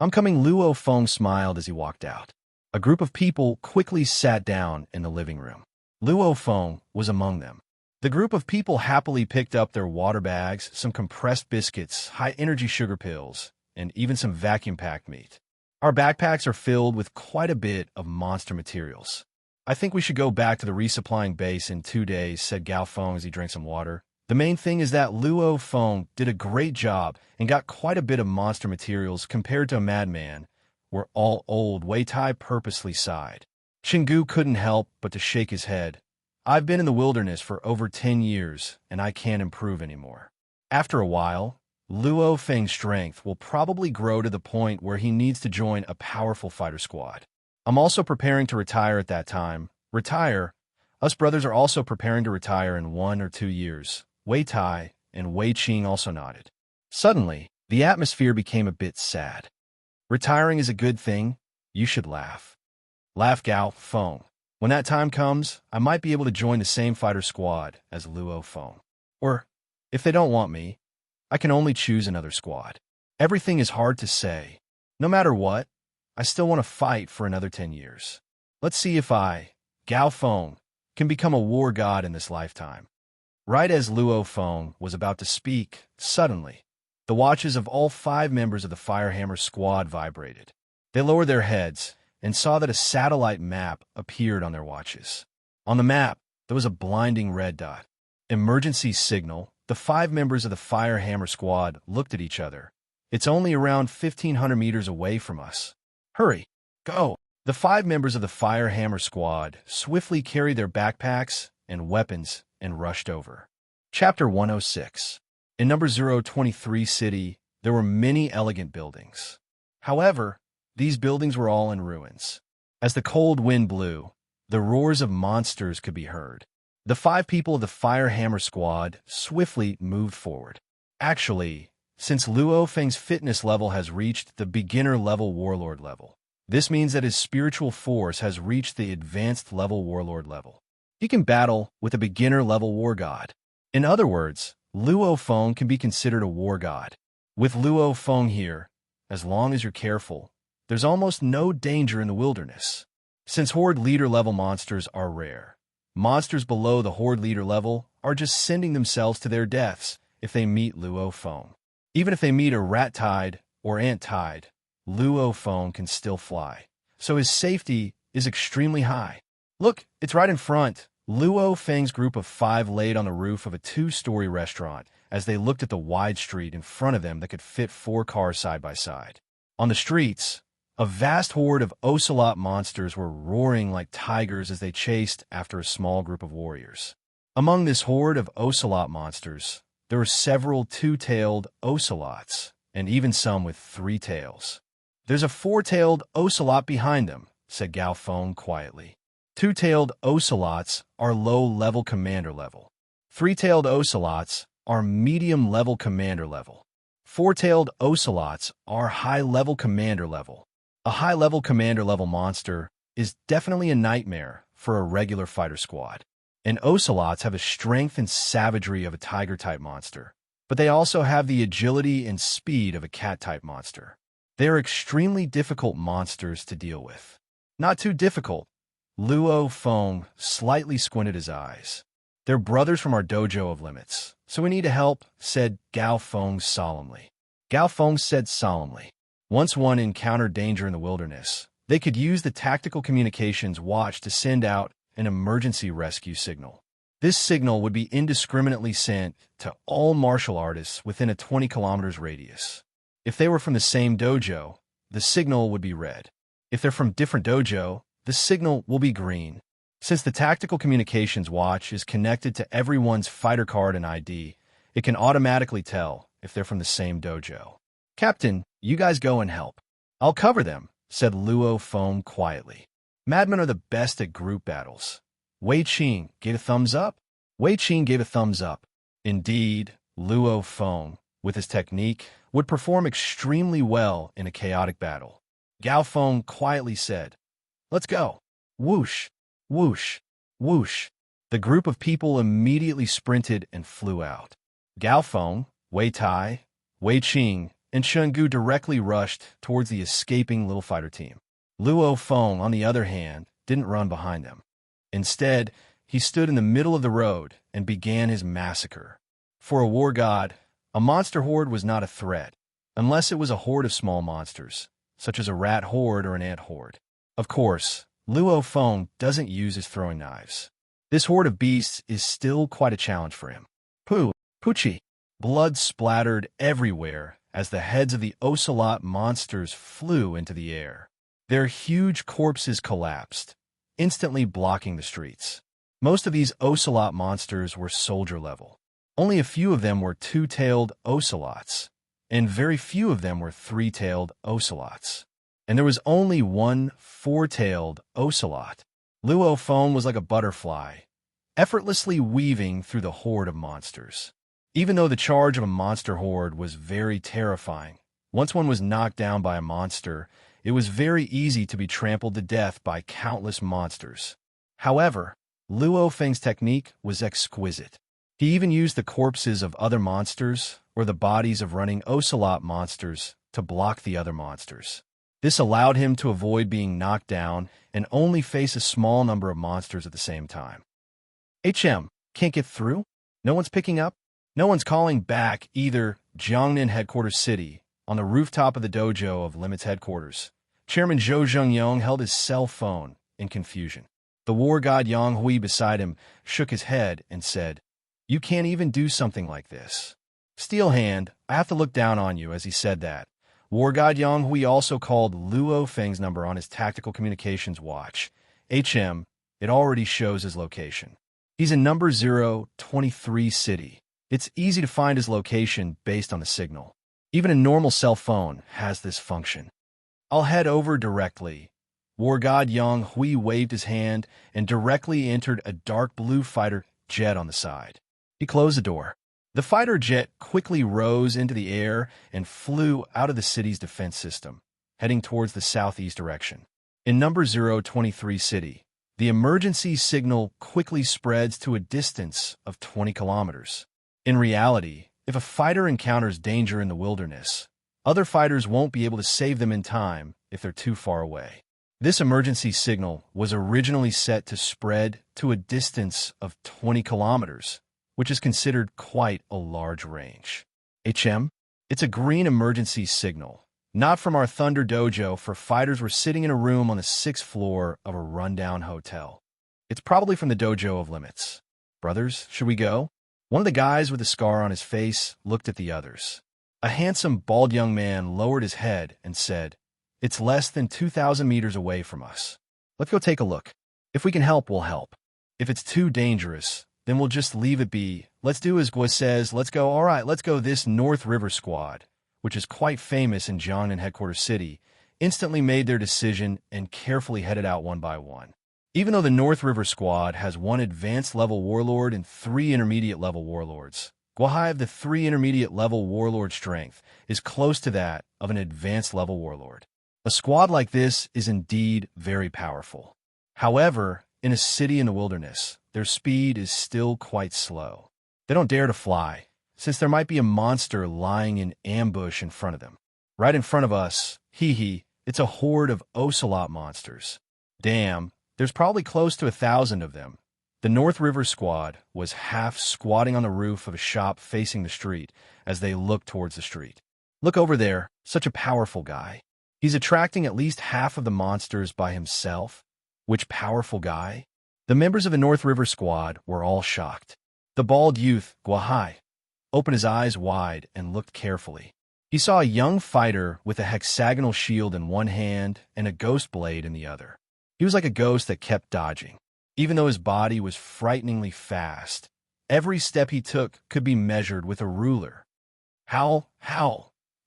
I'm coming, Luo Feng smiled as he walked out. A group of people quickly sat down in the living room. Luo Feng was among them. The group of people happily picked up their water bags, some compressed biscuits, high-energy sugar pills, and even some vacuum-packed meat. Our backpacks are filled with quite a bit of monster materials. I think we should go back to the resupplying base in 2 days, said Gao Feng as he drank some water. The main thing is that Luo Feng did a great job and got quite a bit of monster materials compared to a madman. We're all old, Wei Tai purposely sighed. Chingu couldn't help but to shake his head. I've been in the wilderness for over 10 years, and I can't improve anymore. After a while, Luo Feng's strength will probably grow to the point where he needs to join a powerful fighter squad. I'm also preparing to retire at that time. Retire? Us brothers are also preparing to retire in 1 or 2 years. Wei Tai and Wei Qing also nodded. Suddenly, the atmosphere became a bit sad. Retiring is a good thing. You should laugh. Laugh, Gao Feng. When that time comes, I might be able to join the same fighter squad as Luo Feng. Or, if they don't want me, I can only choose another squad. Everything is hard to say. No matter what, I still want to fight for another 10 years. Let's see if I, Gao Feng, can become a war god in this lifetime. Right as Luo Feng was about to speak, suddenly, the watches of all 5 members of the Firehammer squad vibrated. They lowered their heads and saw that a satellite map appeared on their watches. On the map, there was a blinding red dot. Emergency signal. The 5 members of the Firehammer squad looked at each other. It's only around 1,500 meters away from us. Hurry, go! The 5 members of the Firehammer squad swiftly carried their backpacks and weapons and rushed over. Chapter 106. In number 023 city, there were many elegant buildings. However, these buildings were all in ruins. As the cold wind blew, the roars of monsters could be heard. The 5 people of the Firehammer squad swiftly moved forward. Actually, since Luo Feng's fitness level has reached the beginner level warlord level, this means that his spiritual force has reached the advanced level warlord level. He can battle with a beginner level war god. In other words, Luo Feng can be considered a war god. With Luo Feng here, as long as you're careful, there's almost no danger in the wilderness. Since Horde leader level monsters are rare, monsters below the Horde leader level are just sending themselves to their deaths if they meet Luo Feng. Even if they meet a rat tide or ant tide, Luo Feng can still fly, so his safety is extremely high. Look, it's right in front. Luo Feng's group of 5 laid on the roof of a 2-story restaurant as they looked at the wide street in front of them that could fit 4 cars side by side. On the streets, a vast horde of ocelot monsters were roaring like tigers as they chased after a small group of warriors. Among this horde of ocelot monsters, there were several 2-tailed ocelots, and even some with 3 tails. There's a 4-tailed ocelot behind them, said Gao Feng quietly. 2-tailed ocelots are low-level commander level. 3-tailed ocelots are medium-level commander level. 4-tailed ocelots are high-level commander level. A high-level commander level monster is definitely a nightmare for a regular fighter squad. And ocelots have a strength and savagery of a tiger-type monster, but they also have the agility and speed of a cat-type monster. They are extremely difficult monsters to deal with. Not too difficult. Luo Feng slightly squinted his eyes. They're brothers from our dojo of limits, so we need to help, said Gao Feng solemnly. Gao Feng said solemnly. Once one encountered danger in the wilderness, they could use the tactical communications watch to send out an emergency rescue signal. This signal would be indiscriminately sent to all martial artists within a 20 kilometers radius. If they were from the same dojo, the signal would be red. If they're from different dojo, the signal will be green. Since the tactical communications watch is connected to everyone's fighter card and ID, it can automatically tell if they're from the same dojo. Captain, you guys go and help. I'll cover them, said Luo Feng quietly. Madmen are the best at group battles. Wei Qing gave a thumbs up. Wei Qing gave a thumbs up. Indeed, Luo Feng, with his technique, would perform extremely well in a chaotic battle. Gao Feng quietly said, "Let's go." Whoosh, whoosh, whoosh. The group of people immediately sprinted and flew out. Gao Feng, Wei Tai, Wei Qing, and Shungu directly rushed towards the escaping little fighter team. Luo Feng, on the other hand, didn't run behind them. Instead, he stood in the middle of the road and began his massacre. For a war god, a monster horde was not a threat, unless it was a horde of small monsters, such as a rat horde or an ant horde. Of course, Luo Feng doesn't use his throwing knives. This horde of beasts is still quite a challenge for him. Poochie! Blood splattered everywhere as the heads of the ocelot monsters flew into the air. Their huge corpses collapsed, instantly blocking the streets. Most of these ocelot monsters were soldier level. Only a few of them were two-tailed ocelots, and very few of them were three-tailed ocelots. And there was only one four-tailed ocelot. Luo Feng was like a butterfly, effortlessly weaving through the horde of monsters. Even though the charge of a monster horde was very terrifying, once one was knocked down by a monster, it was very easy to be trampled to death by countless monsters. However, Luo Feng's technique was exquisite. He even used the corpses of other monsters or the bodies of running ocelot monsters to block the other monsters. This allowed him to avoid being knocked down and only face a small number of monsters at the same time. Can't get through? No one's picking up? No one's calling back either. Jiangnan Headquarters City, on the rooftop of the dojo of Limit's headquarters, Chairman Zhou Zhengyong held his cell phone in confusion. The war god Yang Hui beside him shook his head and said, "You can't even do something like this. Steel Hand, I have to look down on you." As he said that, war god Yang Hui also called Luo Feng's number on his tactical communications watch. It already shows his location. He's in number 023 city. It's easy to find his location based on the signal. Even a normal cell phone has this function. I'll head over directly. War god Yang Hui waved his hand and directly entered a dark blue fighter jet on the side. He closed the door. The fighter jet quickly rose into the air and flew out of the city's defense system, heading towards the southeast direction. In number 023 city, the emergency signal quickly spreads to a distance of 20 kilometers. In reality, if a fighter encounters danger in the wilderness, other fighters won't be able to save them in time if they're too far away. This emergency signal was originally set to spread to a distance of 20 kilometers, which is considered quite a large range. It's a green emergency signal, not from our Thunder Dojo, for fighters were sitting in a room on the 6th floor of a rundown hotel. It's probably from the dojo of Limits. Brothers, should we go? One of the guys with the scar on his face looked at the others. A handsome, bald young man lowered his head and said, "It's less than 2,000 meters away from us. Let's go take a look. If we can help, we'll help. If it's too dangerous, then we'll just leave it be. Let's do as Gua says. Let's go. All right, let's go." This North River squad, which is quite famous in Jiangnan Headquarters City, instantly made their decision and carefully headed out one by one. Even though the North River squad has one advanced level warlord and 3 intermediate level warlords, Guahai of the 3 intermediate level warlord strength is close to that of an advanced level warlord. A squad like this is indeed very powerful. However, in a city in the wilderness, their speed is still quite slow. They don't dare to fly, since there might be a monster lying in ambush in front of them. Right in front of us, it's a horde of ocelot monsters. Damn, there's probably close to 1,000 of them. The North River squad was half squatting on the roof of a shop facing the street as they looked towards the street. Look over there, such a powerful guy. He's attracting at least half of the monsters by himself. Which powerful guy? The members of the North River squad were all shocked. The bald youth, Guahai, opened his eyes wide and looked carefully. He saw a young fighter with a hexagonal shield in one hand and a ghost blade in the other. He was like a ghost that kept dodging. Even though his body was frighteningly fast, every step he took could be measured with a ruler. Howl!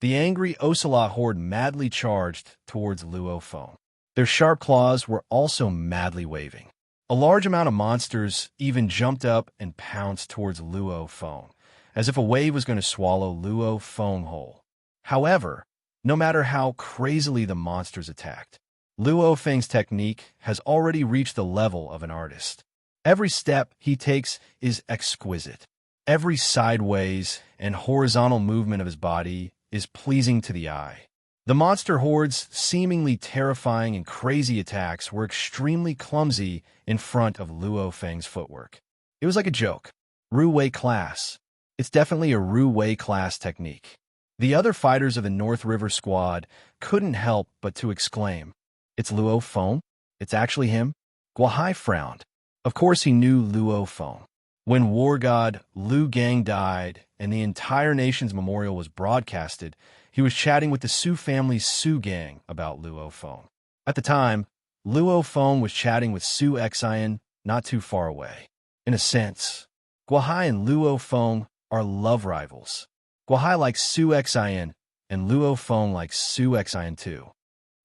The angry ocelot horde madly charged towards Luo Feng. Their sharp claws were also madly waving. A large amount of monsters even jumped up and pounced towards Luo Feng, as if a wave was going to swallow Luo Feng whole. However, no matter how crazily the monsters attacked, Luo Feng's technique has already reached the level of an artist. Every step he takes is exquisite. Every sideways and horizontal movement of his body is pleasing to the eye. The monster horde's seemingly terrifying and crazy attacks were extremely clumsy in front of Luo Feng's footwork. It was like a joke. Ru Wei class. It's definitely a Ru Wei class technique. The other fighters of the North River squad couldn't help but to exclaim, "It's Luo Feng? It's actually him?" Guahai frowned. Of course he knew Luo Feng. When war god Lu Gang died and the entire nation's memorial was broadcasted, he was chatting with the Su family's Su Gang about Luo Feng. At the time, Luo Feng was chatting with Su Xian, not too far away. In a sense, Guohai and Luo Feng are love rivals. Guohai likes Su Xin, and Luo Feng likes Su Xin too.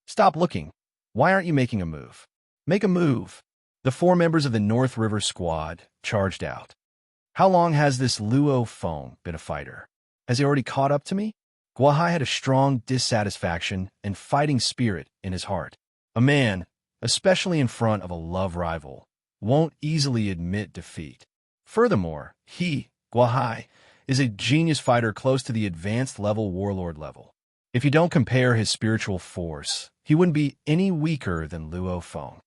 Stop looking. Why aren't you making a move? Make a move. The 4 members of the North River Squad charged out. How long has this Luo Feng been a fighter? Has he already caught up to me? Guohai had a strong dissatisfaction and fighting spirit in his heart. A man, especially in front of a love rival, won't easily admit defeat. Furthermore, he, Guohai, is a genius fighter close to the advanced level warlord level. If you don't compare his spiritual force, he wouldn't be any weaker than Luo Feng.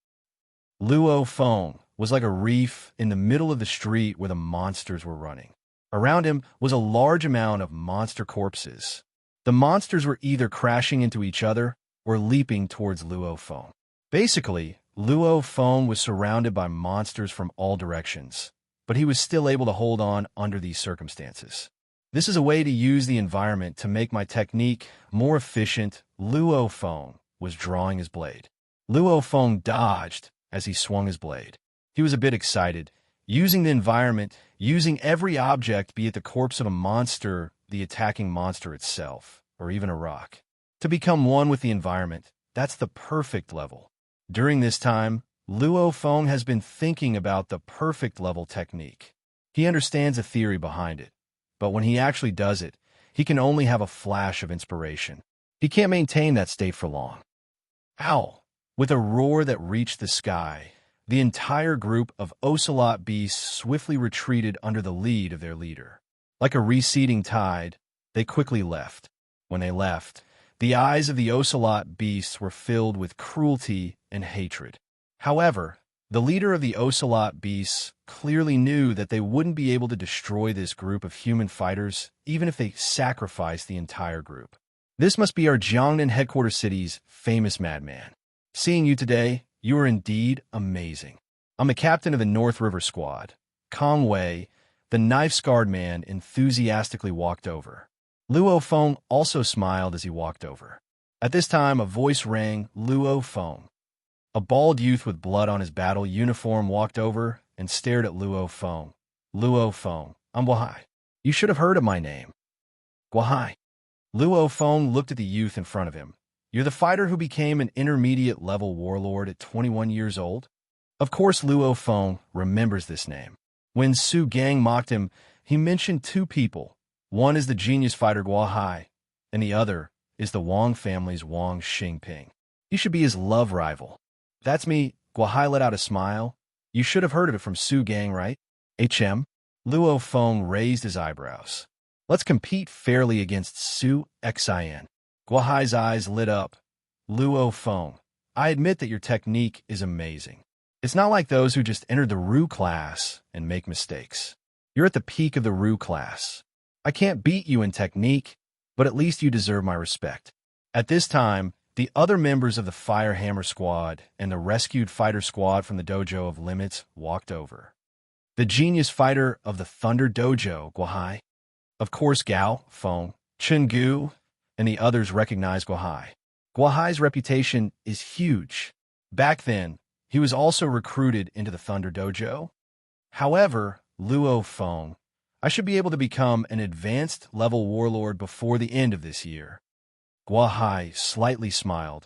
Luo Feng was like a reef in the middle of the street where the monsters were running. Around him was a large amount of monster corpses. The monsters were either crashing into each other or leaping towards Luo Feng. Basically, Luo Feng was surrounded by monsters from all directions, but he was still able to hold on under these circumstances. This is a way to use the environment to make my technique more efficient. Luo Feng was drawing his blade. Luo Feng dodged as he swung his blade. He was a bit excited, using the environment, using every object, be it the corpse of a monster, the attacking monster itself, or even a rock. To become one with the environment, that's the perfect level. During this time, Luo Feng has been thinking about the perfect level technique. He understands the theory behind it, but when he actually does it, he can only have a flash of inspiration. He can't maintain that state for long. Ow! With a roar that reached the sky, the entire group of ocelot beasts swiftly retreated under the lead of their leader. Like a receding tide, they quickly left. When they left, the eyes of the ocelot beasts were filled with cruelty and hatred. However, the leader of the ocelot beasts clearly knew that they wouldn't be able to destroy this group of human fighters even if they sacrificed the entire group. This must be our Jiangnan headquarters city's famous madman. Seeing you today, you are indeed amazing. I'm the captain of the North River Squad. Kong Wei, the knife-scarred man, enthusiastically walked over. Luo Feng also smiled as he walked over. At this time, a voice rang, Luo Feng. A bald youth with blood on his battle uniform walked over and stared at Luo Feng. Luo Feng, I'm Guohai. You should have heard of my name. Guohai. Luo Feng looked at the youth in front of him. You're the fighter who became an intermediate-level warlord at 21 years old? Of course Luo Feng remembers this name. When Su Gang mocked him, he mentioned 2 people. One is the genius fighter Guohai, and the other is the Wang family's Wang Xingping. He should be his love rival. That's me. Guohai let out a smile. You should have heard of it from Su Gang, right? HM? Luo Feng raised his eyebrows. Let's compete fairly against Su Xin. Guohai's eyes lit up. Luo Feng, I admit that your technique is amazing. It's not like those who just entered the Ru class and make mistakes. You're at the peak of the Ru class. I can't beat you in technique, but at least you deserve my respect. At this time, the other members of the Fire Hammer Squad and the rescued fighter squad from the Dojo of Limits walked over. The genius fighter of the Thunder Dojo, Guohai. Of course Gao, Feng, Chenggu, and the others recognized Guohai. Guohai's reputation is huge. Back then, he was also recruited into the Thunder Dojo. However, Luo Feng, I should be able to become an advanced level warlord before the end of this year. Guohai slightly smiled.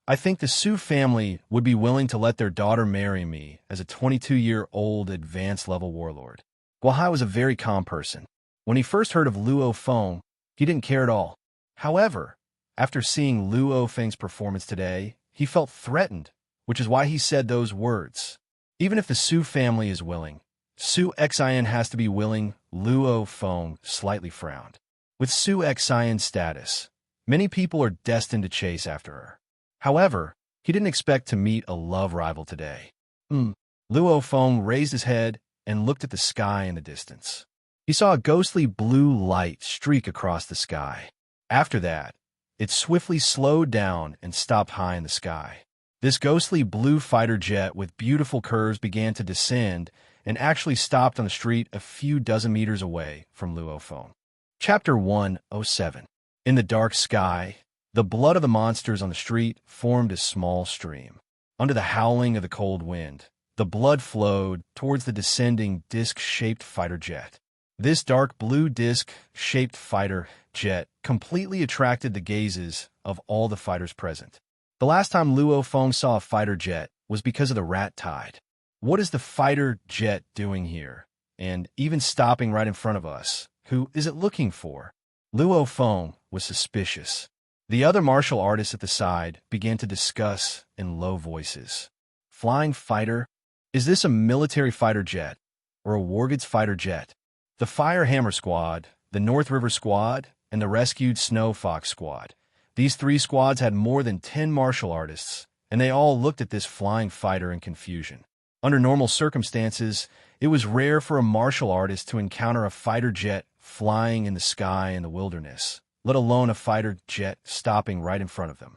I think the Su family would be willing to let their daughter marry me as a 22-year-old advanced level warlord. Guohai was a very calm person. When he first heard of Luo Feng, he didn't care at all. However, after seeing Luo Feng's performance today, he felt threatened, which is why he said those words. Even if the Su family is willing, Su Xin has to be willing. Luo Feng slightly frowned. With Su Xin's status, many people are destined to chase after her. However, he didn't expect to meet a love rival today. Luo Feng raised his head and looked at the sky in the distance. He saw a ghostly blue light streak across the sky. After that, it swiftly slowed down and stopped high in the sky. This ghostly blue fighter jet with beautiful curves began to descend and actually stopped on the street a few dozen meters away from Luo Feng. Chapter 107. In the dark sky, the blood of the monsters on the street formed a small stream. Under the howling of the cold wind, The blood flowed towards the descending disc-shaped fighter jet. This dark blue disc-shaped fighter jet completely attracted the gazes of all the fighters present. The last time Luo Feng saw a fighter jet was because of the rat tide. What is the fighter jet doing here? And even stopping right in front of us? Who is it looking for? Luo Feng was suspicious. The other martial artists at the side began to discuss in low voices. Flying fighter? Is this a military fighter jet or a Wargood's fighter jet? The Fire Hammer Squad, the North River Squad, and the Rescued Snow Fox Squad. These three squads had more than 10 martial artists, and they all looked at this flying fighter in confusion. Under normal circumstances, it was rare for a martial artist to encounter a fighter jet flying in the sky in the wilderness, let alone a fighter jet stopping right in front of them.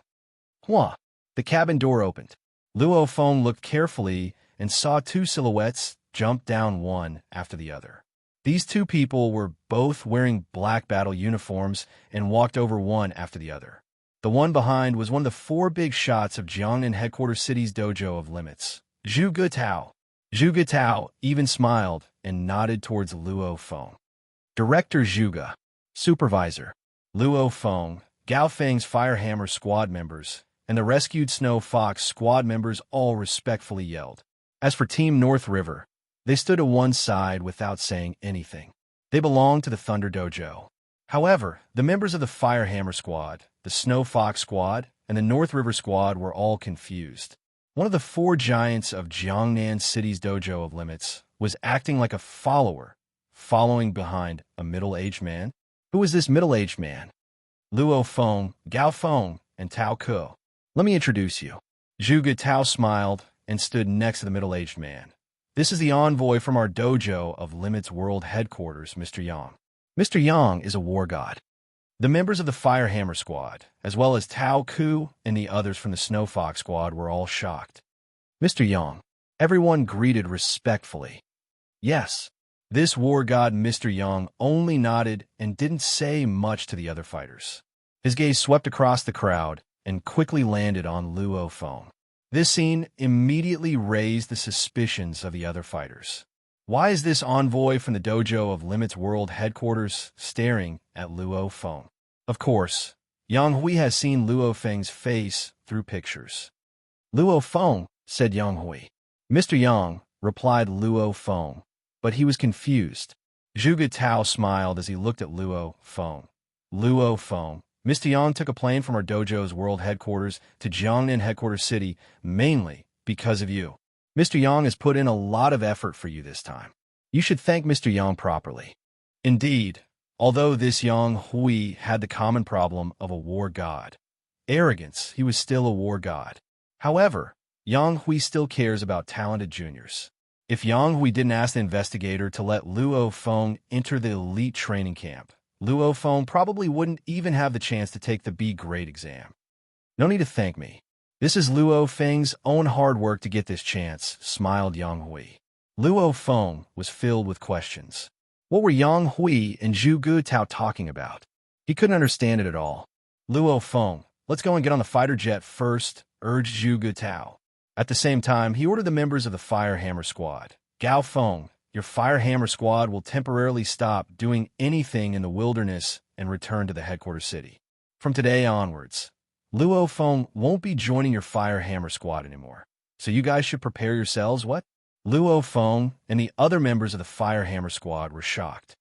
Hua! The cabin door opened. Luo Feng looked carefully and saw two silhouettes jump down one after the other. These two people were both wearing black battle uniforms and walked over one after the other. The one behind was one of the four big shots of Jiangnan Headquarters City's Dojo of Limits, Zhu Gutao. Zhu Gutao even smiled and nodded towards Luo Feng. Director Zhuge. Supervisor. Luo Feng, Gao Feng's Firehammer squad members, and the Rescued Snow Fox squad members all respectfully yelled. As for Team North River, they stood to one side without saying anything. They belonged to the Thunder Dojo. However, the members of the Firehammer Squad, the Snow Fox Squad, and the North River Squad were all confused. One of the four giants of Jiangnan City's Dojo of Limits was acting like a follower, following behind a middle-aged man. Who is this middle-aged man? Luo Feng, Gao Feng, and Tao Ke. Let me introduce you. Zhuge Tao smiled and stood next to the middle-aged man. This is the envoy from our Dojo of Limits World Headquarters, Mr. Yang. Mr. Yang is a war god. The members of the Firehammer Squad, as well as Tao Ke and the others from the Snow Fox Squad, were all shocked. Mr. Yang. Everyone greeted respectfully. Yes. This war god Mr. Yang only nodded and didn't say much to the other fighters. His gaze swept across the crowd and quickly landed on Luo Feng. This scene immediately raised the suspicions of the other fighters. Why is this envoy from the Dojo of Limits World Headquarters staring at Luo Feng? Of course, Yang Hui has seen Luo Feng's face through pictures. Luo Feng, said Yang Hui. Mr. Yang, replied Luo Feng, but he was confused. Zhuge Tao smiled as he looked at Luo Feng. Luo Feng, Mr. Yang took a plane from our dojo's world headquarters to Jiangnan Headquarters City mainly because of you. Mr. Yang has put in a lot of effort for you this time. You should thank Mr. Yang properly. Indeed, although this Yang Hui had the common problem of a war god, arrogance, he was still a war god. However, Yang Hui still cares about talented juniors. If Yang Hui didn't ask the investigator to let Luo Feng enter the elite training camp, Luo Feng probably wouldn't even have the chance to take the B-grade exam. No need to thank me. This is Luo Feng's own hard work to get this chance, smiled Yang Hui. Luo Feng was filled with questions. What were Yang Hui and Zhuge Tao talking about? He couldn't understand it at all. Luo Feng, let's go and get on the fighter jet first, urged Zhuge Tao. At the same time, he ordered the members of the Firehammer Squad. Gao Feng, your Firehammer Squad will temporarily stop doing anything in the wilderness and return to the headquarters city. From today onwards, Luo Feng won't be joining your Firehammer Squad anymore. So you guys should prepare yourselves, what? Luo Feng and the other members of the Firehammer Squad were shocked.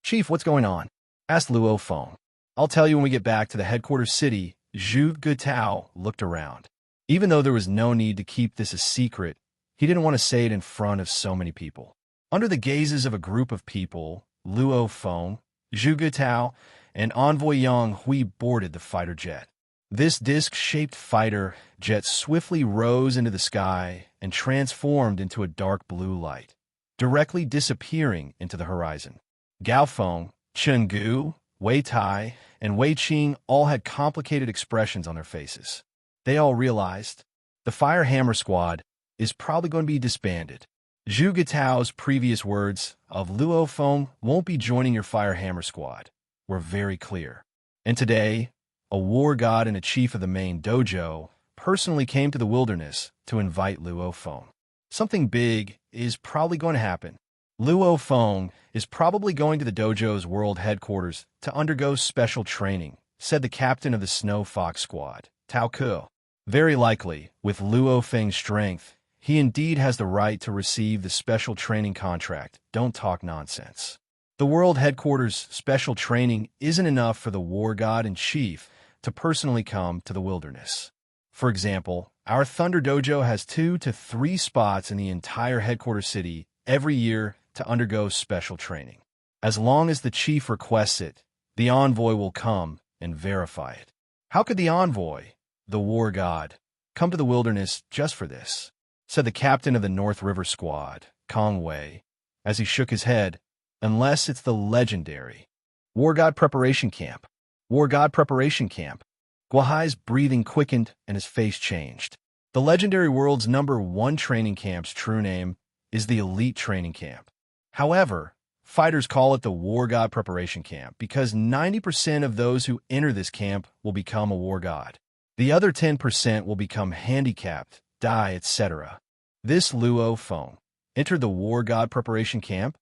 Chief, what's going on? Asked Luo Feng. I'll tell you when we get back to the headquarters city. Zhuge Tao looked around. Even though there was no need to keep this a secret, he didn't want to say it in front of so many people. Under the gazes of a group of people, Luo Feng, Zhuge Tao, and Envoy Yang Hui boarded the fighter jet. This disc-shaped fighter jet swiftly rose into the sky and transformed into a dark blue light, directly disappearing into the horizon. Gao Feng, Chen Gu, Wei Tai, and Wei Qing all had complicated expressions on their faces. They all realized the Firehammer Squad is probably going to be disbanded. Zhuge Tao's previous words of Luo Feng won't be joining your Firehammer Squad were very clear. And today, a war god and a chief of the main dojo personally came to the wilderness to invite Luo Feng. Something big is probably going to happen. Luo Feng is probably going to the dojo's world headquarters to undergo special training, said the captain of the Snow Fox squad, Tao Ke. Very likely, with Luo Feng's strength, he indeed has the right to receive the special training contract. Don't talk nonsense. The world headquarters' special training isn't enough for the war god-in-chief to personally come to the wilderness. For example, our Thunder Dojo has 2 to 3 spots in the entire headquarters city every year to undergo special training. As long as the chief requests it, the envoy will come and verify it. How could the envoy, the war god, come to the wilderness just for this? Said the captain of the North River squad, Kong Wei, as he shook his head, unless it's the legendary War God Preparation Camp. War God Preparation Camp. Guahai's breathing quickened and his face changed. The legendary world's #1 training camp's true name is the Elite Training Camp. However, fighters call it the War God Preparation Camp because 90% of those who enter this camp will become a war god. The other 10% will become handicapped, die, etc. This Luo Feng entered the War God Preparation Camp.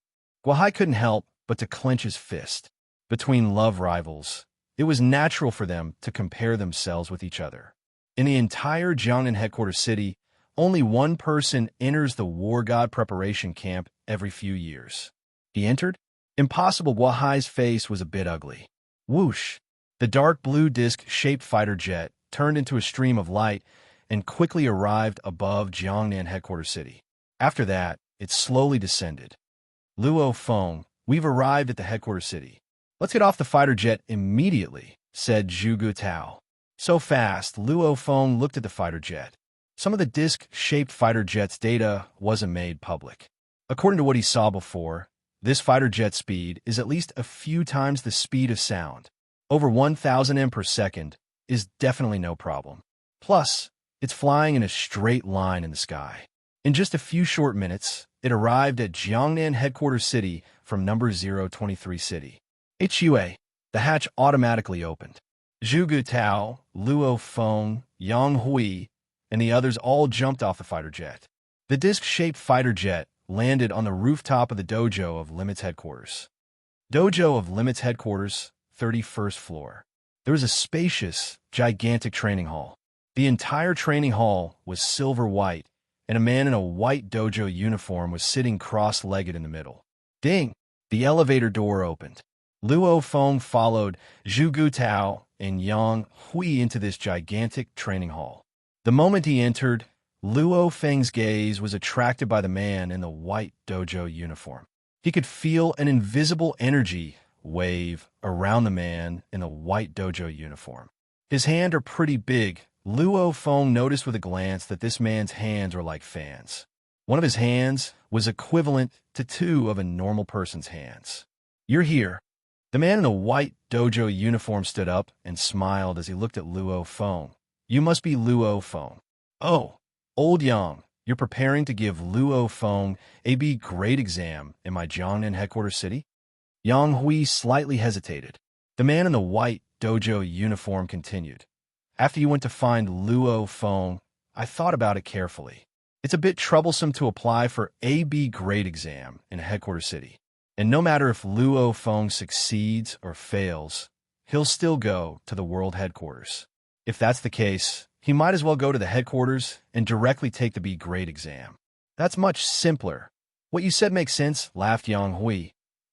Guahai couldn't help but to clench his fist. Between love rivals, it was natural for them to compare themselves with each other. In the entire Jiangnan headquarters city, only one person enters the War God Preparation Camp every few years. He entered? Impossible. Guahai's face was a bit ugly. Whoosh! The dark blue disc-shaped fighter jet turned into a stream of light and quickly arrived above Jiangnan headquarters city. After that, it slowly descended. Luo Feng, we've arrived at the headquarters city. Let's get off the fighter jet immediately, said Zhuge Tao. So fast, Luo Feng looked at the fighter jet. Some of the disc-shaped fighter jet's data wasn't made public. According to what he saw before, this fighter jet speed is at least a few times the speed of sound. Over 1,000 m per second is definitely no problem. Plus, it's flying in a straight line in the sky. In just a few short minutes, it arrived at Jiangnan headquarters city from number 023 city. HUA. The hatch automatically opened. Zhuge Tao, Luo Feng, Yang Hui, and the others all jumped off the fighter jet. The disc-shaped fighter jet landed on the rooftop of the Dojo of Limit's headquarters. Dojo of Limit's headquarters, 31st floor. There was a spacious, gigantic training hall. The entire training hall was silver-white, and a man in a white dojo uniform was sitting cross-legged in the middle. Ding! The elevator door opened. Luo Feng followed Zhuge Tao and Yang Hui into this gigantic training hall. The moment he entered, Luo Feng's gaze was attracted by the man in the white dojo uniform. He could feel an invisible energy wave around the man in the white dojo uniform. His hands are pretty big. Luo Feng noticed with a glance that this man's hands were like fans. One of his hands was equivalent to 2 of a normal person's hands. You're here. The man in the white dojo uniform stood up and smiled as he looked at Luo Feng. You must be Luo Feng. Oh, old Yang, you're preparing to give Luo Feng a B grade exam in my Jiangnan headquarters city? Yang Hui slightly hesitated. The man in the white dojo uniform continued. After you went to find Luo Feng, I thought about it carefully. It's a bit troublesome to apply for a B grade exam in a headquarters city. And no matter if Luo Feng succeeds or fails, he'll still go to the world headquarters. If that's the case, he might as well go to the headquarters and directly take the B grade exam. That's much simpler. What you said makes sense, laughed Yang Hui.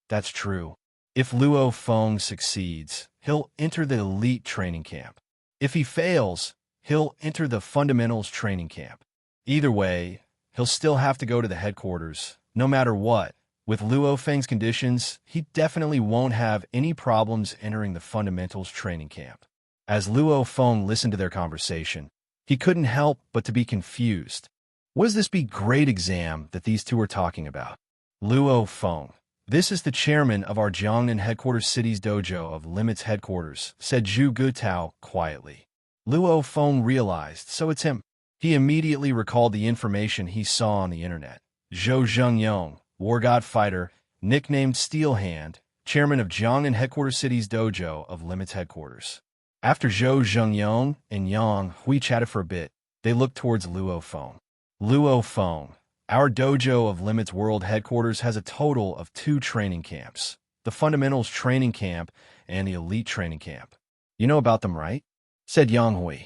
That's true. If Luo Feng succeeds, he'll enter the elite training camp. If he fails, he'll enter the fundamentals training camp. Either way, he'll still have to go to the headquarters, no matter what. With Luo Feng's conditions, he definitely won't have any problems entering the fundamentals training camp. As Luo Feng listened to their conversation, he couldn't help but to be confused. What is this B grade exam that these two are talking about? Luo Feng. This is the chairman of our Jiangnan headquarters city's dojo of Limit's headquarters, said Zhuge Tao quietly. Luo Feng realized, so it's him. He immediately recalled the information he saw on the internet. Zhou Zhengyong, war god fighter, nicknamed Steel Hand, chairman of Jiangnan headquarters city's dojo of Limit's headquarters. After Zhou Zhengyong and Yang Hui chatted for a bit, they looked towards Luo Feng. Luo Feng, Our dojo of Limit's world headquarters has a total of 2 training camps, the Fundamentals Training Camp and the Elite Training Camp. You know about them, right? Said Yang Hui.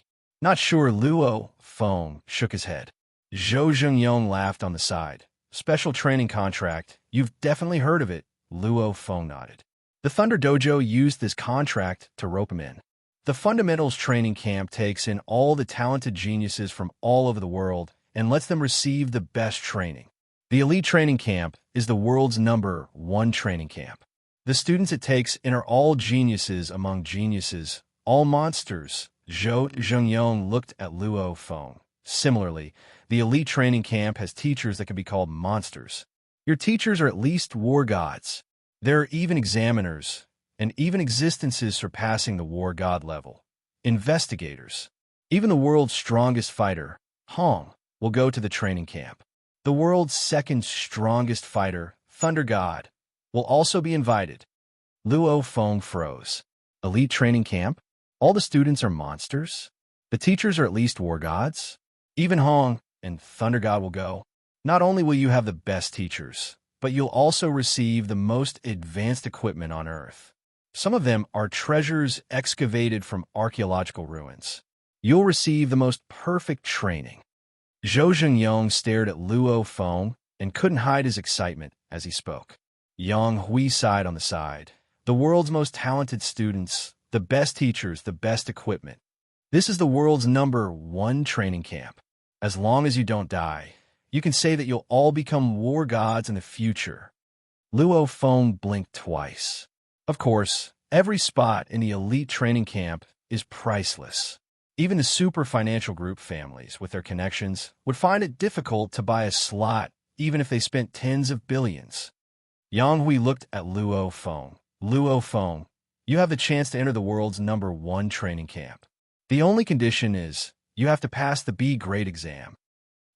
Not sure. Luo Feng shook his head. Zhou Zhengyong laughed on the side. Special training contract. You've definitely heard of it. Luo Feng nodded. The Thunder Dojo used this contract to rope him in. The Fundamentals Training Camp takes in all the talented geniuses from all over the world and lets them receive the best training. The Elite Training Camp is the world's #1 training camp. The students it takes in are all geniuses among geniuses, all monsters. Zhou Zhengyong looked at Luo Feng. Similarly, the Elite Training Camp has teachers that can be called monsters. Your teachers are at least war gods. There are even examiners, and even existences surpassing the war god level. Investigators. Even the world's strongest fighter, Hong, will go to the training camp. The world's second strongest fighter, Thunder God, will also be invited. Luo Feng froze. Elite training camp? All the students are monsters? The teachers are at least war gods? Even Hong and Thunder God will go. Not only will you have the best teachers, but you'll also receive the most advanced equipment on Earth. Some of them are treasures excavated from archaeological ruins. You'll receive the most perfect training. Zhou Zhengyong stared at Luo Feng and couldn't hide his excitement as he spoke. Yang Hui sighed on the side. The world's most talented students, the best teachers, the best equipment. This is the world's #1 training camp. As long as you don't die, you can say that you'll all become war gods in the future. Luo Feng blinked twice. Of course, every spot in the Elite Training Camp is priceless. Even the super financial group families with their connections would find it difficult to buy a slot even if they spent tens of billions. Yang Hui looked at Luo Feng. Luo Feng, you have the chance to enter the world's #1 training camp. The only condition is you have to pass the B grade exam.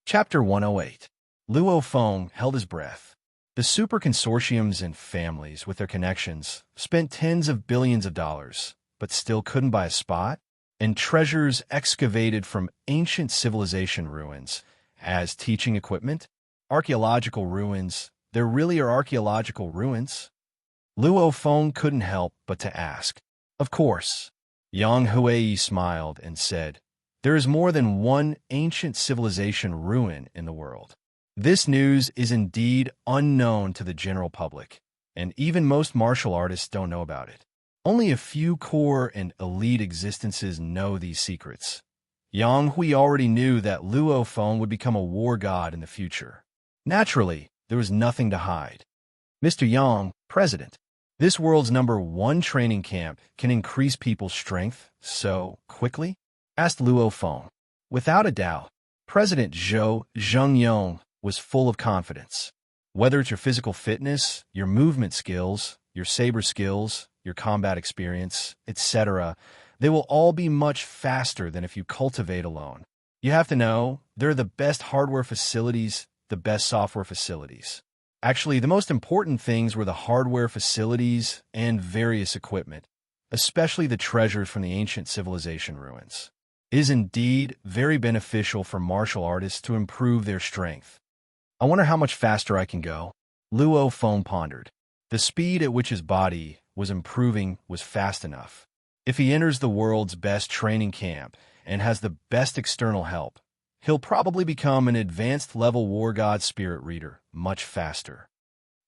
Chapter 108. Luo Feng held his breath. The super consortiums and families with their connections spent tens of billions of dollars, but still couldn't buy a spot, and treasures excavated from ancient civilization ruins as teaching equipment, archaeological ruins. There really are archaeological ruins? Luo Feng couldn't help but to ask. Of course. Yang Hui smiled and said, there is more than one ancient civilization ruin in the world. This news is indeed unknown to the general public, and even most martial artists don't know about it. Only a few core and elite existences know these secrets. Yang Hui already knew that Luo Feng would become a war god in the future. Naturally, there was nothing to hide. Mr. Yang, President, this world's #1 training camp can increase people's strength so quickly? Asked Luo Feng. Without a doubt, President Zhou Zhengyong was full of confidence. Whether it's your physical fitness, your movement skills, your saber skills, your combat experience, etc., they will all be much faster than if you cultivate alone. You have to know, they're the best hardware facilities, the best software facilities. Actually, the most important things were the hardware facilities and various equipment, especially the treasures from the ancient civilization ruins. It is indeed very beneficial for martial artists to improve their strength. I wonder how much faster I can go. Luo Feng pondered. The speed at which his body was improving was fast enough. If he enters the world's best training camp and has the best external help, he'll probably become an advanced level war god spirit reader much faster.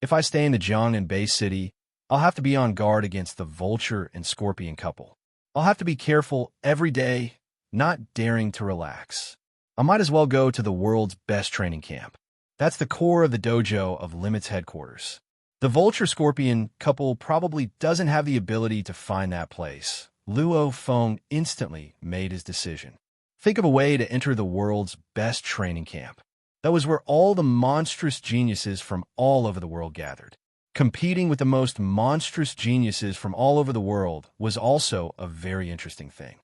If I stay in the Jiangnan Bay City, I'll have to be on guard against the vulture and scorpion couple. I'll have to be careful every day, not daring to relax. I might as well go to the world's best training camp. That's the core of the dojo of Limit's headquarters. The vulture-scorpion couple probably doesn't have the ability to find that place. Luo Feng instantly made his decision. Think of a way to enter the world's best training camp. That was where all the monstrous geniuses from all over the world gathered. Competing with the most monstrous geniuses from all over the world was also a very interesting thing.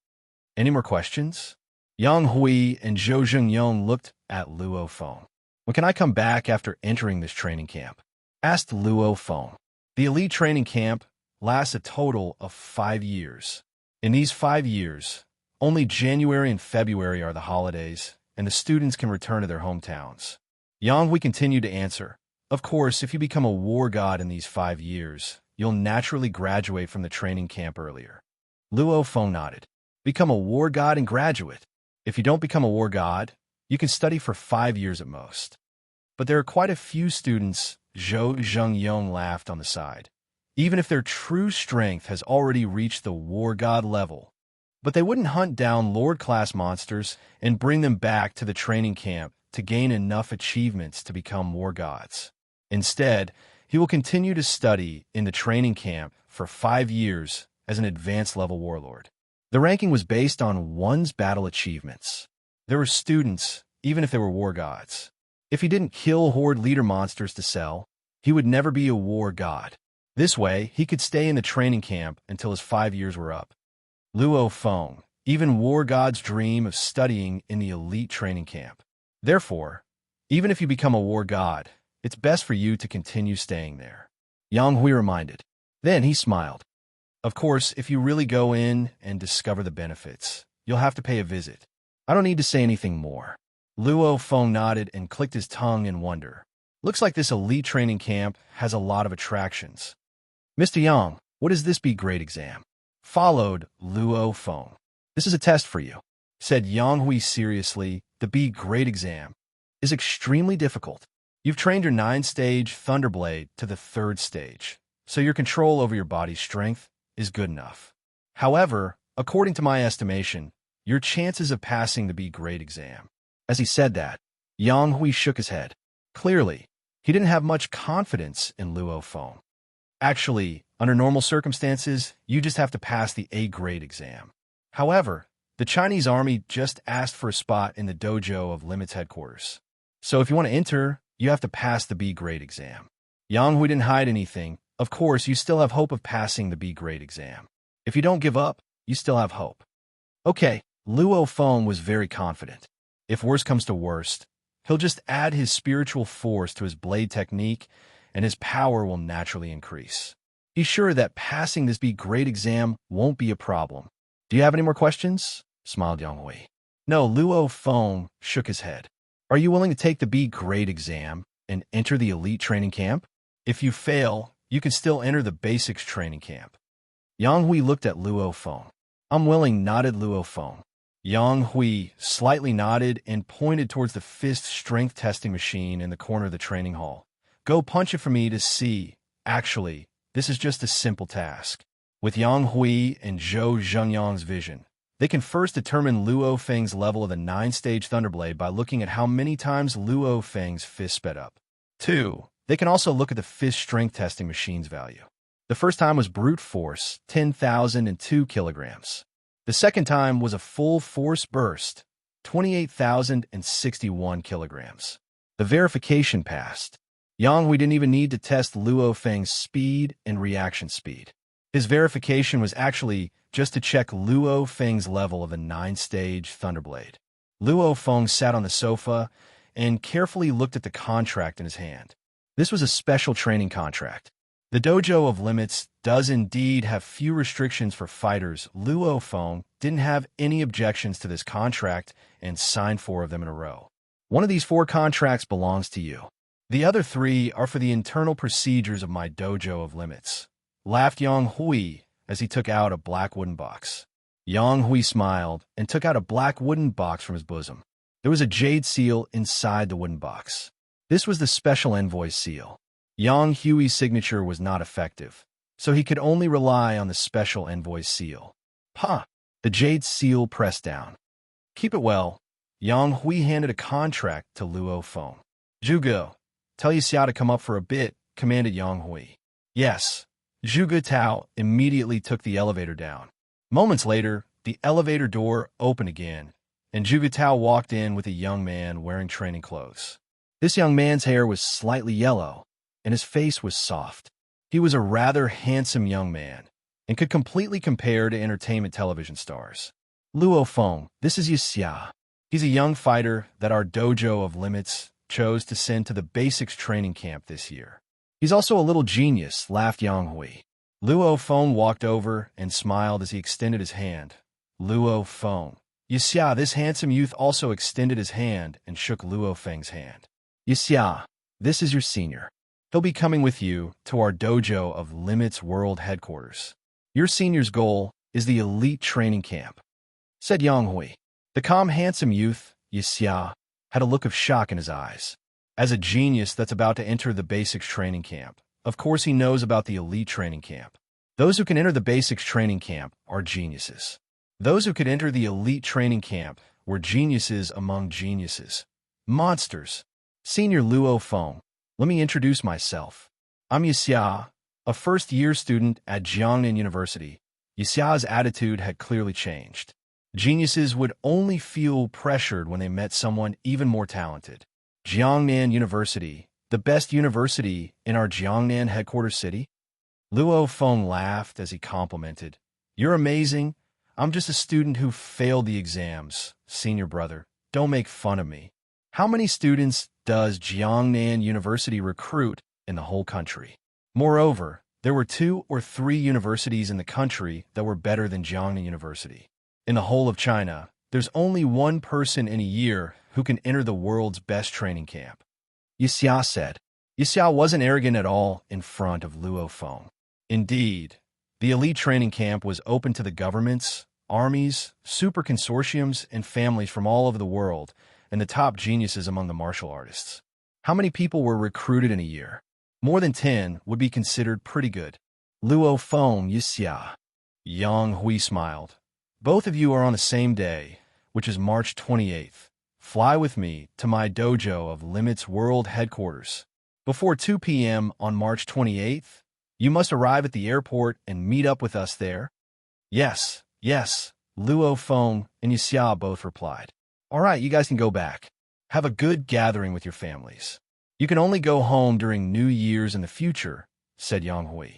Any more questions? Yang Hui and Zhou Zhengyong looked at Luo Feng. When can I come back after entering this training camp? Asked Luo Feng. The elite training camp lasts a total of 5 years. In these 5 years, only January and February are the holidays, and the students can return to their hometowns. Yang Hui continued to answer. Of course, if you become a war god in these 5 years, you'll naturally graduate from the training camp earlier. Luo Feng nodded. Become a war god and graduate. If you don't become a war god, you can study for 5 years at most. But there are quite a few students, Zhou Zhengyong laughed on the side, even if their true strength has already reached the war god level. But they wouldn't hunt down Lord-class monsters and bring them back to the training camp to gain enough achievements to become war gods. Instead, he will continue to study in the training camp for 5 years as an advanced-level warlord. The ranking was based on one's battle achievements. There were students, even if they were war gods. If he didn't kill horde leader monsters to sell, he would never be a war god. This way, he could stay in the training camp until his 5 years were up. Luo Feng, even war gods dream of studying in the elite training camp. Therefore, even if you become a war god, it's best for you to continue staying there. Yang Hui reminded. Then he smiled. Of course, if you really go in and discover the benefits, you'll have to pay a visit. I don't need to say anything more. Luo Feng nodded and clicked his tongue in wonder. Looks like this elite training camp has a lot of attractions. Mr. Yang, what is this B-grade exam? Followed Luo Feng. This is a test for you, said Yang Hui seriously. The B-grade exam is extremely difficult. You've trained your 9-stage Thunderblade to the 3rd stage, so your control over your body's strength is good enough. However, according to my estimation, your chances of passing the B-grade exam. As he said that, Yang Hui shook his head. Clearly, he didn't have much confidence in Luo Feng. Actually, under normal circumstances, you just have to pass the A-grade exam. However, the Chinese army just asked for a spot in the dojo of Limit's headquarters. So if you want to enter, you have to pass the B-grade exam. Yang Hui didn't hide anything. Of course, you still have hope of passing the B-grade exam. If you don't give up, you still have hope. Okay, Luo Feng was very confident. If worst comes to worst, he'll just add his spiritual force to his blade technique, and his power will naturally increase. He's sure that passing this B-grade exam won't be a problem. Do you have any more questions? Smiled Yang Hui. No, Luo Feng shook his head. Are you willing to take the B-grade exam and enter the elite training camp? If you fail, you can still enter the basics training camp. Yang Hui looked at Luo Feng. I'm willing, nodded Luo Feng. Yang Hui slightly nodded and pointed towards the fist strength testing machine in the corner of the training hall. Go punch it for me to see. Actually, this is just a simple task. With Yang Hui and Zhou Zhengyang's vision, they can first determine Luo Feng's level of the 9-stage Thunderblade by looking at how many times Luo Feng's fist sped up. 2. They can also look at the fist strength testing machine's value. The first time was brute force, 10,002 kilograms. The second time was a full force burst, 28,061 kilograms. The verification passed. Yang Hui didn't even need to test Luo Feng's speed and reaction speed. His verification was actually just to check Luo Feng's level of the 9-stage Thunderblade. Luo Feng sat on the sofa and carefully looked at the contract in his hand. This was a special training contract. The dojo of Limits does indeed have few restrictions for fighters. Luo Feng didn't have any objections to this contract and signed 4 of them in a row. One of these 4 contracts belongs to you. The other 3 are for the internal procedures of my dojo of Limits. Laughed Yang Hui as he took out a black wooden box. Yang Hui smiled and took out a black wooden box from his bosom. There was a jade seal inside the wooden box. This was the special envoy seal. Yang Hui's signature was not effective, so he could only rely on the special envoy seal. Ha! The jade seal pressed down. Keep it well. Yang Hui handed a contract to Luo Feng. Zhuge, tell Yixia to come up for a bit, commanded Yang Hui. Yes. Zhuge Tao immediately took the elevator down. Moments later, the elevator door opened again, and Zhuge Tao walked in with a young man wearing training clothes. This young man's hair was slightly yellow, and his face was soft. He was a rather handsome young man, and could completely compare to entertainment television stars. Luo Feng, this is Yixia. He's a young fighter that our dojo of Limits chose to send to the basics training camp this year. He's also a little genius, laughed Yang Hui. Luo Feng walked over and smiled as he extended his hand. Luo Feng. Yixia, this handsome youth also extended his hand and shook Luo Feng's hand. Yixia, this is your senior. He'll be coming with you to our dojo of Limit's World Headquarters. Your senior's goal is the elite training camp, said Yang Hui. The calm, handsome youth, Yixia, had a look of shock in his eyes. As a genius that's about to enter the basics training camp, of course he knows about the elite training camp. Those who can enter the basics training camp are geniuses. Those who could enter the elite training camp were geniuses among geniuses. Monsters. Senior Luo Feng, let me introduce myself. I'm Yixia, a first-year student at Jiangnan University. Yixia's attitude had clearly changed. Geniuses would only feel pressured when they met someone even more talented. Jiangnan University, the best university in our Jiangnan headquarters city? Luo Feng laughed as he complimented. You're amazing. I'm just a student who failed the exams, senior brother. Don't make fun of me. How many students does Jiangnan University recruit in the whole country? Moreover, there were 2 or 3 universities in the country that were better than Jiangnan University. In the whole of China, there's only one person in a year who can enter the world's best training camp. Yixia said. Yixia wasn't arrogant at all in front of Luo Feng. Indeed, the elite training camp was open to the governments, armies, super consortiums, and families from all over the world, and the top geniuses among the martial artists. How many people were recruited in a year? More than 10 would be considered pretty good. Luo Feng, Yixia. Yang Hui smiled. Both of you are on the same day, which is March 28th. Fly with me to my dojo of Limit's World Headquarters. Before 2 p.m. on March 28th, you must arrive at the airport and meet up with us there. Yes, Luo Feng and Yixia both replied. All right, you guys can go back. Have a good gathering with your families. You can only go home during New Year's in the future, said Yang Hui.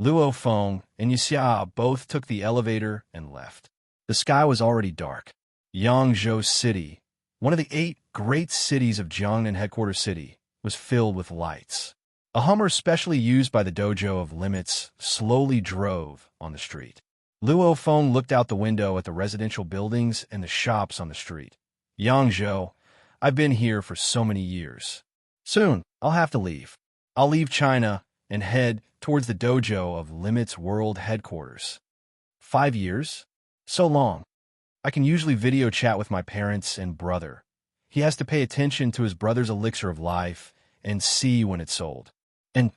Luo Feng and Yixia both took the elevator and left. The sky was already dark. Yangzhou City, one of the 8 great cities of Jiangnan headquarters city, was filled with lights. A Hummer specially used by the dojo of Limits slowly drove on the street. Luo Feng looked out the window at the residential buildings and the shops on the street. Yangzhou, I've been here for so many years. Soon, I'll have to leave. I'll leave China and head towards the dojo of Limit's World Headquarters. 5 years? So long. I can usually video chat with my parents and brother. He has to pay attention to his brother's elixir of life and see when it's sold. And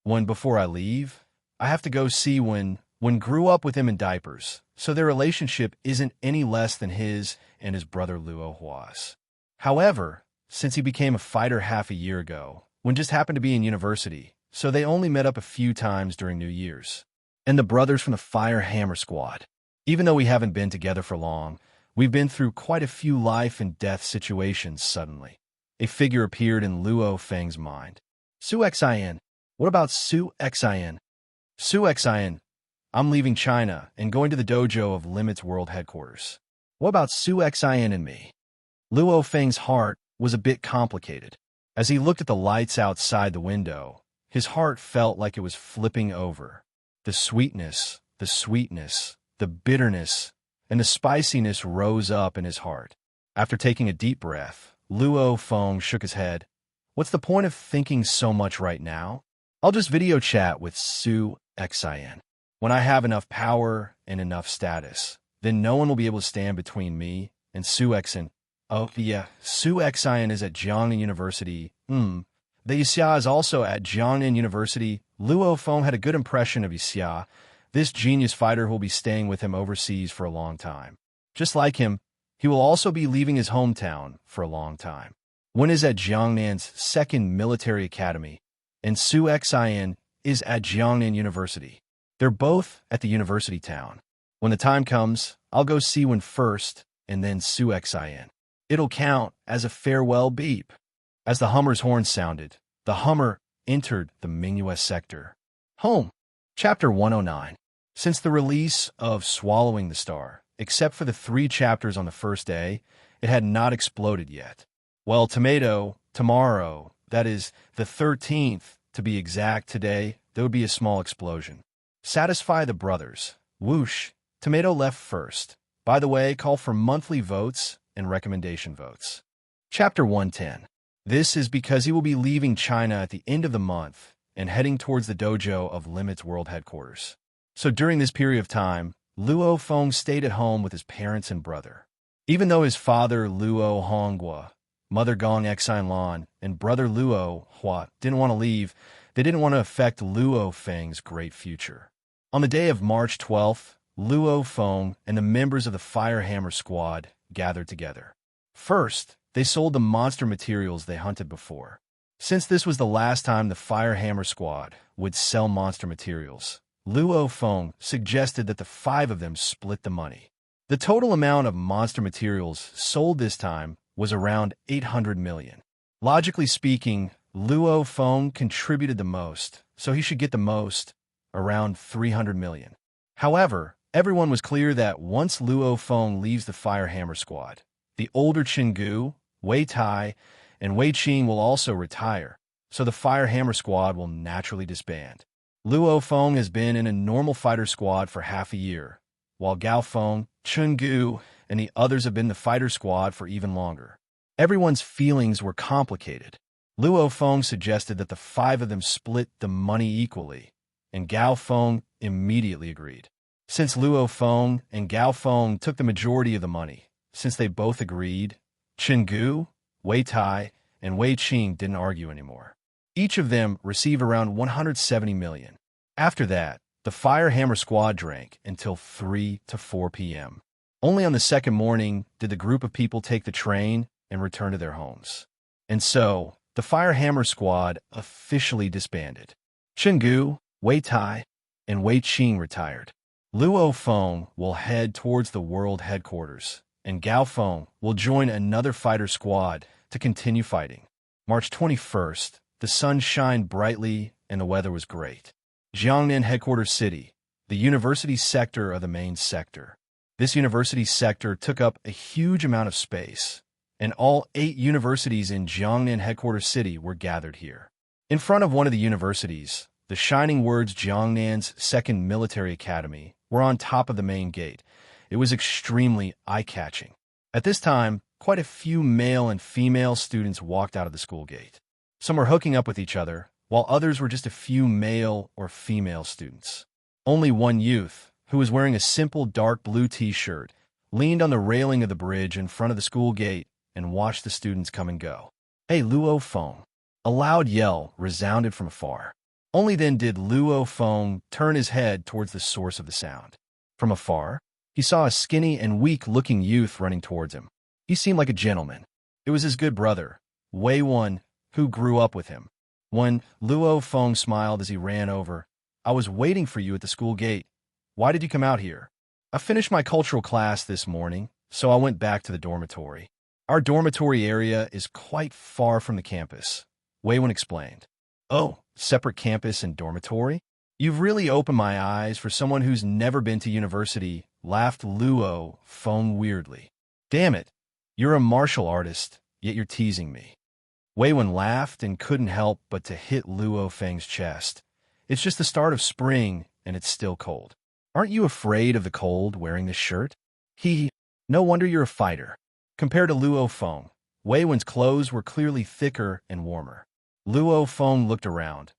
before I leave, I have to go see when grew up with him in diapers, so their relationship isn't any less than his and his brother Luo Hua's. However, since he became a fighter half a year ago, when just happened to be in university, so they only met up a few times during New Year's. And the brothers from the Fire Hammer Squad. Even though we haven't been together for long, we've been through quite a few life and death situations suddenly. A figure appeared in Luo Feng's mind. Su Xin. What about Su Xin? Su Xin. I'm leaving China and going to the dojo of Limit's World Headquarters. What about Su Xin and me? Luo Feng's heart was a bit complicated. As he looked at the lights outside the window, his heart felt like it was flipping over. The sweetness, the bitterness, and the spiciness rose up in his heart. After taking a deep breath, Luo Feng shook his head. What's the point of thinking so much right now? I'll just video chat with Su Xin. When I have enough power and enough status, then no one will be able to stand between me and Su Xin. Oh, yeah, Su Xin is at Jiangnan University. The Yixia is also at Jiangnan University. Luo Feng had a good impression of Yixia, this genius fighter who will be staying with him overseas for a long time. Just like him, he will also be leaving his hometown for a long time. One is at Jiangnan's 2nd Military Academy, and Su Xin is at Jiangnan University. They're both at the university town. When the time comes, I'll go see one first, and then Su Xin. It'll count as a farewell beep. As the Hummer's horn sounded, the Hummer entered the Mingyue sector. Home. Chapter 109. Since the release of Swallowing the Star, except for the 3 chapters on the first day, it had not exploded yet. Well, tomorrow, that is, the 13th, to be exact today, there would be a small explosion. Satisfy the brothers. Whoosh. Tomato left first. By the way, call for monthly votes and recommendation votes. Chapter 110. This is because he will be leaving China at the end of the month and heading towards the dojo of Limit's world headquarters. So during this period of time, Luo Feng stayed at home with his parents and brother. Even though his father Luo Honghua, mother Gong Xinlan, and brother Luo Hua didn't want to leave, they didn't want to affect Luo Feng's great future. On the day of March 12th, Luo Feng and the members of the Firehammer squad gathered together. First, they sold the monster materials they hunted before. Since this was the last time the Firehammer squad would sell monster materials, Luo Feng suggested that the 5 of them split the money. The total amount of monster materials sold this time was around 800 million. Logically speaking, Luo Feng contributed the most, so he should get the most, around 300 million. However, everyone was clear that once Luo Feng leaves the Firehammer squad, the older Chingu, Wei Tai, and Wei Qing will also retire, so the Firehammer squad will naturally disband. Luo Feng has been in a normal fighter squad for half a year, while Gao Feng, Chun Gu, and the others have been the fighter squad for even longer. Everyone's feelings were complicated. Luo Feng suggested that the 5 of them split the money equally, and Gao Feng immediately agreed. Since Luo Feng and Gao Feng took the majority of the money, since they both agreed, Chun Gu, Wei Tai, and Wei Qing didn't argue anymore. Each of them received around 170 million. After that, the Firehammer squad drank until 3 to 4 p.m. Only on the second morning did the group of people take the train and return to their homes. And so, the Firehammer squad officially disbanded. Chenggu, Wei Tai, and Wei Qing retired. Luo Feng will head towards the world headquarters, and Gao Feng will join another fighter squad to continue fighting. March 21st, the sun shined brightly and the weather was great. Jiangnan headquarters city, the university sector of the main sector. This university sector took up a huge amount of space, and all 8 universities in Jiangnan headquarters city were gathered here. In front of one of the universities, the shining words Jiangnan's Second Military Academy were on top of the main gate. It was extremely eye-catching. At this time, quite a few male and female students walked out of the school gate. Some were hooking up with each other, while others were just a few male or female students. Only one youth, who was wearing a simple dark blue t-shirt, leaned on the railing of the bridge in front of the school gate and watched the students come and go. "Hey, Luo Feng!" A loud yell resounded from afar. Only then did Luo Feng turn his head towards the source of the sound. From afar, he saw a skinny and weak-looking youth running towards him. He seemed like a gentleman. It was his good brother, Wei Wan, who grew up with him. When Luo Feng smiled as he ran over, "I was waiting for you at the school gate. Why did you come out here?" "I finished my cultural class this morning, so I went back to the dormitory. Our dormitory area is quite far from the campus," Wei Wan explained. "Oh, separate campus and dormitory? You've really opened my eyes for someone who's never been to university," laughed Luo Feng weirdly. "Damn it, you're a martial artist, yet you're teasing me." Wei Wan laughed and couldn't help but to hit Luo Feng's chest. "It's just the start of spring, and it's still cold. Aren't you afraid of the cold wearing this shirt?" No wonder you're a fighter." Compared to Luo Feng, Wei Wan's clothes were clearly thicker and warmer. Luo Feng looked around.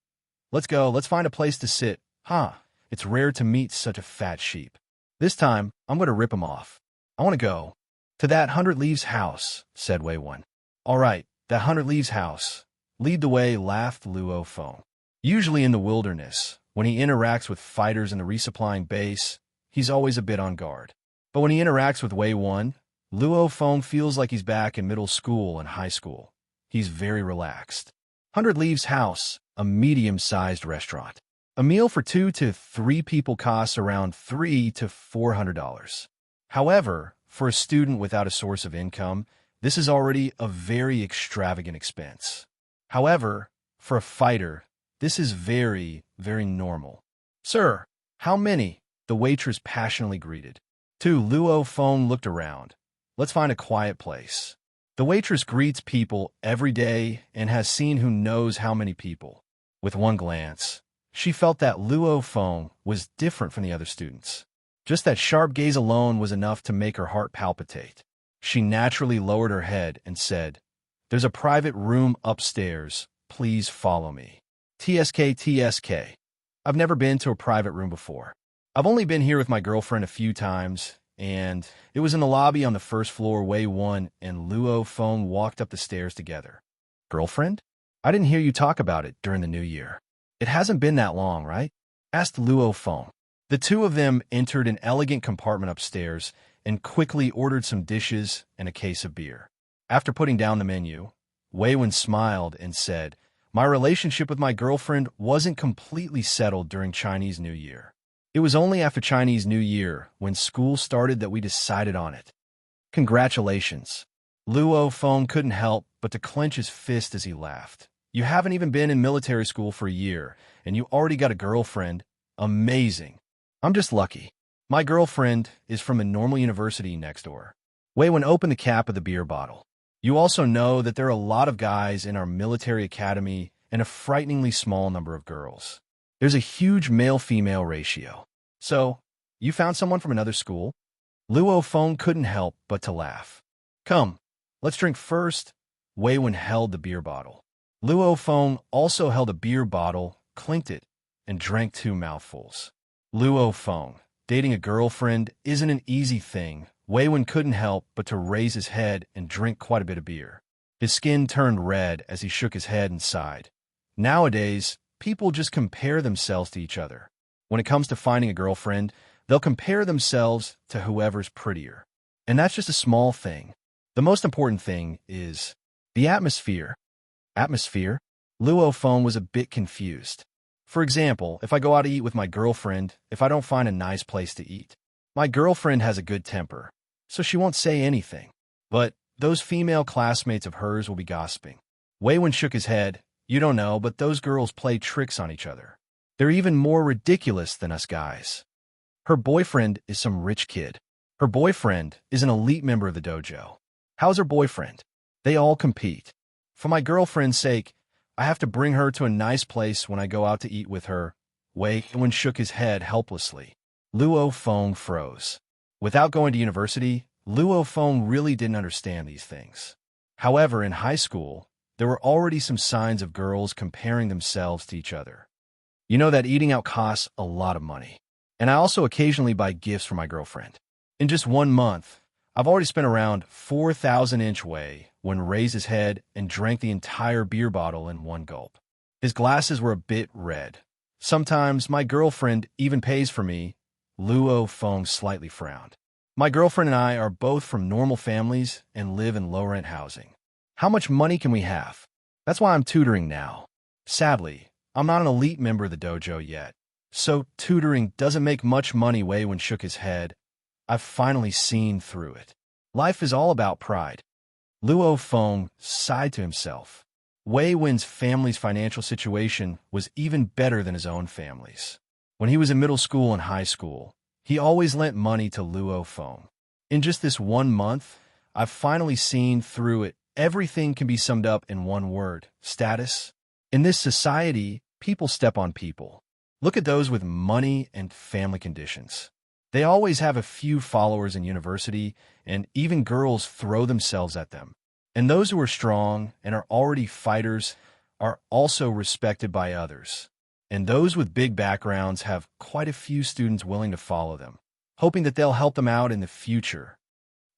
"Let's go, let's find a place to sit. It's rare to meet such a fat sheep. This time, I'm going to rip him off. I want to go." "To that 100 Leaves house," said Wei Wan. "All right, that 100 Leaves house. Lead the way," laughed Luo Feng. Usually in the wilderness, when he interacts with fighters in the resupplying base, he's always a bit on guard. But when he interacts with Wei Wan, Luo Feng feels like he's back in middle school and high school. He's very relaxed. 100 Leaves house, a medium-sized restaurant. A meal for 2 to 3 people costs around $300 to $400. However, for a student without a source of income, this is already a very extravagant expense. However, for a fighter, this is very, very normal. "Sir, how many?" the waitress passionately greeted. Luo Feng looked around. "Let's find a quiet place." The waitress greets people every day and has seen who knows how many people. With one glance, she felt that Luo Feng was different from the other students. Just that sharp gaze alone was enough to make her heart palpitate. She naturally lowered her head and said, There's a private room upstairs. Please follow me. TSK, TSK. I've never been to a private room before. I've only been here with my girlfriend a few times, and it was in the lobby on the first floor. Wei Wen and Luo Feng walked up the stairs together. Girlfriend? I didn't hear you talk about it during the New Year. It hasn't been that long, right? Asked Luo Feng. The two of them entered an elegant compartment upstairs and quickly ordered some dishes and a case of beer. After putting down the menu, Wei Wen smiled and said, "My relationship with my girlfriend wasn't completely settled during Chinese New Year. It was only after Chinese New Year, when school started, that we decided on it." Congratulations. Luo Feng couldn't help but to clench his fist as he laughed. You haven't even been in military school for a year, and you already got a girlfriend. Amazing. I'm just lucky. My girlfriend is from a normal university next door. Wei Wen opened the cap of the beer bottle. You also know that there are a lot of guys in our military academy and a frighteningly small number of girls. There's a huge male-female ratio. So, you found someone from another school? Luo Feng couldn't help but to laugh. Come, let's drink first. Wei Wen held the beer bottle. Luo Feng also held a beer bottle, clinked it, and drank 2 mouthfuls. Luo Feng, dating a girlfriend isn't an easy thing. Wei Wen couldn't help but to raise his head and drink quite a bit of beer. His skin turned red as he shook his head and sighed. Nowadays, people just compare themselves to each other. When it comes to finding a girlfriend, they'll compare themselves to whoever's prettier. And that's just a small thing. The most important thing is the atmosphere. Atmosphere? Luo Feng was a bit confused. For example, if I go out to eat with my girlfriend, if I don't find a nice place to eat, my girlfriend has a good temper, so she won't say anything. But those female classmates of hers will be gossiping. Wei Wen shook his head. You don't know, but those girls play tricks on each other. They're even more ridiculous than us guys. Her boyfriend is some rich kid. Her boyfriend is an elite member of the dojo. How's her boyfriend? They all compete. For my girlfriend's sake, I have to bring her to a nice place when I go out to eat with her. Wei Wen shook his head helplessly. Luo Feng froze. Without going to university, Luo Feng really didn't understand these things. However, in high school, there were already some signs of girls comparing themselves to each other. You know that eating out costs a lot of money. And I also occasionally buy gifts for my girlfriend. In just 1 month, I've already spent around 4,000 inch Wei Wen raised his head and drank the entire beer bottle in one gulp. His glasses were a bit red. Sometimes my girlfriend even pays for me. Luo Feng slightly frowned. My girlfriend and I are both from normal families and live in low-rent housing. How much money can we have? That's why I'm tutoring now. Sadly, I'm not an elite member of the dojo yet, so tutoring doesn't make much money. Wei Wen shook his head. I've finally seen through it. Life is all about pride. Luo Feng sighed to himself. Wei Wen's family's financial situation was even better than his own family's. When he was in middle school and high school, he always lent money to Luo Feng. In just this 1 month, I've finally seen through it. Everything can be summed up in one word: status. In this society, people step on people. Look at those with money and family conditions. They always have a few followers in university, and even girls throw themselves at them. And those who are strong and are already fighters are also respected by others. And those with big backgrounds have quite a few students willing to follow them, hoping that they'll help them out in the future.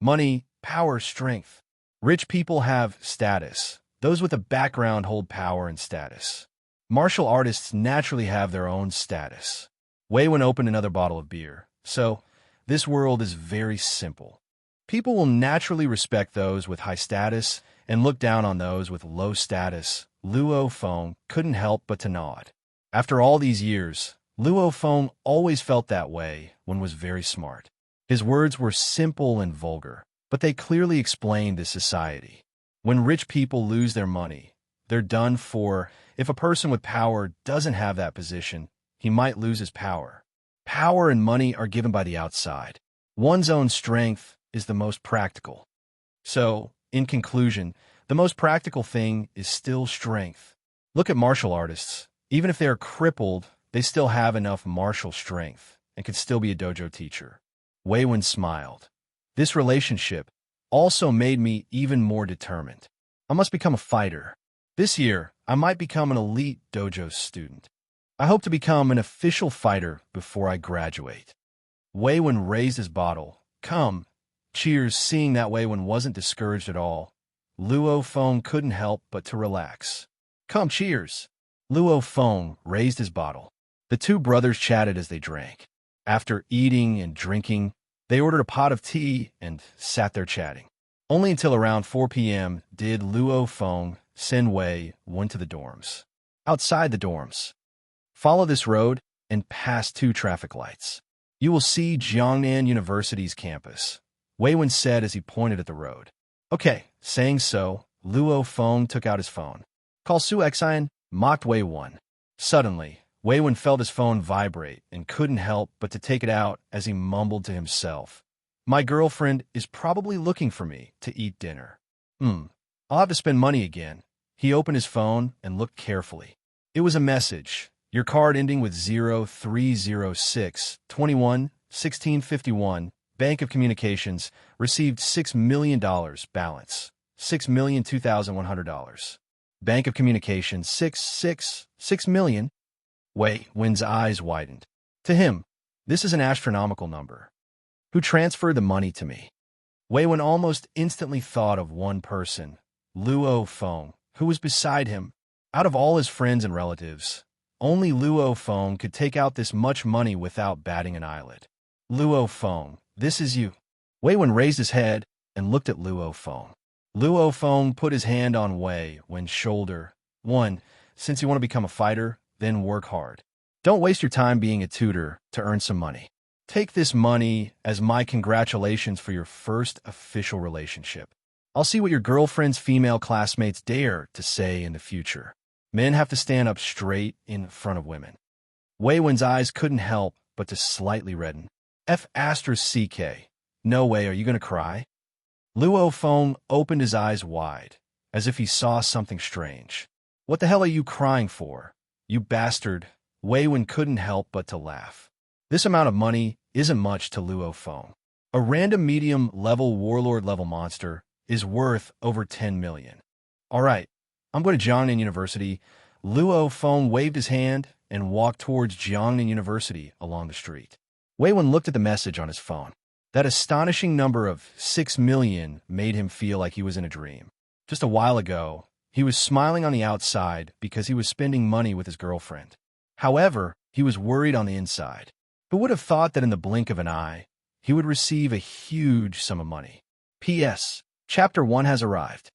Money, power, strength. Rich people have status. Those with a background hold power and status. Martial artists naturally have their own status. Wei Wen opened another bottle of beer. So, this world is very simple. People will naturally respect those with high status and look down on those with low status. Luo Feng couldn't help but to nod. After all these years, Luo Feng always felt that way when was very smart. His words were simple and vulgar, but they clearly explained this society. When rich people lose their money, they're done for. If a person with power doesn't have that position, he might lose his power. Power and money are given by the outside. One's own strength is the most practical. So, in conclusion, the most practical thing is still strength. Look at martial artists. Even if they are crippled, they still have enough martial strength and could still be a dojo teacher. Wei Wen smiled. This relationship also made me even more determined. I must become a fighter. This year, I might become an elite dojo student. I hope to become an official fighter before I graduate. Wei-Wen raised his bottle. Come. Cheers. Seeing that Wei-Wen wasn't discouraged at all, Luo Feng couldn't help but to relax. Come, cheers. Luo Feng raised his bottle. The two brothers chatted as they drank. After eating and drinking, they ordered a pot of tea and sat there chatting. Only until around 4 p.m. did Luo Feng send Wei-Wen to the dorms. Outside the dorms, follow this road and pass 2 traffic lights. You will see Jiangnan University's campus, Wei-Wen said as he pointed at the road. Okay, saying so, Luo Feng took out his phone. Call Su Xian, mocked Wei-Wen. Suddenly, Wei-Wen felt his phone vibrate and couldn't help but to take it out as he mumbled to himself. My girlfriend is probably looking for me to eat dinner. I'll have to spend money again. He opened his phone and looked carefully. It was a message. Your card ending with 0306 21 1651, Bank of Communications, received $6 million balance. $6,002,100. Bank of Communications, 6 million. Wei-Wen's eyes widened. To him, this is an astronomical number. Who transferred the money to me? Wei-Wen almost instantly thought of one person, Luo Feng, who was beside him. Out of all his friends and relatives, only Luo Feng could take out this much money without batting an eyelid. Luo Feng, this is you. Wei-Wen raised his head and looked at Luo Feng. Luo Feng put his hand on Wei-Wen's shoulder. 1. Since you want to become a fighter, then work hard. Don't waste your time being a tutor to earn some money. Take this money as my congratulations for your first official relationship. I'll see what your girlfriend's female classmates dare to say in the future. Men have to stand up straight in front of women. Wei-Wen's eyes couldn't help but to slightly redden. F***CK. No way, are you going to cry? Luo Feng opened his eyes wide, as if he saw something strange. What the hell are you crying for, you bastard? Wei-Wen couldn't help but to laugh. This amount of money isn't much to Luo Feng. A random medium-level warlord-level monster is worth over 10 million. All right, I'm going to Jiangnan University. Luo Feng waved his hand and walked towards Jiangnan University along the street. Wei-Wen looked at the message on his phone. That astonishing number of 6 million made him feel like he was in a dream. Just a while ago, he was smiling on the outside because he was spending money with his girlfriend. However, he was worried on the inside. Who would have thought that in the blink of an eye, he would receive a huge sum of money? P.S. Chapter 1 has arrived.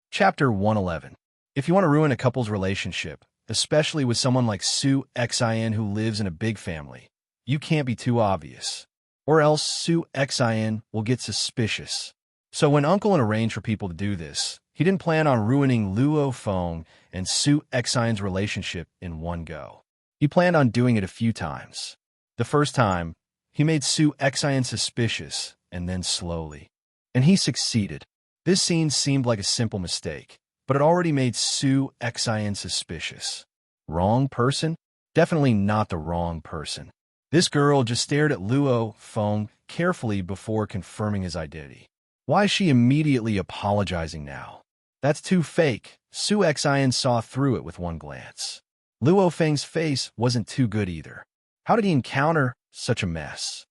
Chapter 111. If you want to ruin a couple's relationship, especially with someone like Su Xian who lives in a big family, you can't be too obvious. Or else Su Xian will get suspicious. So when Uncle arranged for people to do this, he didn't plan on ruining Luo Feng and Su Xian's relationship in one go. He planned on doing it a few times. The first time, he made Su Xian suspicious, and then slowly. And he succeeded. This scene seemed like a simple mistake, but it already made Su Xian suspicious. Wrong person? Definitely not the wrong person. This girl just stared at Luo Feng carefully before confirming his identity. Why is she immediately apologizing now? That's too fake. Su Xian saw through it with one glance. Luo Feng's face wasn't too good either. How did he encounter such a mess?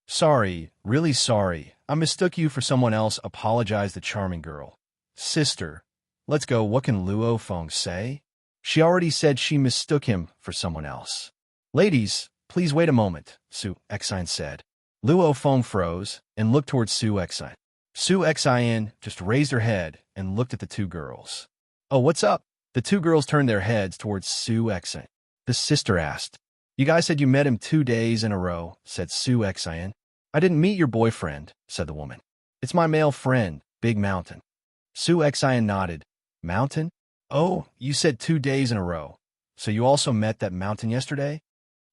Sorry, really sorry. I mistook you for someone else, apologized the charming girl. Sister, let's go. What can Luo Feng say? She already said she mistook him for someone else. Ladies, please wait a moment, Su Xian said. Luo Feng froze and looked towards Su Xian. Su Xian just raised her head and looked at the two girls. Oh, what's up? The two girls turned their heads towards Su Xian. The sister asked. You guys said you met him 2 days in a row, said Su Xian. I didn't meet your boyfriend, said the woman. It's my male friend, Big Mountain. Su Xian nodded. Mountain? Oh, you said 2 days in a row. So you also met that Mountain yesterday?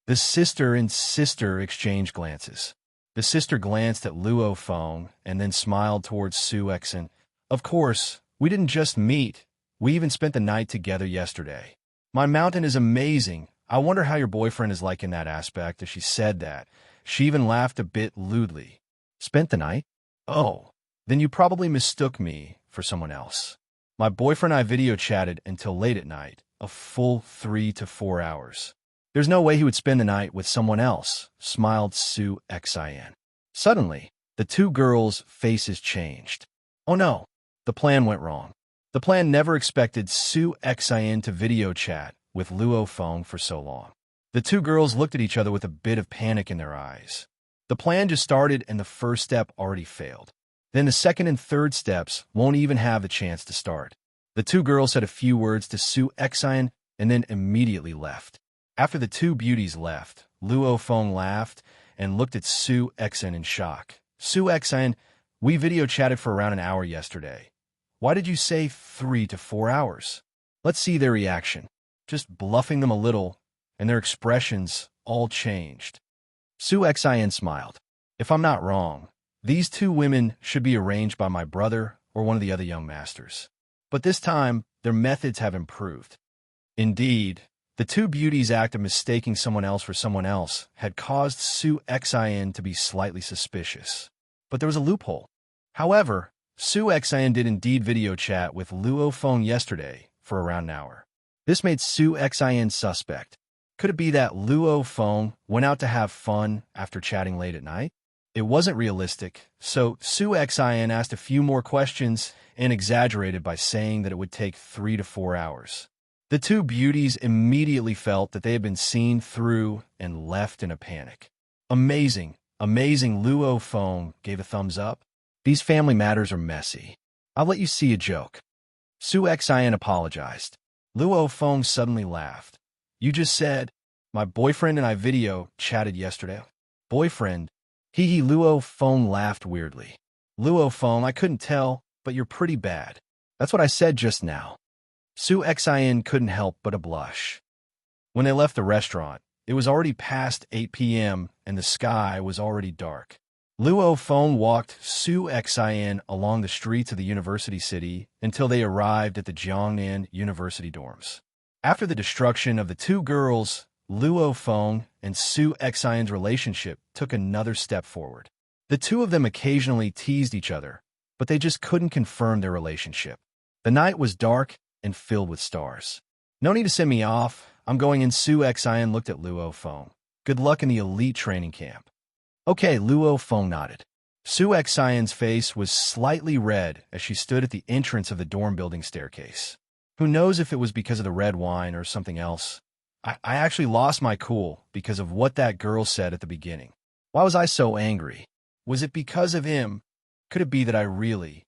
The sister and sister exchanged glances. The sister glanced at Luo Feng and then smiled towards Su Xian. Of course, we didn't just meet. We even spent the night together yesterday. My Mountain is amazing. I wonder how your boyfriend is like in that aspect. As she said that, she even laughed a bit lewdly. Spent the night? Oh, then you probably mistook me for someone else. My boyfriend and I video chatted until late at night, a full 3 to 4 hours. There's no way he would spend the night with someone else, smiled Sue Xin. Suddenly, the two girls' faces changed. Oh no, the plan went wrong. The plan never expected Sue Xin to video chat with Luo Feng for so long. The two girls looked at each other with a bit of panic in their eyes. The plan just started and the first step already failed. Then the second and third steps won't even have the chance to start. The two girls said a few words to Sue Xin and then immediately left. After the two beauties left, Luo Feng laughed and looked at Sue Xin in shock. Sue Xin, we video chatted for around an hour yesterday. Why did you say 3 to 4 hours? Let's see their reaction. Just bluffing them a little, and their expressions all changed. Sue Xin smiled. If I'm not wrong, these two women should be arranged by my brother or one of the other young masters. But this time, their methods have improved. Indeed, the two beauties' act of mistaking someone else for someone else had caused Sue Xin to be slightly suspicious. But there was a loophole. However, Sue Xin did indeed video chat with Luo Feng yesterday for around an hour. This made Sue Xin suspect. Could it be that Luo Feng went out to have fun after chatting late at night? It wasn't realistic, so Sue Xin asked a few more questions and exaggerated by saying that it would take 3 to 4 hours. The two beauties immediately felt that they had been seen through and left in a panic. Amazing, amazing, Luo Feng gave a thumbs up. These family matters are messy. I'll let you see a joke. Sue Xin apologized. Luo Feng suddenly laughed. You just said, my boyfriend and I video chatted yesterday. Boyfriend? Hee Luo Feng laughed weirdly. Luo Feng, I couldn't tell, but you're pretty bad. That's what I said just now. Sue Xin couldn't help but a blush. When they left the restaurant, it was already past 8 p.m. and the sky was already dark. Luo Feng walked Sue Xin along the streets of the university city until they arrived at the Jiangnan University dorms. After the destruction of the two girls, Luo Feng and Sue Xin's relationship took another step forward. The two of them occasionally teased each other, but they just couldn't confirm their relationship. The night was dark and filled with stars. No need to send me off. I'm going in. Sue Xin looked at Luo Feng. Good luck in the elite training camp. Okay, Luo Feng nodded. Sue Xin's face was slightly red as she stood at the entrance of the dorm building staircase. Who knows if it was because of the red wine or something else? I actually lost my cool because of what that girl said at the beginning. Why was I so angry? Was it because of him? Could it be that I really...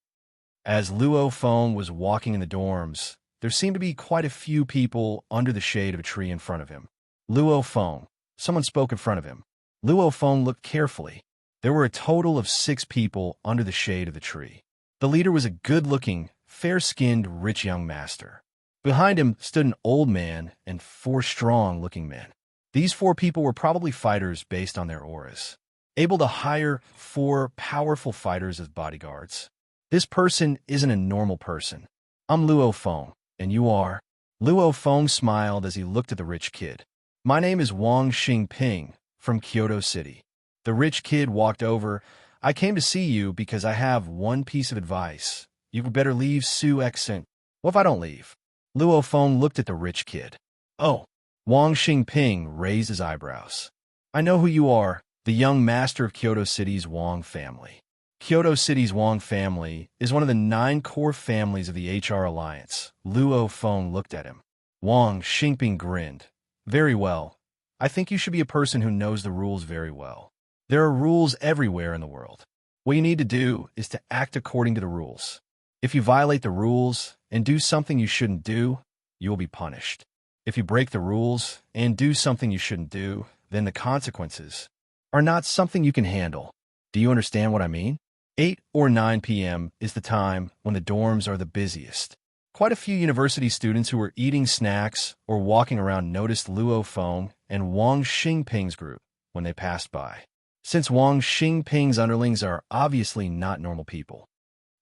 As Luo Feng was walking in the dorms, there seemed to be quite a few people under the shade of a tree in front of him. Luo Feng. Someone spoke in front of him. Luo Feng looked carefully. There were a total of 6 people under the shade of the tree. The leader was a good-looking, fair-skinned, rich young master. Behind him stood an old man and 4 strong-looking men. These 4 people were probably fighters based on their auras, able to hire 4 powerful fighters as bodyguards. This person isn't a normal person. I'm Luo Feng, and you are? Luo Feng smiled as he looked at the rich kid. My name is Wang Xingping, from Kyoto City. The rich kid walked over. I came to see you because I have one piece of advice. You would better leave Sue Xin. What if I don't leave? Luo Feng looked at the rich kid. Oh. Wang Xingping raised his eyebrows. I know who you are, the young master of Kyoto City's Wang family. Kyoto City's Wang family is one of the 9 core families of the HR Alliance. Luo Feng looked at him. Wang Xingping grinned. Very well. I think you should be a person who knows the rules very well. There are rules everywhere in the world. What you need to do is to act according to the rules. If you violate the rules and do something you shouldn't do, you will be punished. If you break the rules and do something you shouldn't do, then the consequences are not something you can handle. Do you understand what I mean? 8 or 9 p.m. is the time when the dorms are the busiest. Quite a few university students who were eating snacks or walking around noticed Luo Feng and Wang Xingping's group when they passed by. Since Wang Xingping's underlings are obviously not normal people.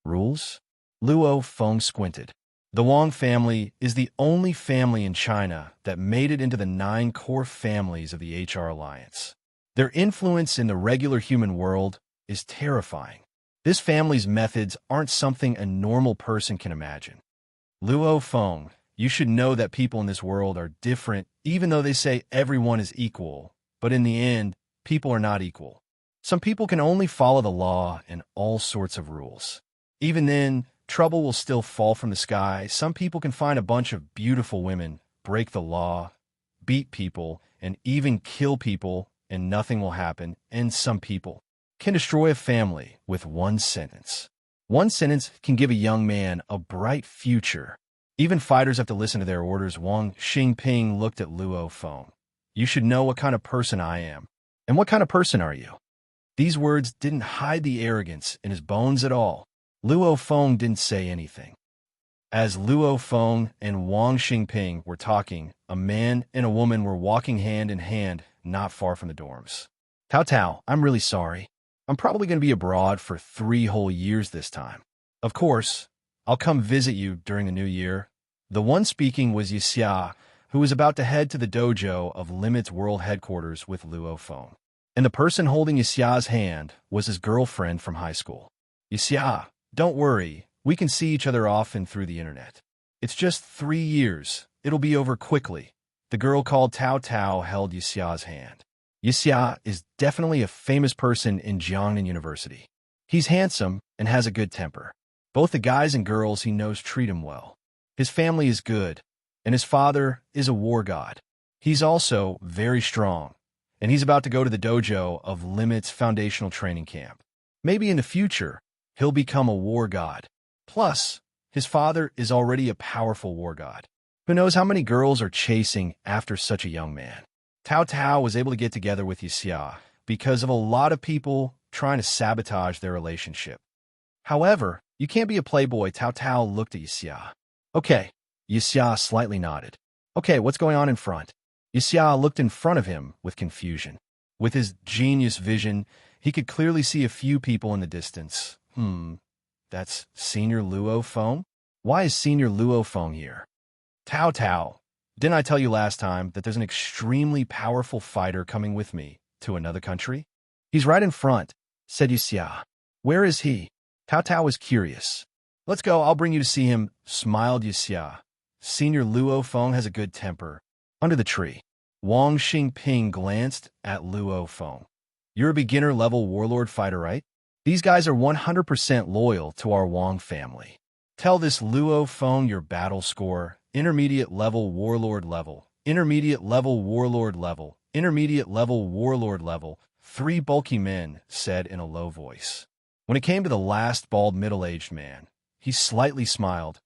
Rules? Luo Feng squinted. The Wang family is the only family in China that made it into the 9 core families of the HR Alliance. Their influence in the regular human world is terrifying. This family's methods aren't something a normal person can imagine. Luo Feng, you should know that people in this world are different, even though they say everyone is equal. But in the end, people are not equal. Some people can only follow the law and all sorts of rules. Even then, trouble will still fall from the sky. Some people can find a bunch of beautiful women, break the law, beat people, and even kill people, and nothing will happen. And some people can destroy a family with one sentence. One sentence can give a young man a bright future. Even fighters have to listen to their orders. Wang Xingping looked at Luo Feng. You should know what kind of person I am. And what kind of person are you? These words didn't hide the arrogance in his bones at all. Luo Feng didn't say anything. As Luo Feng and Wang Xingping were talking, a man and a woman were walking hand in hand not far from the dorms. Tao Tao, I'm really sorry. I'm probably going to be abroad for 3 whole years this time. Of course, I'll come visit you during the new year. The one speaking was Yixia, who was about to head to the dojo of Limit's world headquarters with Luo Feng. And the person holding Yixia's hand was his girlfriend from high school. Yixia, don't worry, we can see each other often through the internet. It's just 3 years. It'll be over quickly. The girl called Tao Tao held Yixia's hand. Yixia is definitely a famous person in Jiangnan University. He's handsome and has a good temper. Both the guys and girls he knows treat him well. His family is good, and his father is a war god. He's also very strong, and he's about to go to the dojo of Limit's foundational training camp. Maybe in the future, he'll become a war god. Plus, his father is already a powerful war god. Who knows how many girls are chasing after such a young man? Tao Tao was able to get together with Yixia because of a lot of people trying to sabotage their relationship. However, you can't be a playboy. Tao Tao looked at Yixia. Okay, Yixia slightly nodded. Okay, what's going on in front? Yixia looked in front of him with confusion. With his genius vision, he could clearly see a few people in the distance. That's Senior Luo Feng? Why is Senior Luo Feng here? Tao Tao, didn't I tell you last time that there's an extremely powerful fighter coming with me to another country? He's right in front, said Yixia. Where is he? Tao Tao was curious. Let's go, I'll bring you to see him, smiled Yixia. Senior Luo Feng has a good temper. Under the tree, Wang Xingping glanced at Luo Feng. You're a beginner-level warlord fighter, right? These guys are 100% loyal to our Wang family. Tell this Luo Feng your battle score. Intermediate level warlord level. Intermediate level warlord level. Intermediate level warlord level. 3 bulky men said in a low voice. When it came to the last bald middle-aged man, he slightly smiled.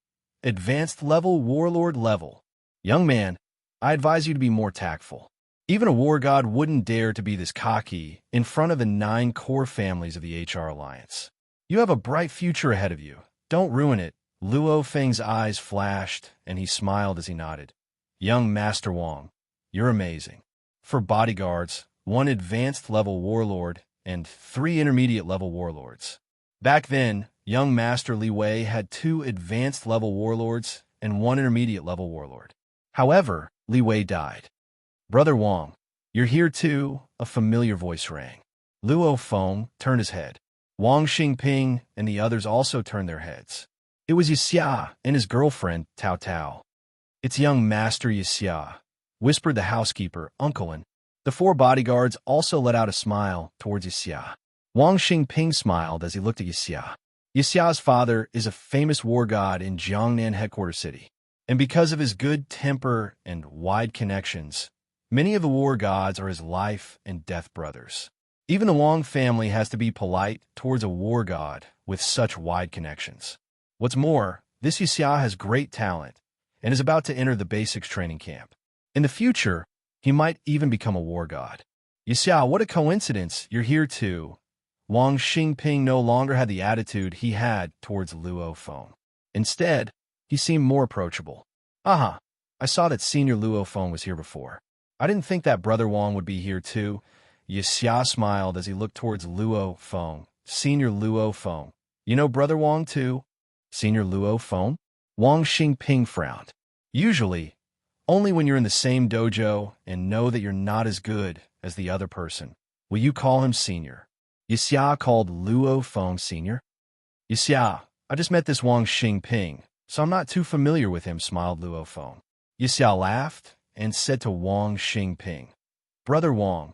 Advanced level warlord level. Young man, I advise you to be more tactful. Even a war god wouldn't dare to be this cocky in front of the 9 core families of the HR Alliance. You have a bright future ahead of you. Don't ruin it. Luo Feng's eyes flashed, and he smiled as he nodded. Young Master Wang, you're amazing. For bodyguards, 1 advanced-level warlord and 3 intermediate-level warlords. Back then, young Master Li Wei had 2 advanced-level warlords and 1 intermediate-level warlord. However, Li Wei died. Brother Wang, you're here too, a familiar voice rang. Luo Feng turned his head. Wang Xingping and the others also turned their heads. It was Yixia and his girlfriend, Tao Tao. It's young Master Yixia, whispered the housekeeper, Uncle, and the 4 bodyguards also let out a smile towards Yixia. Wang Xingping smiled as he looked at Yixia. Yixia's father is a famous war god in Jiangnan headquarters city, and because of his good temper and wide connections, many of the war gods are his life and death brothers. Even the Wang family has to be polite towards a war god with such wide connections. What's more, this Yixia has great talent and is about to enter the basics training camp. In the future, he might even become a war god. Yixia, what a coincidence, you're here too. Wang Xingping no longer had the attitude he had towards Luo Feng. Instead, he seemed more approachable. I saw that Senior Luo Feng was here before. I didn't think that Brother Wang would be here too. Yixia smiled as he looked towards Luo Feng. Senior Luo Feng. You know Brother Wang too? Senior Luo Feng? Wang Xingping frowned. Usually, only when you're in the same dojo and know that you're not as good as the other person will you call him senior. Yixia called Luo Feng senior. Yixia, I just met this Wang Xingping. so I'm not too familiar with him, smiled Luo Feng. Yixiao laughed and said to Wang Xingping, Brother Wang,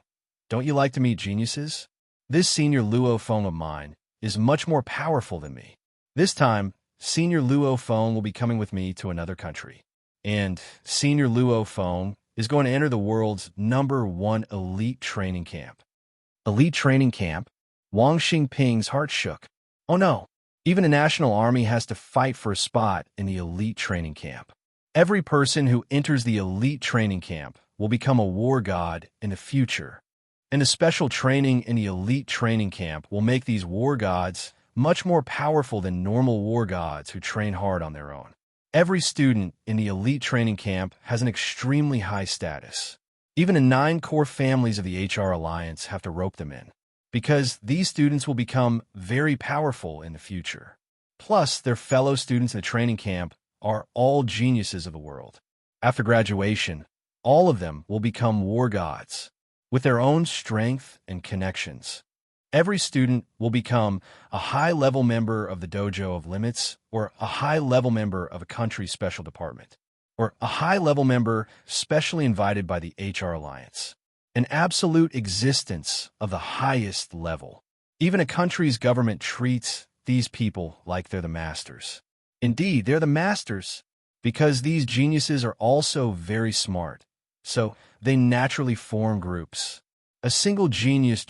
don't you like to meet geniuses? This senior Luo Feng of mine is much more powerful than me. This time, senior Luo Feng will be coming with me to another country. And senior Luo Feng is going to enter the world's #1 elite training camp. Elite training camp? Wang Xingping's heart shook. Oh no, even a national army has to fight for a spot in the elite training camp. Every person who enters the elite training camp will become a war god in the future. And the special training in the elite training camp will make these war gods much more powerful than normal war gods who train hard on their own. Every student in the elite training camp has an extremely high status. Even the 9 core families of the HR Alliance have to rope them in, because these students will become very powerful in the future. Plus, their fellow students in the training camp are all geniuses of the world. After graduation, all of them will become war gods, with their own strength and connections. Every student will become a high-level member of the Dojo of Limits, or a high-level member of a country's special department, or a high-level member specially invited by the HR Alliance. An absolute existence of the highest level. Even a country's government treats these people like they're the masters. Indeed, they're the masters, because these geniuses are also very smart, so they naturally form groups. A single genius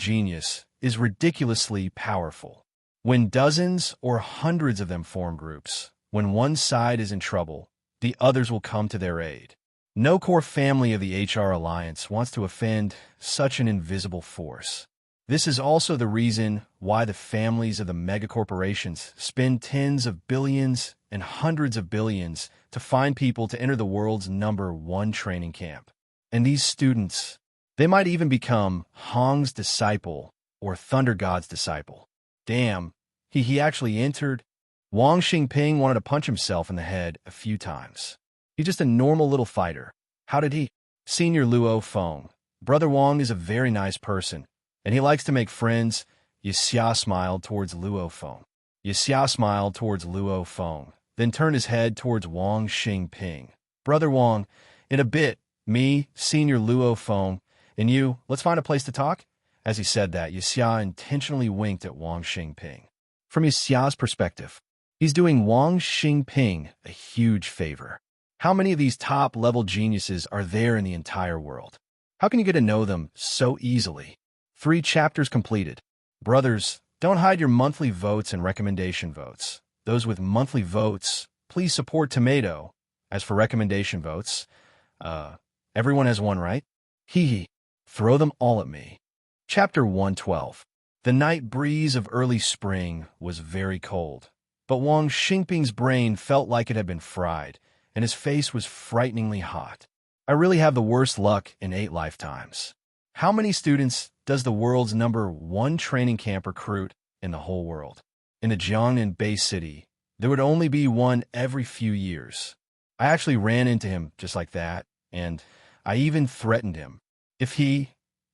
is ridiculously powerful. When dozens or hundreds of them form groups, when one side is in trouble, the others will come to their aid. No core family of the HR Alliance wants to offend such an invisible force. This is also the reason why the families of the megacorporations spend tens of billions and hundreds of billions to find people to enter the world's #1 training camp. And these students, they might even become Hong's disciple or Thunder God's disciple. Damn, he actually entered. Wang Xingping wanted to punch himself in the head a few times. He's just a normal little fighter. How did he? Senior Luo Feng. Brother Wang is a very nice person, and he likes to make friends. Yixia smiled towards Luo Feng. Yixia smiled towards Luo Feng, then turned his head towards Wang Xingping. Brother Wang, in a bit, me, Senior Luo Feng, and you, let's find a place to talk? As he said that, Yixia intentionally winked at Wang Xingping. From Yixia's perspective, he's doing Wang Xingping a huge favor. How many of these top-level geniuses are there in the entire world? How can you get to know them so easily? 3 chapters completed. Brothers, don't hide your monthly votes and recommendation votes. Those with monthly votes, please support Tomato. As for recommendation votes, everyone has one, right? Hee. Throw them all at me. Chapter 112. The night breeze of early spring was very cold, but Wang Xingping's brain felt like it had been fried, and his face was frighteningly hot. I really have the worst luck in 8 lifetimes. How many students does the world's #1 training camp recruit in the whole world? In the Jiangnan Bay City, there would only be one every few years. I actually ran into him just like that, and I even threatened him. If he,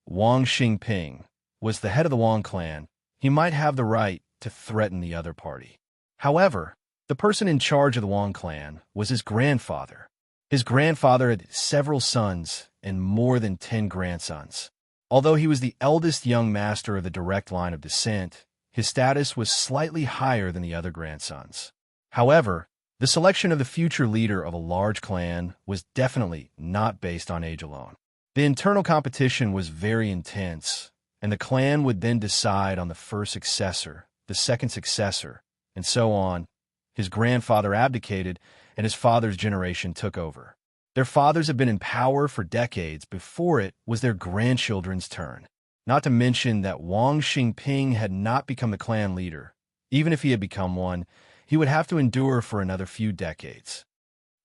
Wang Xingping, was the head of the Wang clan, he might have the right to threaten the other party. However, the person in charge of the Wang clan was his grandfather. His grandfather had several sons and more than 10 grandsons. Although he was the eldest young master of the direct line of descent, his status was slightly higher than the other grandsons. However, the selection of the future leader of a large clan was definitely not based on age alone. The internal competition was very intense, and the clan would then decide on the first successor, the second successor, and so on. His grandfather abdicated, and his father's generation took over. Their fathers had been in power for decades before it was their grandchildren's turn. Not to mention that Wang Xingping had not become the clan leader. Even if he had become one, he would have to endure for another few decades.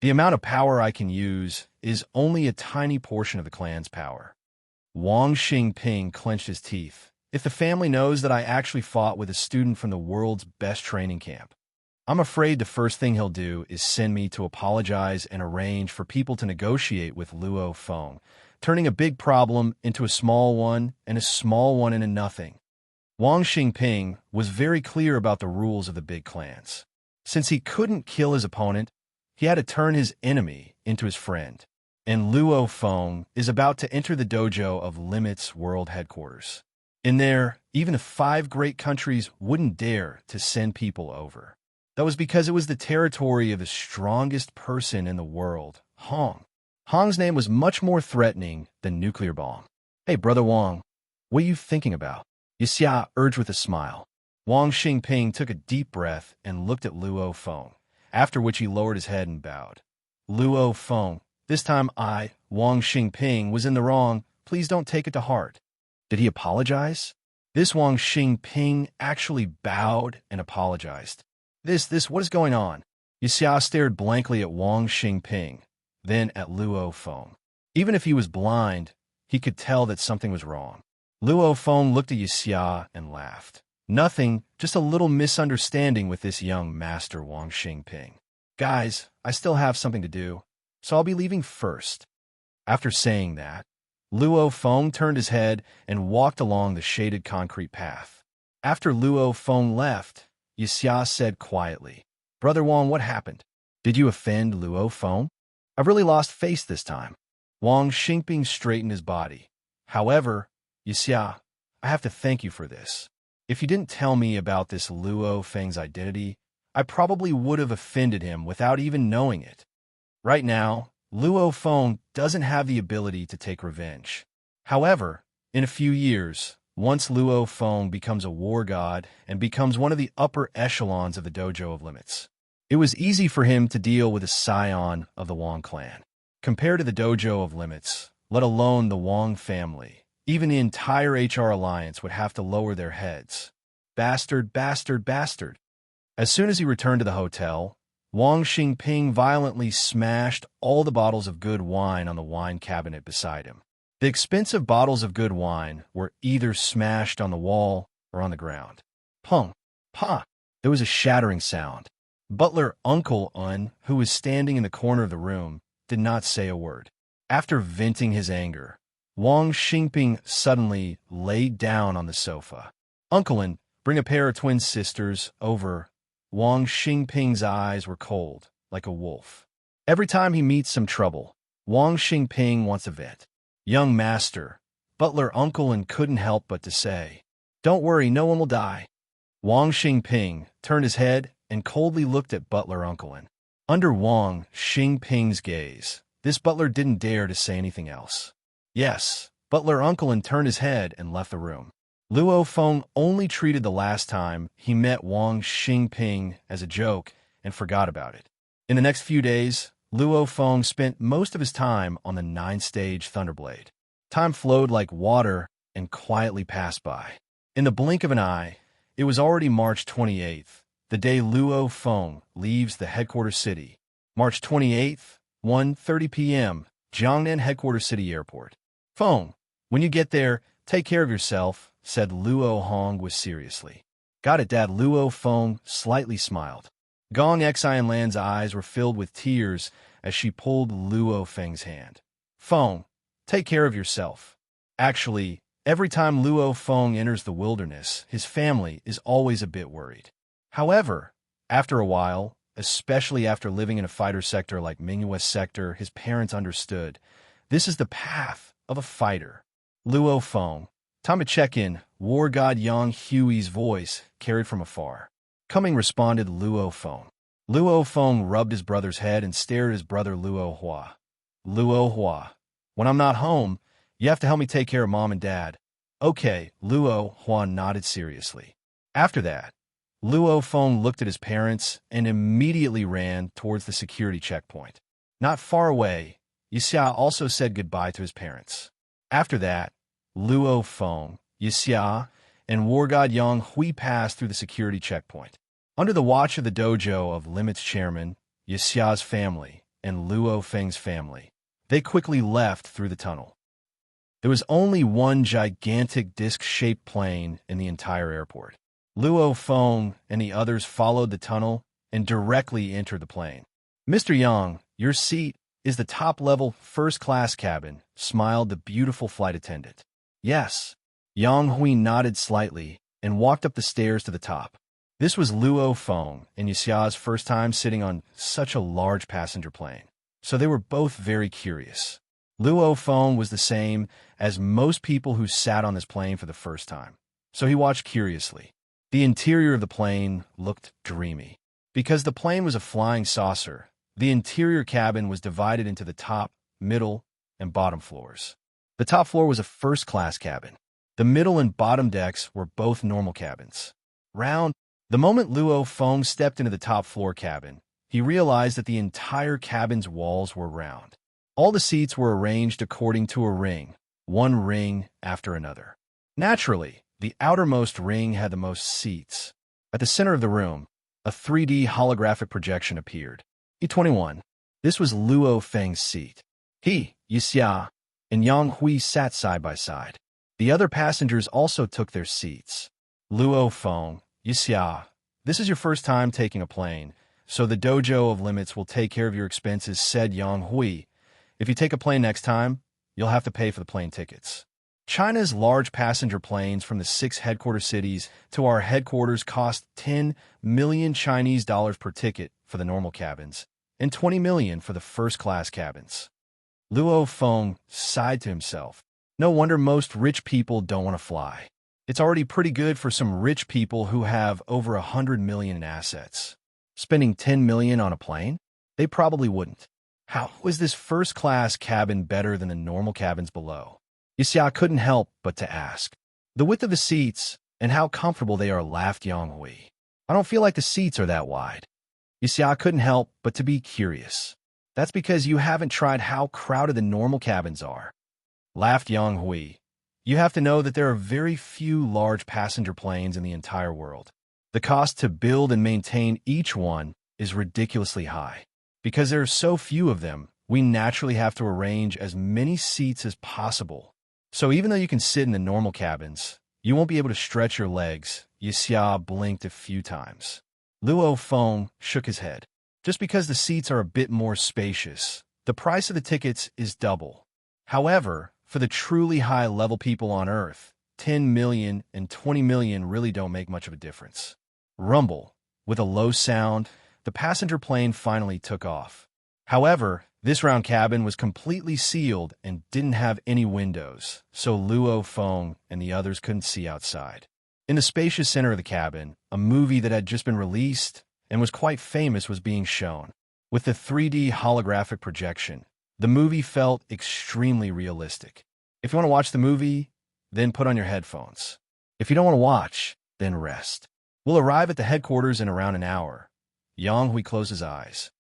The amount of power I can use is only a tiny portion of the clan's power. Wang Xingping clenched his teeth. If the family knows that I actually fought with a student from the world's best training camp, I'm afraid the first thing he'll do is send me to apologize and arrange for people to negotiate with Luo Feng, turning a big problem into a small one and a small one into nothing. Wang Xingping was very clear about the rules of the big clans. Since he couldn't kill his opponent, he had to turn his enemy into his friend. And Luo Feng is about to enter the dojo of Limit's world headquarters. In there, even 5 great countries wouldn't dare to send people over. That was because it was the territory of the strongest person in the world, Hong. Hong's name was much more threatening than nuclear bomb. "Hey, Brother Wang, what are you thinking about?" Yixia urged with a smile. Wang Xingping took a deep breath and looked at Luo Feng, after which he lowered his head and bowed. "Luo Feng, this time I, Wang Xingping, was in the wrong. Please don't take it to heart." Did he apologize? This Wang Xingping actually bowed and apologized. What is going on? Yixia stared blankly at Wang Xingping, then at Luo Feng. Even if he was blind, he could tell that something was wrong. Luo Feng looked at Yixia and laughed. "Nothing, just a little misunderstanding with this young master Wang Xingping. Guys, I still have something to do, so I'll be leaving first." After saying that, Luo Feng turned his head and walked along the shaded concrete path. After Luo Feng left, Yixia said quietly, "Brother Wang, what happened? Did you offend Luo Feng? I've really lost face this time." Wang Xingping straightened his body. "However, Yixia, I have to thank you for this. If you didn't tell me about this Luo Feng's identity, I probably would have offended him without even knowing it. Right now, Luo Feng doesn't have the ability to take revenge. However, in a few years, once Luo Feng becomes a war god and becomes one of the upper echelons of the Dojo of Limits, it was easy for him to deal with a scion of the Wang clan. Compared to the Dojo of Limits, let alone the Wang family, even the entire HR alliance would have to lower their heads. Bastard, bastard, bastard." As soon as he returned to the hotel, Wang Xingping violently smashed all the bottles of good wine on the wine cabinet beside him. The expensive bottles of good wine were either smashed on the wall or on the ground. Pung! Pa! There was a shattering sound. Butler Uncle Un, who was standing in the corner of the room, did not say a word. After venting his anger, Wang Xingping suddenly laid down on the sofa. "Uncle Un, bring a pair of twin sisters over." Wang Xingping's eyes were cold, like a wolf. Every time he meets some trouble, Wang Xingping wants a vent. "Young master," Butler Uncle Un couldn't help but to say. "Don't worry, no one will die." Wang Xingping turned his head and coldly looked at Butler Uncle Un. Under Wang Xingping's gaze, this butler didn't dare to say anything else. Yes, Butler Uncle Un turned his head and left the room. Luo Feng only treated the last time he met Wang Xingping as a joke and forgot about it. In the next few days, Luo Feng spent most of his time on the 9-stage Thunderblade. Time flowed like water and quietly passed by. In the blink of an eye, it was already March 28th, the day Luo Feng leaves the headquarters city. March 28th, 1:30 p.m., Jiangnan Headquarters City Airport. "Feng, when you get there, take care of yourself," said Luo Hong seriously. "Got it, Dad." Luo Feng slightly smiled. Gong Xianlan's eyes were filled with tears as she pulled Luo Feng's hand. "Feng, take care of yourself." Actually, every time Luo Feng enters the wilderness, his family is always a bit worried. However, after a while, especially after living in a fighter sector like Mingyue sector, his parents understood. This is the path of a fighter. "Luo Feng, time to check in," war god Yang Hui's voice carried from afar. "Coming," responded Luo Feng. Luo Feng rubbed his brother's head and stared at his brother Luo Hua. "Luo Hua, when I'm not home, you have to help me take care of Mom and Dad." "Okay," Luo Hua nodded seriously. After that, Luo Feng looked at his parents and immediately ran towards the security checkpoint. Not far away, Yixia also said goodbye to his parents. After that, Luo Feng, Yixia, and war god Yang Hui passed through the security checkpoint. Under the watch of the dojo of Limit's chairman, Yixia's family, and Luo Feng's family, they quickly left through the tunnel. There was only one gigantic disc-shaped plane in the entire airport. Luo Feng and the others followed the tunnel and directly entered the plane. "Mr. Yang, your seat is the top-level first-class cabin," smiled the beautiful flight attendant. "Yes." Yang Hui nodded slightly and walked up the stairs to the top. This was Luo Feng and Yixia's first time sitting on such a large passenger plane, so they were both very curious. Luo Feng was the same as most people who sat on this plane for the first time, so he watched curiously. The interior of the plane looked dreamy. Because the plane was a flying saucer, the interior cabin was divided into the top, middle, and bottom floors. The top floor was a first-class cabin. The middle and bottom decks were both normal cabins. The moment Luo Feng stepped into the top floor cabin, he realized that the entire cabin's walls were round. All the seats were arranged according to a ring, one ring after another. Naturally, the outermost ring had the most seats. At the center of the room, a 3D holographic projection appeared. E21. This was Luo Feng's seat. He, Yixia, and Yang Hui sat side by side. The other passengers also took their seats. Luo Feng, Yixia, this is your first time taking a plane, so the Dojo of Limits will take care of your expenses, said Yang Hui. If you take a plane next time, you'll have to pay for the plane tickets. China's large passenger planes from the 6 headquarters cities to our headquarters cost 10 million Chinese dollars per ticket for the normal cabins and 20 million for the first-class cabins. Luo Feng sighed to himself. No wonder most rich people don't want to fly. It's already pretty good for some rich people who have over 100 million in assets. Spending 10 million on a plane? They probably wouldn't. How is this first-class cabin better than the normal cabins below? Yixia couldn't help but to ask. The width of the seats and how comfortable they are, laughed Yang Hui. I don't feel like the seats are that wide. Yixia couldn't help but to be curious. That's because you haven't tried how crowded the normal cabins are, laughed Yang Hui. You have to know that there are very few large passenger planes in the entire world. The cost to build and maintain each one is ridiculously high. Because there are so few of them, we naturally have to arrange as many seats as possible. So even though you can sit in the normal cabins, you won't be able to stretch your legs. Yixia blinked a few times. Luo Feng shook his head. Just because the seats are a bit more spacious, the price of the tickets is double. However, for the truly high-level people on Earth, 10 million and 20 million really don't make much of a difference. Rumble. With a low sound, the passenger plane finally took off. However, this round cabin was completely sealed and didn't have any windows, so Luo Feng and the others couldn't see outside. In the spacious center of the cabin, a movie that had just been released and was quite famous was being shown. With the 3D holographic projection, the movie felt extremely realistic. If you want to watch the movie, then put on your headphones. If you don't want to watch, then rest. We'll arrive at the headquarters in around an hour. Yang Hui closed his eyes.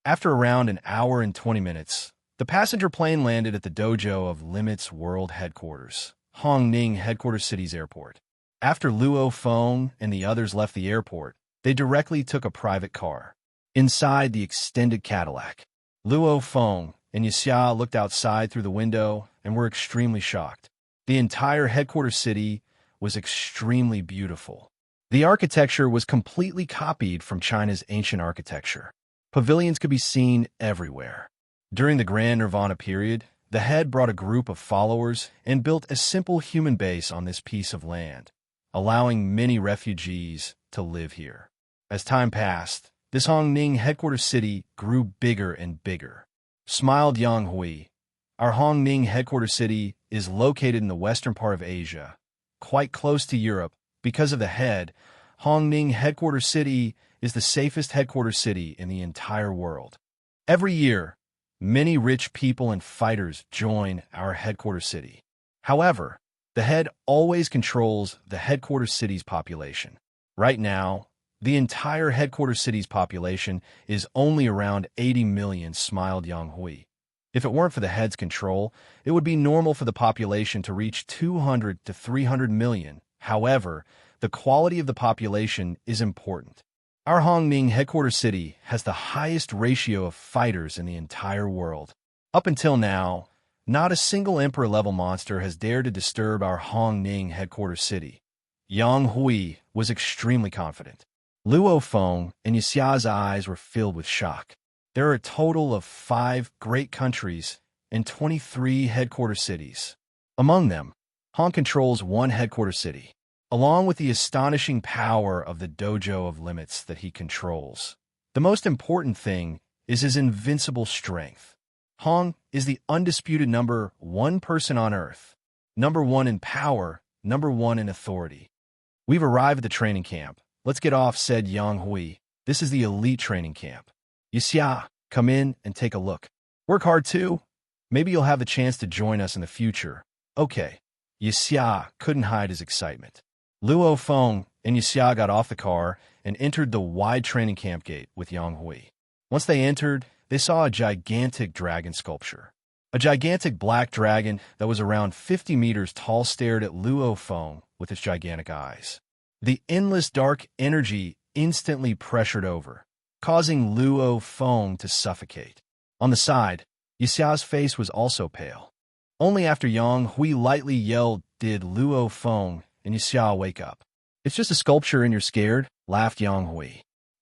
After around an hour and 20 minutes, the passenger plane landed at the Dojo of Limits World Headquarters, Hongning Headquarters City's airport. After Luo Feng and the others left the airport, they directly took a private car. Inside the extended Cadillac, Luo Feng and Yixia looked outside through the window and were extremely shocked. The entire headquarters city was extremely beautiful. The architecture was completely copied from China's ancient architecture. Pavilions could be seen everywhere. During the Grand Nirvana period, the head brought a group of followers and built a simple human base on this piece of land, allowing many refugees to live here. As time passed, this Hongning headquarters city grew bigger and bigger. Smiled Yang Hui. Our Hongning headquarters city is located in the western part of Asia, quite close to Europe. Because of the head, Hongning headquarters city is the safest headquarters city in the entire world. Every year, many rich people and fighters join our headquarters city. However, the head always controls the headquarters city's population. Right now, the entire headquarters city's population is only around 80 million, smiled Yang Hui. If it weren't for the head's control, it would be normal for the population to reach 200 to 300 million. However, the quality of the population is important. Our Hongning headquarters city has the highest ratio of fighters in the entire world. Up until now, not a single emperor-level monster has dared to disturb our Hongning headquarters city. Yang Hui was extremely confident. Luo Feng and Yixia's eyes were filled with shock. There are a total of 5 great countries and 23 headquarters cities. Among them, Hong controls 1 headquarters city. along with the astonishing power of the dojo of limits that he controls. The most important thing is his invincible strength. Hong is the undisputed number one person on Earth, number one in power, number one in authority. We've arrived at the training camp. Let's get off, said Yang Hui. This is the elite training camp. Yixia, come in and take a look. Work hard too. Maybe you'll have the chance to join us in the future. Okay. Yixia couldn't hide his excitement. Luo Feng and Yixia got off the car and entered the wide training camp gate with Yang Hui. Once they entered, they saw a gigantic dragon sculpture. A gigantic black dragon that was around 50 meters tall stared at Luo Feng with its gigantic eyes. The endless dark energy instantly pressured over, causing Luo Feng to suffocate. On the side, Yixia's face was also pale. Only after Yang Hui lightly yelled did Luo Feng and Yixia wake up. It's just a sculpture and you're scared, laughed Yang Hui.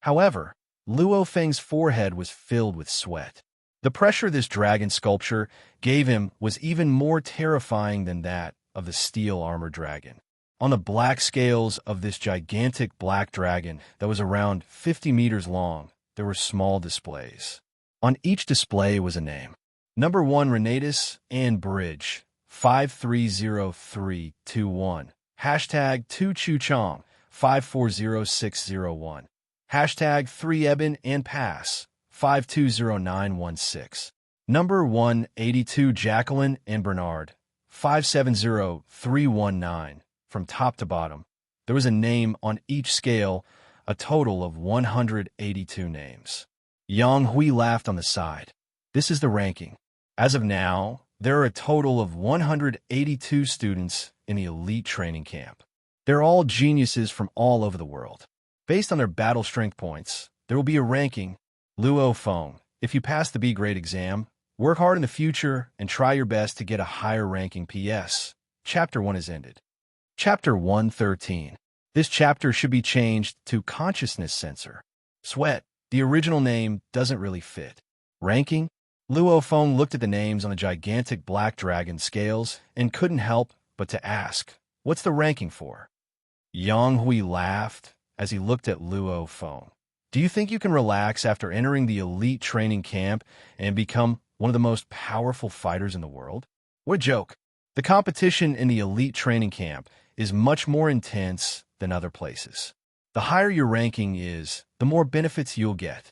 However, Luo Feng's forehead was filled with sweat. The pressure this dragon sculpture gave him was even more terrifying than that of the steel armor dragon. On the black scales of this gigantic black dragon that was around 50 meters long, there were small displays. On each display was a name. Number 1 Renatus and Bridge, 530321. Hashtag 2 Chu Chong, 540601. Hashtag 3 Eben and Pass, 520916. Number 182 Jacqueline and Bernard, 570319. From top to bottom, there was a name on each scale, a total of 182 names. Yang Hui laughed on the side. This is the ranking. As of now, there are a total of 182 students in the elite training camp. They're all geniuses from all over the world. Based on their battle strength points, there will be a ranking. Luo Feng, if you pass the B grade exam, work hard in the future and try your best to get a higher ranking. PS. Chapter 1 is ended. Chapter 113. This chapter should be changed to Consciousness Sensor. Sweat, the original name, doesn't really fit. Ranking? Luo Feng looked at the names on the gigantic black dragon scales and couldn't help but to ask, what's the ranking for? Yang Hui laughed as he looked at Luo Feng. Do you think you can relax after entering the elite training camp and become one of the most powerful fighters in the world? What a joke. The competition in the elite training camp is much more intense than other places. The higher your ranking is, the more benefits you'll get.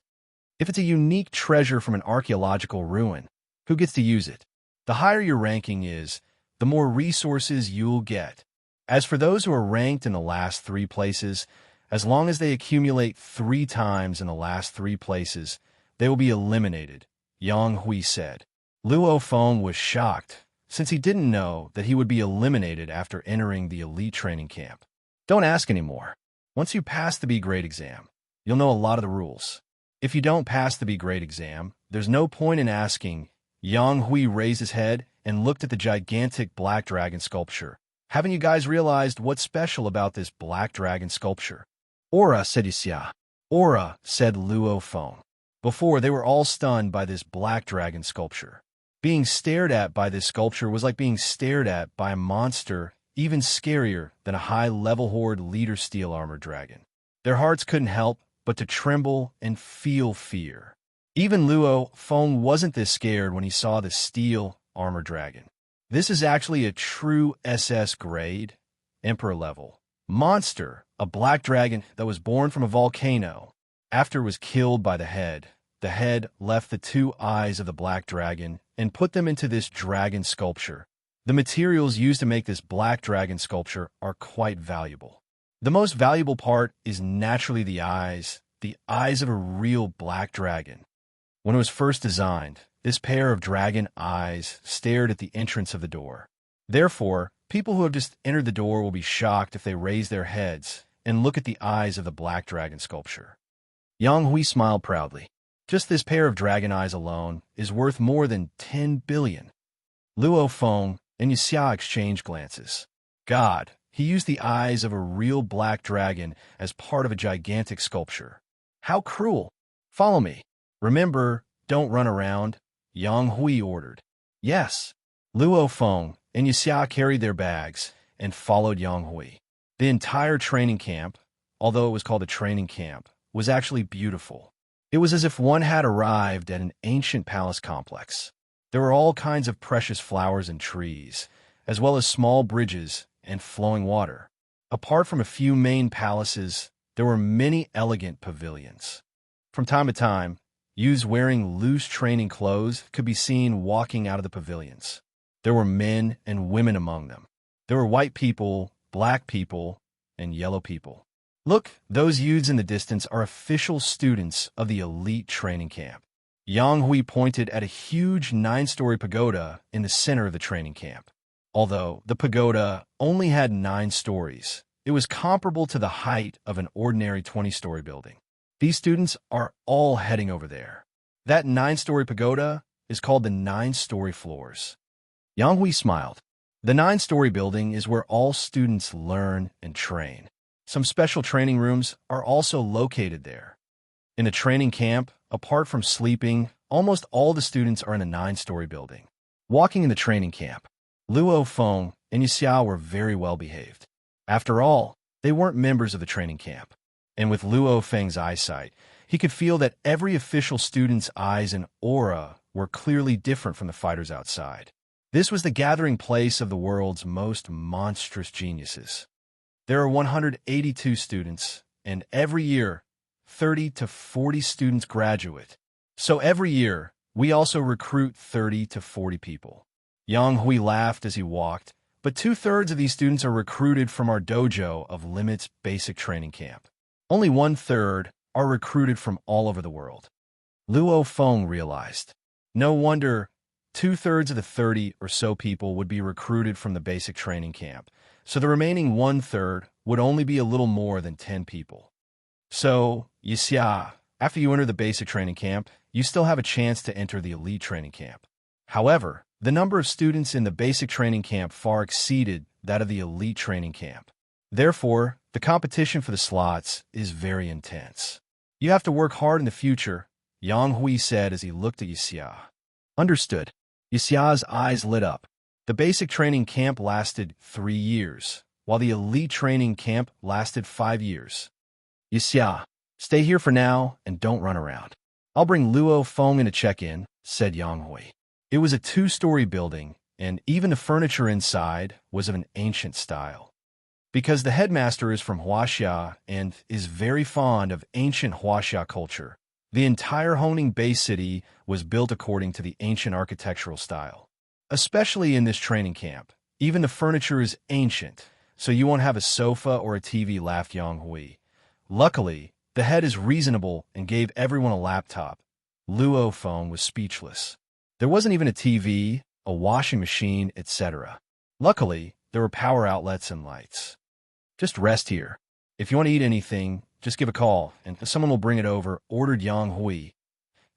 If it's a unique treasure from an archaeological ruin, who gets to use it? The higher your ranking is, the more resources you'll get. As for those who are ranked in the last 3 places, as long as they accumulate 3 times in the last 3 places, they will be eliminated, Yang Hui said. Luo Feng was shocked, since he didn't know that he would be eliminated after entering the elite training camp. Don't ask anymore. Once you pass the B grade exam, you'll know a lot of the rules. If you don't pass the B grade exam, there's no point in asking. Yang Hui raised his head and looked at the gigantic black dragon sculpture. Haven't you guys realized what's special about this black dragon sculpture? Aura, said Yixia. Aura, said Luo Feng. Before, they were all stunned by this black dragon sculpture. Being stared at by this sculpture was like being stared at by a monster, even scarier than a high-level horde leader steel armor dragon. Their hearts couldn't help but to tremble and feel fear. Even Luo Feng wasn't this scared when he saw the steel armor dragon. This is actually a true SS grade, Emperor level monster, a black dragon that was born from a volcano. After it was killed by the head left the 2 eyes of the black dragon and put them into this dragon sculpture. The materials used to make this black dragon sculpture are quite valuable. The most valuable part is naturally the eyes of a real black dragon. When it was first designed, this pair of dragon eyes stared at the entrance of the door. Therefore, people who have just entered the door will be shocked if they raise their heads and look at the eyes of the black dragon sculpture. Yang Hui smiled proudly. Just this pair of dragon eyes alone is worth more than 10 billion. Luo Feng and Yixia exchanged glances. God, he used the eyes of a real black dragon as part of a gigantic sculpture. How cruel! Follow me. Remember, don't run around, Yang Hui ordered. Yes. Luo Feng and Yixia carried their bags and followed Yang Hui. The entire training camp, although it was called a training camp, was actually beautiful. It was as if one had arrived at an ancient palace complex. There were all kinds of precious flowers and trees, as well as small bridges and flowing water. Apart from a few main palaces, there were many elegant pavilions. From time to time, youths wearing loose training clothes could be seen walking out of the pavilions. There were men and women among them. There were white people, black people, and yellow people. Look, those youths in the distance are official students of the elite training camp. Yang Hui pointed at a huge 9-story pagoda in the center of the training camp. Although the pagoda only had 9 stories, it was comparable to the height of an ordinary 20-story building. These students are all heading over there. That 9-story pagoda is called the 9-story floors. Yang Hui smiled. The 9-story building is where all students learn and train. Some special training rooms are also located there. In a training camp, apart from sleeping, almost all the students are in a 9-story building. Walking in the training camp, Luo Feng and Yixia were very well behaved. After all, they weren't members of the training camp. And with Luo Feng's eyesight, he could feel that every official student's eyes and aura were clearly different from the fighters outside. This was the gathering place of the world's most monstrous geniuses. There are 182 students, and every year, 30 to 40 students graduate. So every year, we also recruit 30 to 40 people. Yang Hui laughed as he walked, but 2/3 of these students are recruited from our dojo of Limit's basic training camp. Only 1/3 are recruited from all over the world. Luo Feng realized. No wonder 2/3 of the 30 or so people would be recruited from the basic training camp, so the remaining 1/3 would only be a little more than 10 people. So, Yixia, after you enter the basic training camp, you still have a chance to enter the elite training camp. However, the number of students in the basic training camp far exceeded that of the elite training camp. Therefore, the competition for the slots is very intense. You have to work hard in the future, Yang Hui said as he looked at Yixia. Understood. Yixia's eyes lit up. The basic training camp lasted 3 years, while the elite training camp lasted 5 years. Yixia, stay here for now and don't run around. I'll bring Luo Feng in to check in, said Yang Hui. It was a 2-story building, and even the furniture inside was of an ancient style. Because the headmaster is from Huaxia and is very fond of ancient Huaxia culture, the entire Honing Bay City was built according to the ancient architectural style. Especially in this training camp, even the furniture is ancient, so you won't have a sofa or a TV, laughed Yang Hui. Luckily, the head is reasonable and gave everyone a laptop. Luo Feng was speechless. There wasn't even a TV, a washing machine, etc. Luckily, there were power outlets and lights. Just rest here. If you want to eat anything, just give a call, and someone will bring it over, ordered Yang Hui.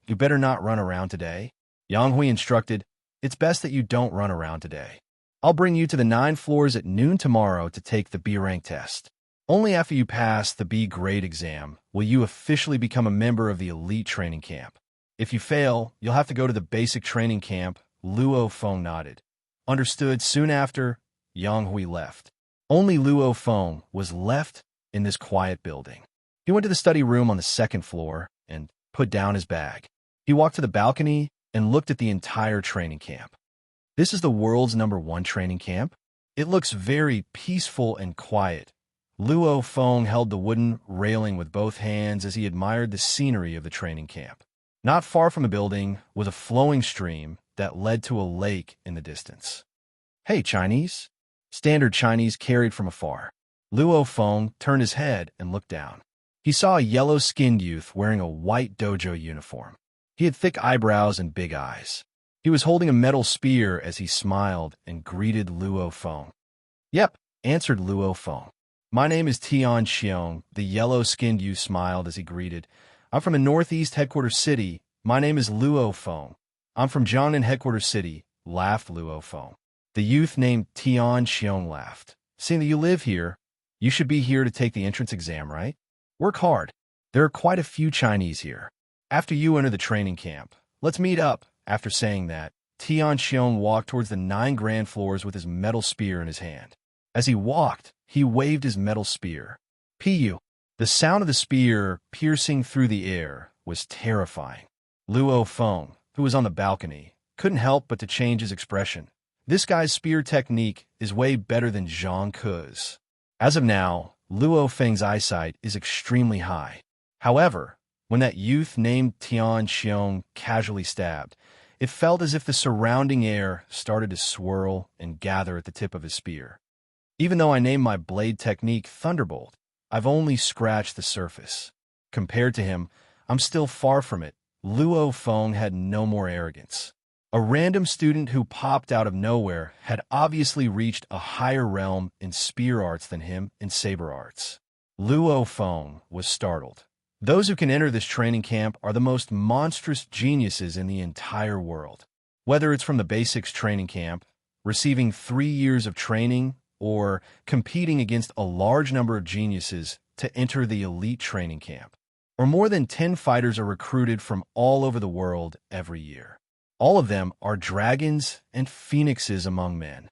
You better not run around today. Yang Hui instructed, it's best that you don't run around today. I'll bring you to the 9 floors at noon tomorrow to take the B rank test. Only after you pass the B grade exam will you officially become a member of the elite training camp. If you fail, you'll have to go to the basic training camp, Luo Feng nodded. Understood. Soon after, Yang Hui left. Only Luo Feng was left in this quiet building. He went to the study room on the 2nd floor and put down his bag. He walked to the balcony and looked at the entire training camp. This is the world's #1 training camp. It looks very peaceful and quiet. Luo Feng held the wooden railing with both hands as he admired the scenery of the training camp. Not far from the building was a flowing stream that led to a lake in the distance. Hey, Chinese. Standard Chinese carried from afar. Luo Feng turned his head and looked down. He saw a yellow-skinned youth wearing a white dojo uniform. He had thick eyebrows and big eyes. He was holding a metal spear as he smiled and greeted Luo Feng. Yep, answered Luo Feng. My name is Tian Xiong. The yellow-skinned youth smiled as he greeted. I'm from the Northeast Headquarters City. My name is Luo Feng. I'm from Jiangnan Headquarters City, laughed Luo Feng. The youth named Tian Xiong laughed. Seeing that you live here, you should be here to take the entrance exam, right? Work hard. There are quite a few Chinese here. After you enter the training camp, let's meet up. After saying that, Tian Xiong walked towards the 9 grand floors with his metal spear in his hand. As he walked, he waved his metal spear. Pu. The sound of the spear piercing through the air was terrifying. Luo Feng, who was on the balcony, couldn't help but to change his expression. This guy's spear technique is way better than Zhang Ke's. As of now, Luo Feng's eyesight is extremely high. However, when that youth named Tian Xiong casually stabbed, it felt as if the surrounding air started to swirl and gather at the tip of his spear. Even though I named my blade technique Thunderbolt, I've only scratched the surface. Compared to him, I'm still far from it. Luo Feng had no more arrogance. A random student who popped out of nowhere had obviously reached a higher realm in spear arts than him in saber arts. Luo Feng was startled. Those who can enter this training camp are the most monstrous geniuses in the entire world. Whether it's from the basics training camp, receiving 3 years of training, or competing against a large number of geniuses to enter the elite training camp, or more than 10 fighters are recruited from all over the world every year. All of them are dragons and phoenixes among men.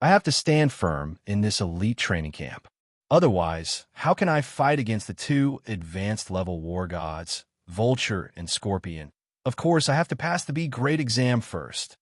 I have to stand firm in this elite training camp. Otherwise, how can I fight against the 2 advanced-level war gods, Vulture and Scorpion? Of course, I have to pass the B-grade exam first.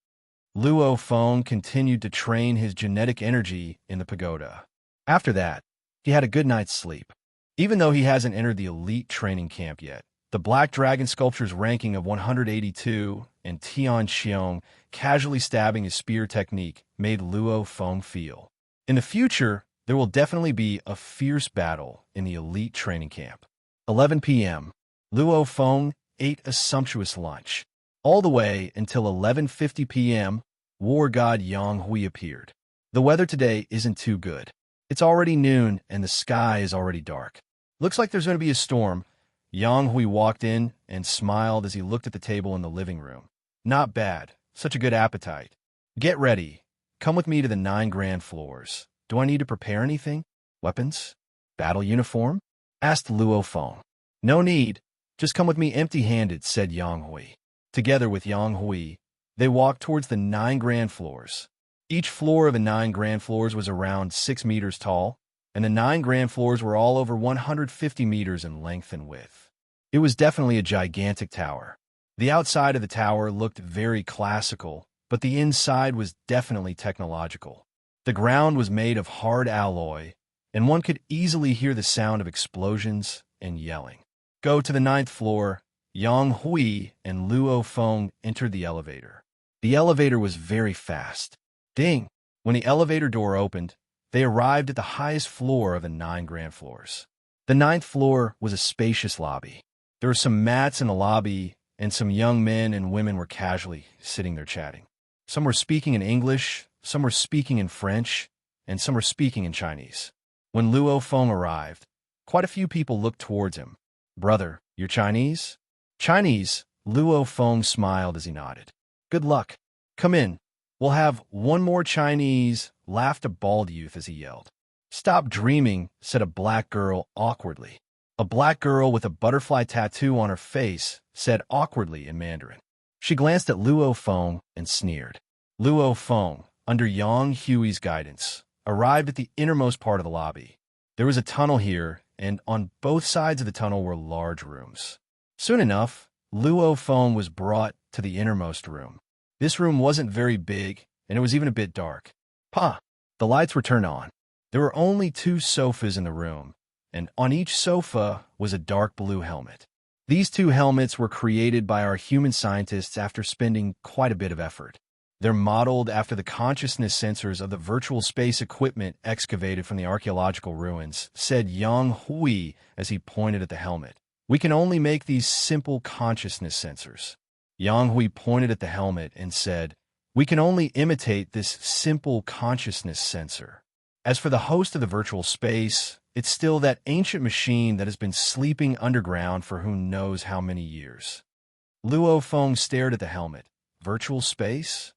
Luo Feng continued to train his genetic energy in the pagoda. After that, he had a good night's sleep. Even though he hasn't entered the elite training camp yet, the Black Dragon sculpture's ranking of 182 and Tian Xiong casually stabbing his spear technique made Luo Feng feel. In the future, there will definitely be a fierce battle in the elite training camp. 11 p.m. Luo Feng ate a sumptuous lunch. All the way until 11:50 p.m., war god Yang Hui appeared. The weather today isn't too good. It's already noon and the sky is already dark. Looks like there's going to be a storm. Yang Hui walked in and smiled as he looked at the table in the living room. Not bad. Such a good appetite. Get ready. Come with me to the 9 grand floors. Do I need to prepare anything? Weapons? Battle uniform? Asked Luo Feng. No need. Just come with me empty-handed, said Yang Hui. Together with Yang Hui, they walked towards the 9 grand floors. Each floor of the 9 grand floors was around 6 meters tall, and the 9 grand floors were all over 150 meters in length and width. It was definitely a gigantic tower. The outside of the tower looked very classical, but the inside was definitely technological. The ground was made of hard alloy, and one could easily hear the sound of explosions and yelling. Go to the 9th floor. Yang Hui and Luo Feng entered the elevator. The elevator was very fast. Ding! When the elevator door opened, they arrived at the highest floor of the 9 grand floors. The 9th floor was a spacious lobby. There were some mats in the lobby, and some young men and women were casually sitting there chatting. Some were speaking in English, some were speaking in French, and some were speaking in Chinese. When Luo Feng arrived, quite a few people looked towards him. Brother, you're Chinese? Chinese, Luo Feng smiled as he nodded. Good luck. Come in. We'll have one more Chinese, laughed a bald youth as he yelled. Stop dreaming, said a black girl awkwardly. A black girl with a butterfly tattoo on her face said awkwardly in Mandarin. She glanced at Luo Feng and sneered. Luo Feng, under Yang Hui's guidance, arrived at the innermost part of the lobby. There was a tunnel here, and on both sides of the tunnel were large rooms. Soon enough, Luo Feng was brought to the innermost room. This room wasn't very big, and it was even a bit dark. The lights were turned on. There were only 2 sofas in the room, and on each sofa was a dark blue helmet. These 2 helmets were created by our human scientists after spending quite a bit of effort. They're modeled after the consciousness sensors of the virtual space equipment excavated from the archaeological ruins, said Yang Hui as he pointed at the helmet. We can only make these simple consciousness sensors. Yang Hui pointed at the helmet and said, we can only imitate this simple consciousness sensor. As for the host of the virtual space, it's still that ancient machine that has been sleeping underground for who knows how many years. Luo Feng stared at the helmet. Virtual space?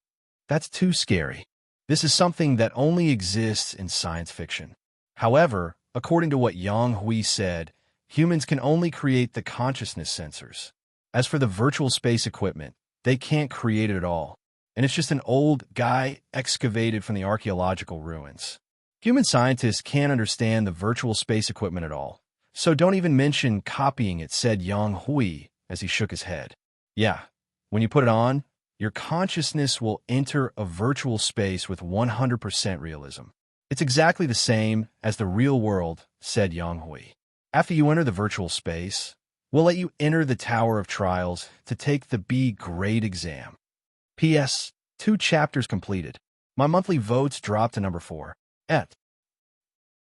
That's too scary. This is something that only exists in science fiction. However, according to what Yang Hui said, humans can only create the consciousness sensors. As for the virtual space equipment, they can't create it at all, and it's just an old guy excavated from the archaeological ruins. Human scientists can't understand the virtual space equipment at all, so don't even mention copying it, said Yang Hui as he shook his head. Yeah, when you put it on, your consciousness will enter a virtual space with 100% realism. It's exactly the same as the real world, said Yang Hui. After you enter the virtual space, we'll let you enter the Tower of Trials to take the B grade exam. P.S. 2 chapters completed. My monthly votes dropped to number 4.